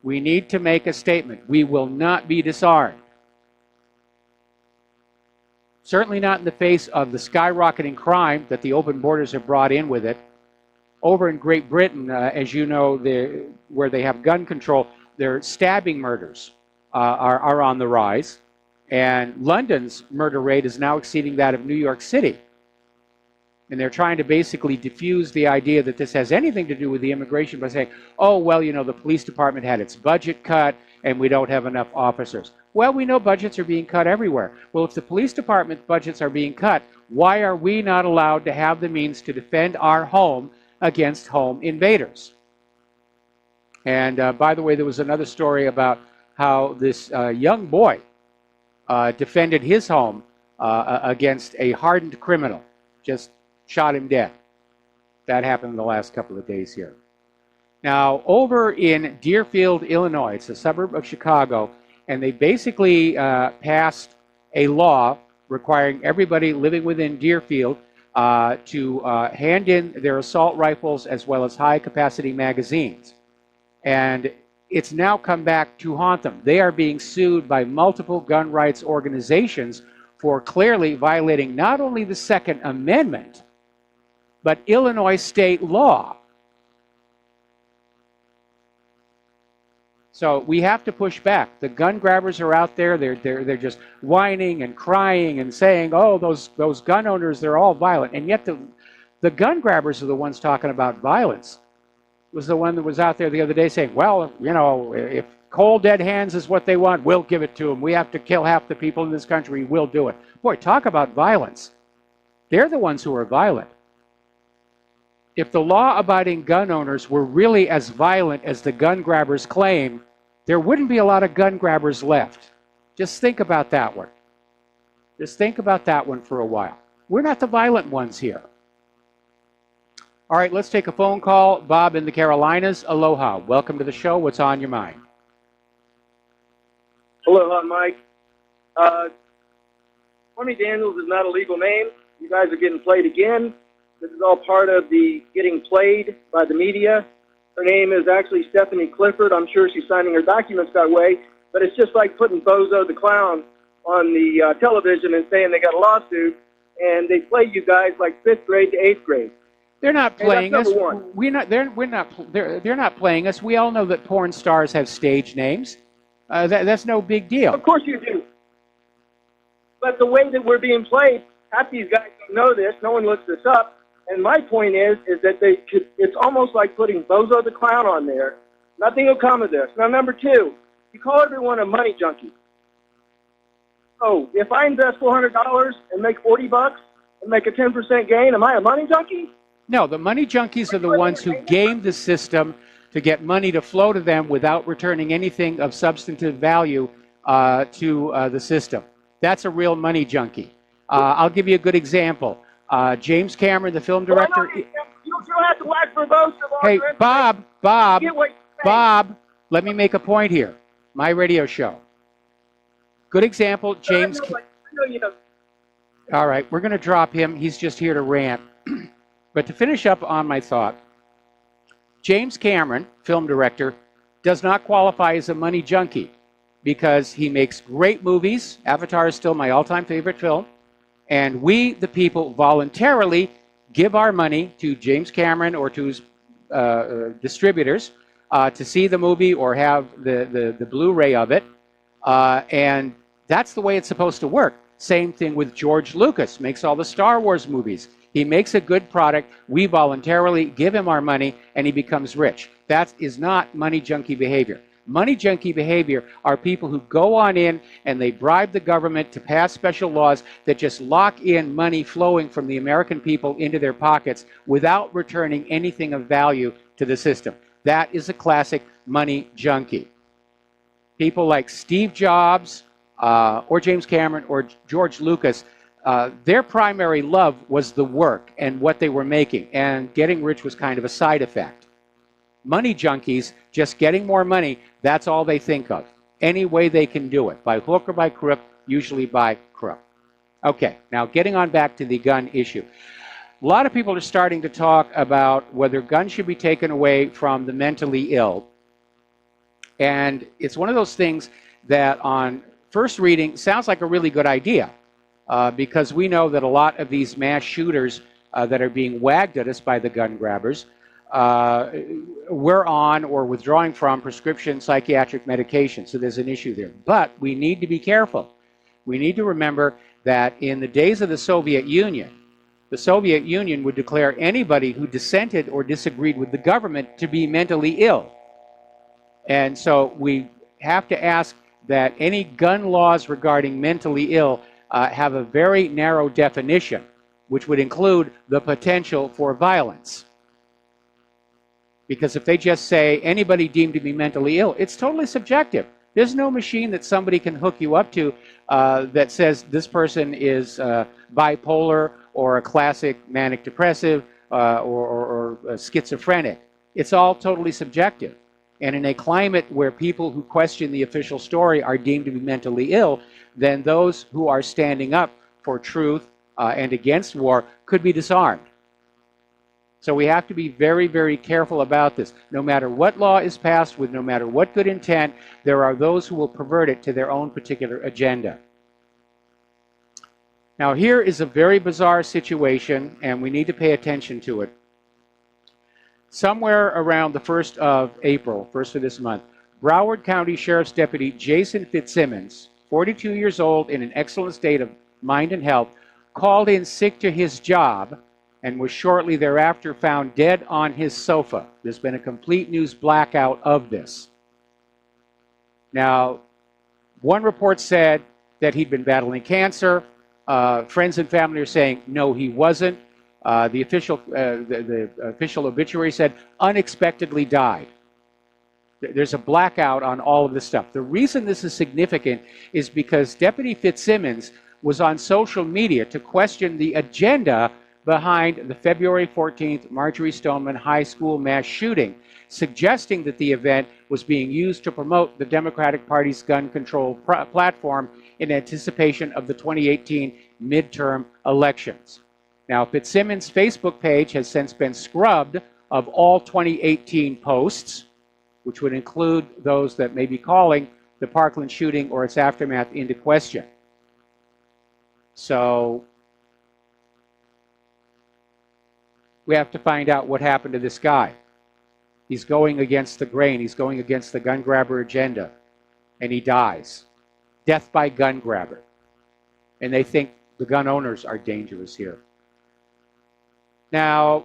We need to make a statement. We will not be disarmed. Certainly not in the face of the skyrocketing crime that the open borders have brought in with it. Over in Great Britain, as you know, where they have gun control, their stabbing murders are on the rise. And London's murder rate is now exceeding that of New York City. And they're trying to basically diffuse the idea that this has anything to do with the immigration by saying, oh, well, you know, the police department had its budget cut and we don't have enough officers. Well, we know budgets are being cut everywhere. Well, if the police department budgets are being cut, why are we not allowed to have the means to defend our home against home invaders? And by the way, there was another story about how this young boy defended his home against a hardened criminal, just shot him dead. That happened in the last couple of days here. Now, over in Deerfield, Illinois, it's a suburb of Chicago, and they basically passed a law requiring everybody living within Deerfield to hand in their assault rifles as well as high-capacity magazines. And it's now come back to haunt them. They are being sued by multiple gun rights organizations for clearly violating not only the Second Amendment, but Illinois state law. So we have to push back. The gun grabbers are out there. They're just whining and crying and saying, oh, those gun owners, they're all violent. And yet the gun grabbers are the ones talking about violence. Was the one that was out there the other day saying, well, you know, if cold dead hands is what they want, we'll give it to them. We have to kill half the people in this country, we'll do it. Boy, talk about violence. They're the ones who are violent. If the law-abiding gun owners were really as violent as the gun grabbers claim, there wouldn't be a lot of gun grabbers left. Just think about that one. Just think about that one for a while. We're not the violent ones here. All right, let's take a phone call. Bob in the Carolinas, aloha. Welcome to the show. What's on your mind? Aloha, Mike. Stormy Daniels is not a legal name. You guys are getting played again. This is all part of the getting played by the media. Her name is actually Stephanie Clifford. I'm sure she's signing her documents that way. But it's just like putting Bozo the Clown on the television and saying they got a lawsuit, and they play you guys like 5th grade to 8th grade. They're not playing us. They're not playing us. We all know that porn stars have stage names. That's no big deal. Of course you do. But the way that we're being played, half these guys don't know this. No one looks this up. And my point is that it's almost like putting Bozo the Clown on there. Nothing will come of this. Now, number two, you call everyone a money junkie. Oh, if I invest $400 and make $40 and make a 10% gain, am I a money junkie? No, the money junkies are the ones who game the system to get money to flow to them without returning anything of substantive value to the system. That's a real money junkie. I'll give you a good example. James Cameron, the film director. You don't have to whack for votes. Hey, Bob, let me make a point here. My radio show. Good example, James. All right, we're going to drop him. He's just here to rant. But to finish up on my thought, James Cameron, film director, does not qualify as a money junkie because he makes great movies. Avatar is still my all-time favorite film. And we, the people, voluntarily give our money to James Cameron or to his distributors to see the movie or have the Blu-ray of it. And that's the way it's supposed to work. Same thing with George Lucas, makes all the Star Wars movies. He makes a good product. We voluntarily give him our money, and he becomes rich. That is not money junkie behavior. Money junkie behavior are people who go on in and they bribe the government to pass special laws that just lock in money flowing from the American people into their pockets without returning anything of value to the system. That is a classic money junkie. People like Steve Jobs or James Cameron or George Lucas, their primary love was the work and what they were making, and getting rich was kind of a side effect. Money junkies, just getting more money, that's all they think of. Any way they can do it, by hook or by crook, usually by crook. Okay, now getting on back to the gun issue. A lot of people are starting to talk about whether guns should be taken away from the mentally ill. And it's one of those things that on first reading sounds like a really good idea, because we know that a lot of these mass shooters that are being wagged at us by the gun grabbers we're on or withdrawing from prescription psychiatric medication. So there's an issue there. But we need to be careful. We need to remember that in the days of the Soviet Union would declare anybody who dissented or disagreed with the government to be mentally ill. And so we have to ask that any gun laws regarding mentally ill have a very narrow definition, which would include the potential for violence. Because if they just say anybody deemed to be mentally ill, it's totally subjective. There's no machine that somebody can hook you up to that says this person is bipolar or a classic manic depressive or schizophrenic. It's all totally subjective. And in a climate where people who question the official story are deemed to be mentally ill, then those who are standing up for truth and against war could be disarmed. So we have to be very, very careful about this. No matter what law is passed with no matter what good intent, there are those who will pervert it to their own particular agenda. Now here is a very bizarre situation, and we need to pay attention to it. Somewhere around the 1st of April, 1st of this month, Broward County Sheriff's Deputy Jason Fitzsimmons, 42 years old in an excellent state of mind and health, called in sick to his job and was shortly thereafter found dead on his sofa. There's been a complete news blackout of this. Now, one report said that he'd been battling cancer. Friends and family are saying, no, he wasn't. The official obituary said, unexpectedly died. There's a blackout on all of this stuff. The reason this is significant is because Deputy Fitzsimmons was on social media to question the agenda behind the February 14th Marjorie Stoneman High School mass shooting, suggesting that the event was being used to promote the Democratic Party's gun control platform in anticipation of the 2018 midterm elections. Now, Fitzsimmons' Facebook page has since been scrubbed of all 2018 posts, which would include those that may be calling the Parkland shooting or its aftermath into question. So we have to find out what happened to this guy. He's going against the grain. He's going against the gun grabber agenda. And he dies. Death by gun grabber. And they think the gun owners are dangerous here. Now,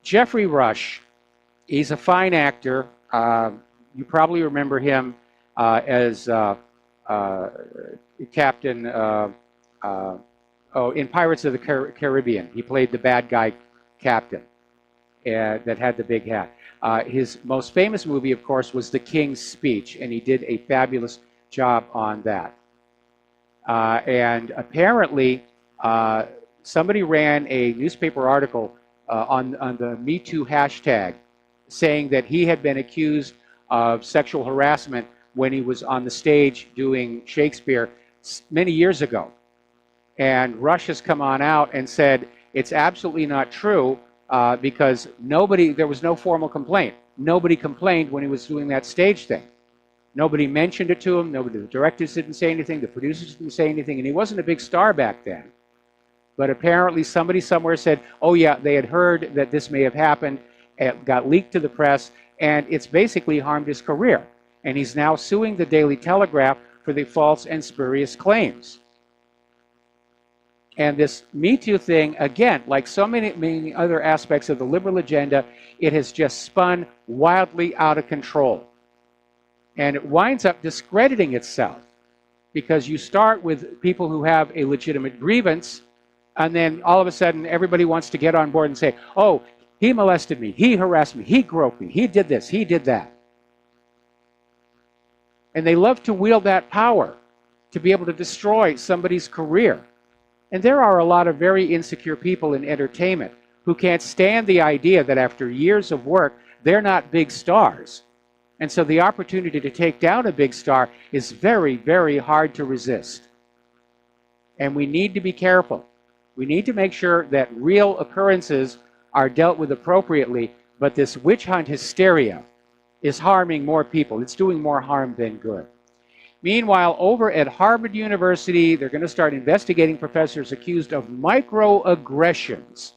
Jeffrey Rush, he's a fine actor. You probably remember him as Captain in Pirates of the Caribbean. He played the bad guy captain that had the big hat. His most famous movie, of course, was The King's Speech, and he did a fabulous job on that. And apparently, somebody ran a newspaper article on the Me Too hashtag saying that he had been accused of sexual harassment when he was on the stage doing Shakespeare many years ago. And Rush has come on out and said it's absolutely not true because there was no formal complaint. Nobody complained when he was doing that stage thing. Nobody mentioned it to him. The directors didn't say anything. The producers didn't say anything. And he wasn't a big star back then. But apparently somebody somewhere said, oh yeah, they had heard that this may have happened. It got leaked to the press. And it's basically harmed his career. And he's now suing the Daily Telegraph for the false and spurious claims. And this Me Too thing, again, like so many other aspects of the liberal agenda, it has just spun wildly out of control. And it winds up discrediting itself because you start with people who have a legitimate grievance, and then all of a sudden everybody wants to get on board and say, oh, he molested me, he harassed me, he groped me, he did this, he did that. And they love to wield that power to be able to destroy somebody's career. And there are a lot of very insecure people in entertainment who can't stand the idea that after years of work, they're not big stars. And so the opportunity to take down a big star is very, very hard to resist. And we need to be careful. We need to make sure that real occurrences are dealt with appropriately, but this witch hunt hysteria is harming more people. It's doing more harm than good. Meanwhile, over at Harvard University, they're going to start investigating professors accused of microaggressions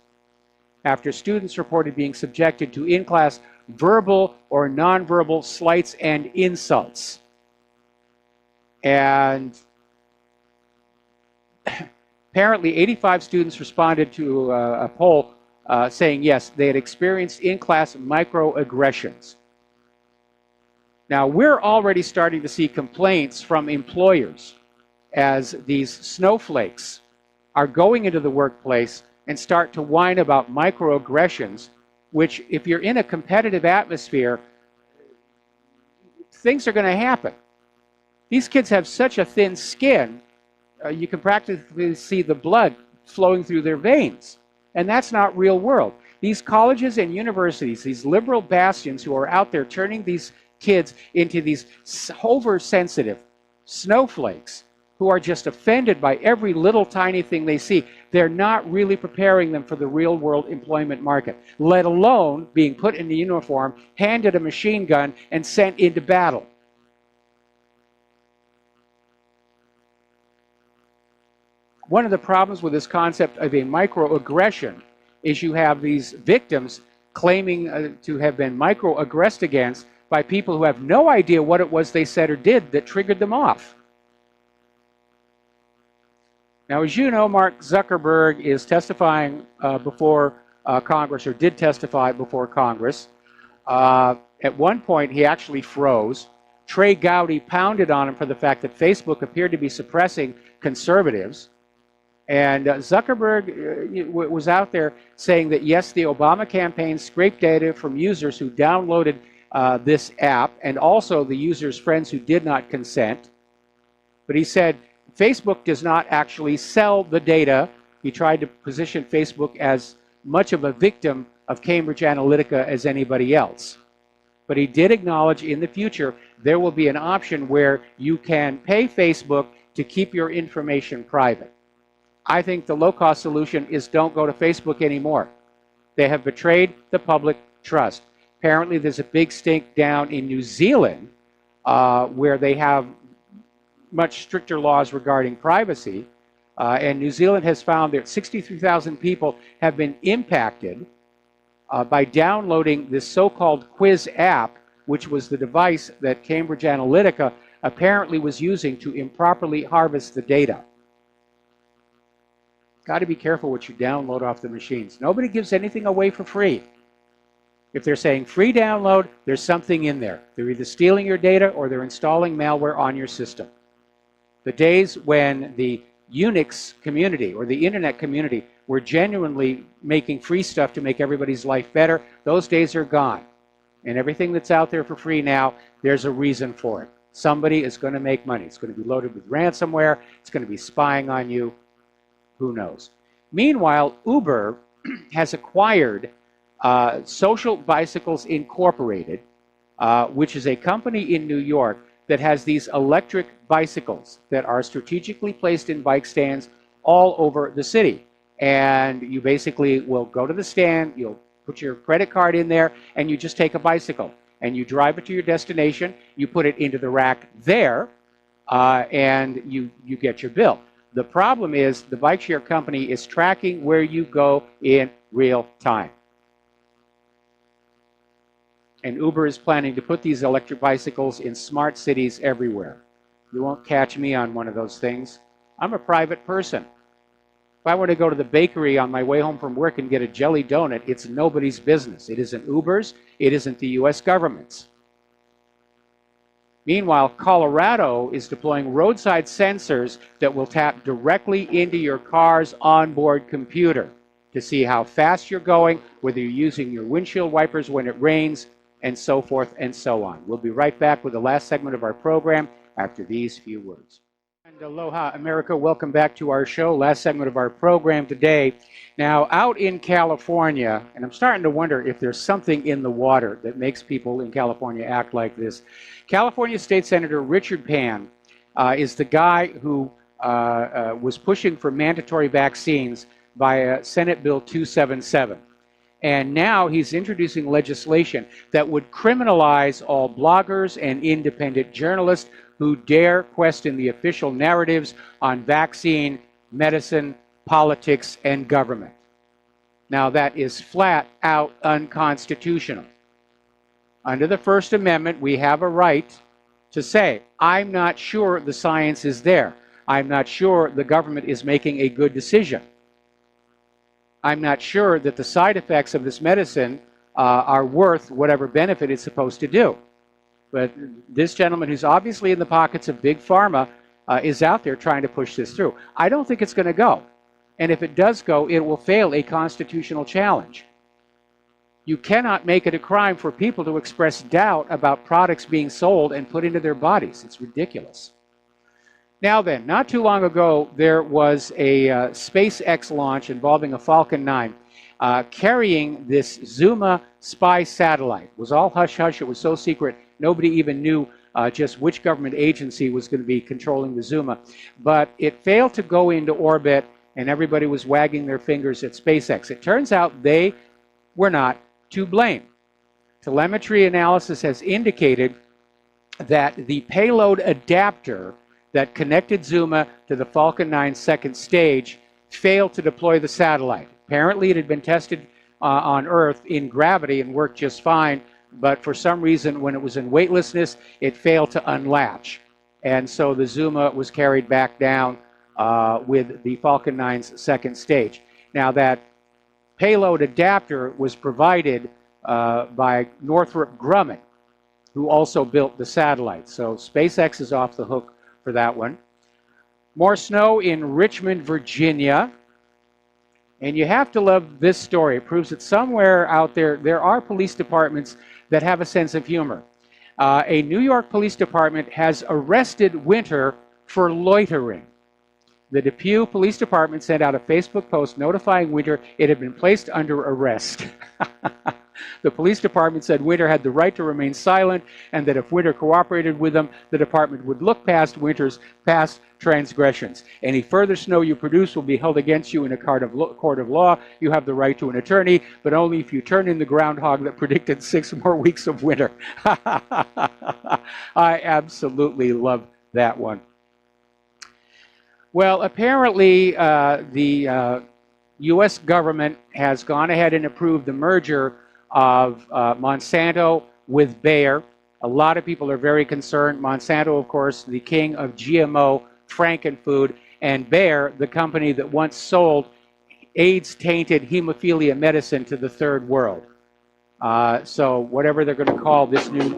after students reported being subjected to in-class verbal or nonverbal slights and insults. And apparently 85 students responded to a poll saying yes, they had experienced in-class microaggressions. Now, we're already starting to see complaints from employers as these snowflakes are going into the workplace and start to whine about microaggressions, which if you're in a competitive atmosphere, things are going to happen. These kids have such a thin skin, you can practically see the blood flowing through their veins. And that's not real world. These colleges and universities, these liberal bastions who are out there turning these kids into these oversensitive snowflakes who are just offended by every little tiny thing they see, they're not really preparing them for the real world employment market, let alone being put in a uniform, handed a machine gun, and sent into battle. One of the problems with this concept of a microaggression is you have these victims claiming to have been microaggressed against by people who have no idea what it was they said or did that triggered them off. Now, as you know, Mark Zuckerberg is testifying before Congress, or did testify before Congress. At one point, he actually froze. Trey Gowdy pounded on him for the fact that Facebook appeared to be suppressing conservatives. And Zuckerberg was out there saying that, yes, the Obama campaign scraped data from users who downloaded this app, and also the users' friends who did not consent. But he said Facebook does not actually sell the data. He tried to position Facebook as much of a victim of Cambridge Analytica as anybody else. But he did acknowledge in the future there will be an option where you can pay Facebook to keep your information private. I think the low-cost solution is don't go to Facebook anymore. They have betrayed the public trust. Apparently, there's a big stink down in New Zealand where they have much stricter laws regarding privacy. And New Zealand has found that 63,000 people have been impacted by downloading this so-called quiz app, which was the device that Cambridge Analytica apparently was using to improperly harvest the data. Got to be careful what you download off the machines. Nobody gives anything away for free. If they're saying free download, there's something in there. They're either stealing your data or they're installing malware on your system. The days when the Unix community or the internet community were genuinely making free stuff to make everybody's life better, those days are gone. And everything that's out there for free now, there's a reason for it. Somebody is going to make money. It's going to be loaded with ransomware. It's going to be spying on you. Who knows? Meanwhile, Uber has acquired Social Bicycles Incorporated, which is a company in New York that has these electric bicycles that are strategically placed in bike stands all over the city. And you basically will go to the stand, you'll put your credit card in there, and you just take a bicycle. And you drive it to your destination, you put it into the rack there, and you get your bill. The problem is the bike share company is tracking where you go in real time. And Uber is planning to put these electric bicycles in smart cities everywhere. You won't catch me on one of those things. I'm a private person. If I were to go to the bakery on my way home from work and get a jelly donut, it's nobody's business. It isn't Uber's. It isn't the U.S. government's. Meanwhile, Colorado is deploying roadside sensors that will tap directly into your car's onboard computer to see how fast you're going, whether you're using your windshield wipers when it rains, and so forth and so on. We'll be right back with the last segment of our program after these few words. And aloha, America. Welcome back to our show. Last segment of our program today. Now, out in California, and I'm starting to wonder if there's something in the water that makes people in California act like this. California State Senator Richard Pan is the guy who was pushing for mandatory vaccines via Senate Bill 277. And now he's introducing legislation that would criminalize all bloggers and independent journalists who dare question the official narratives on vaccine, medicine, politics, and government. Now that is flat out unconstitutional. Under the First Amendment, we have a right to say, I'm not sure the science is there. I'm not sure the government is making a good decision. I'm not sure that the side effects of this medicine are worth whatever benefit it's supposed to do. But this gentleman, who's obviously in the pockets of Big Pharma, is out there trying to push this through. I don't think it's going to go. And if it does go, it will fail a constitutional challenge. You cannot make it a crime for people to express doubt about products being sold and put into their bodies. It's ridiculous. Now then, not too long ago, there was a SpaceX launch involving a Falcon 9 carrying this Zuma spy satellite. It was all hush-hush. It was so secret, nobody even knew just which government agency was going to be controlling the Zuma. But it failed to go into orbit, and everybody was wagging their fingers at SpaceX. It turns out they were not to blame. Telemetry analysis has indicated that the payload adapter that connected Zuma to the Falcon 9 second stage failed to deploy the satellite. Apparently it had been tested on Earth in gravity and worked just fine, but for some reason when it was in weightlessness, it failed to unlatch. And so the Zuma was carried back down with the Falcon 9's second stage. Now that payload adapter was provided by Northrop Grumman, who also built the satellite. So SpaceX is off the hook for that one. More snow in Richmond, Virginia. And you have to love this story. It proves that somewhere out there, there are police departments that have a sense of humor. A New York police department has arrested Winter for loitering. The Depew Police Department sent out a Facebook post notifying Winter it had been placed under arrest. The police department said Winter had the right to remain silent and that if Winter cooperated with them, the department would look past Winter's past transgressions. Any further snow you produce will be held against you in a court of law. You have the right to an attorney, but only if you turn in the groundhog that predicted 6 more weeks of winter. I absolutely love that one. Well, apparently the U.S. government has gone ahead and approved the merger of Monsanto with Bayer. A lot of people are very concerned. Monsanto, of course, the king of GMO frankenfood, and Bayer, the company that once sold AIDS-tainted hemophilia medicine to the third world. So whatever they're going to call this new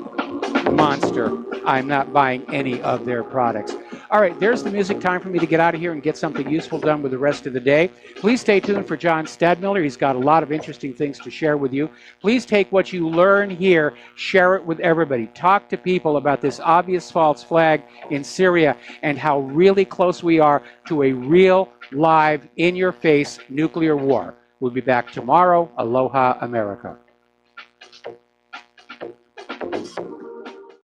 monster, I'm not buying any of their products. All right, there's the music. Time for me to get out of here and get something useful done with the rest of the day. Please stay tuned for John Stadmiller. He's got a lot of interesting things to share with you. Please take what you learn here, share it with everybody. Talk to people about this obvious false flag in Syria and how really close we are to a real, live, in-your-face nuclear war. We'll be back tomorrow. Aloha, America.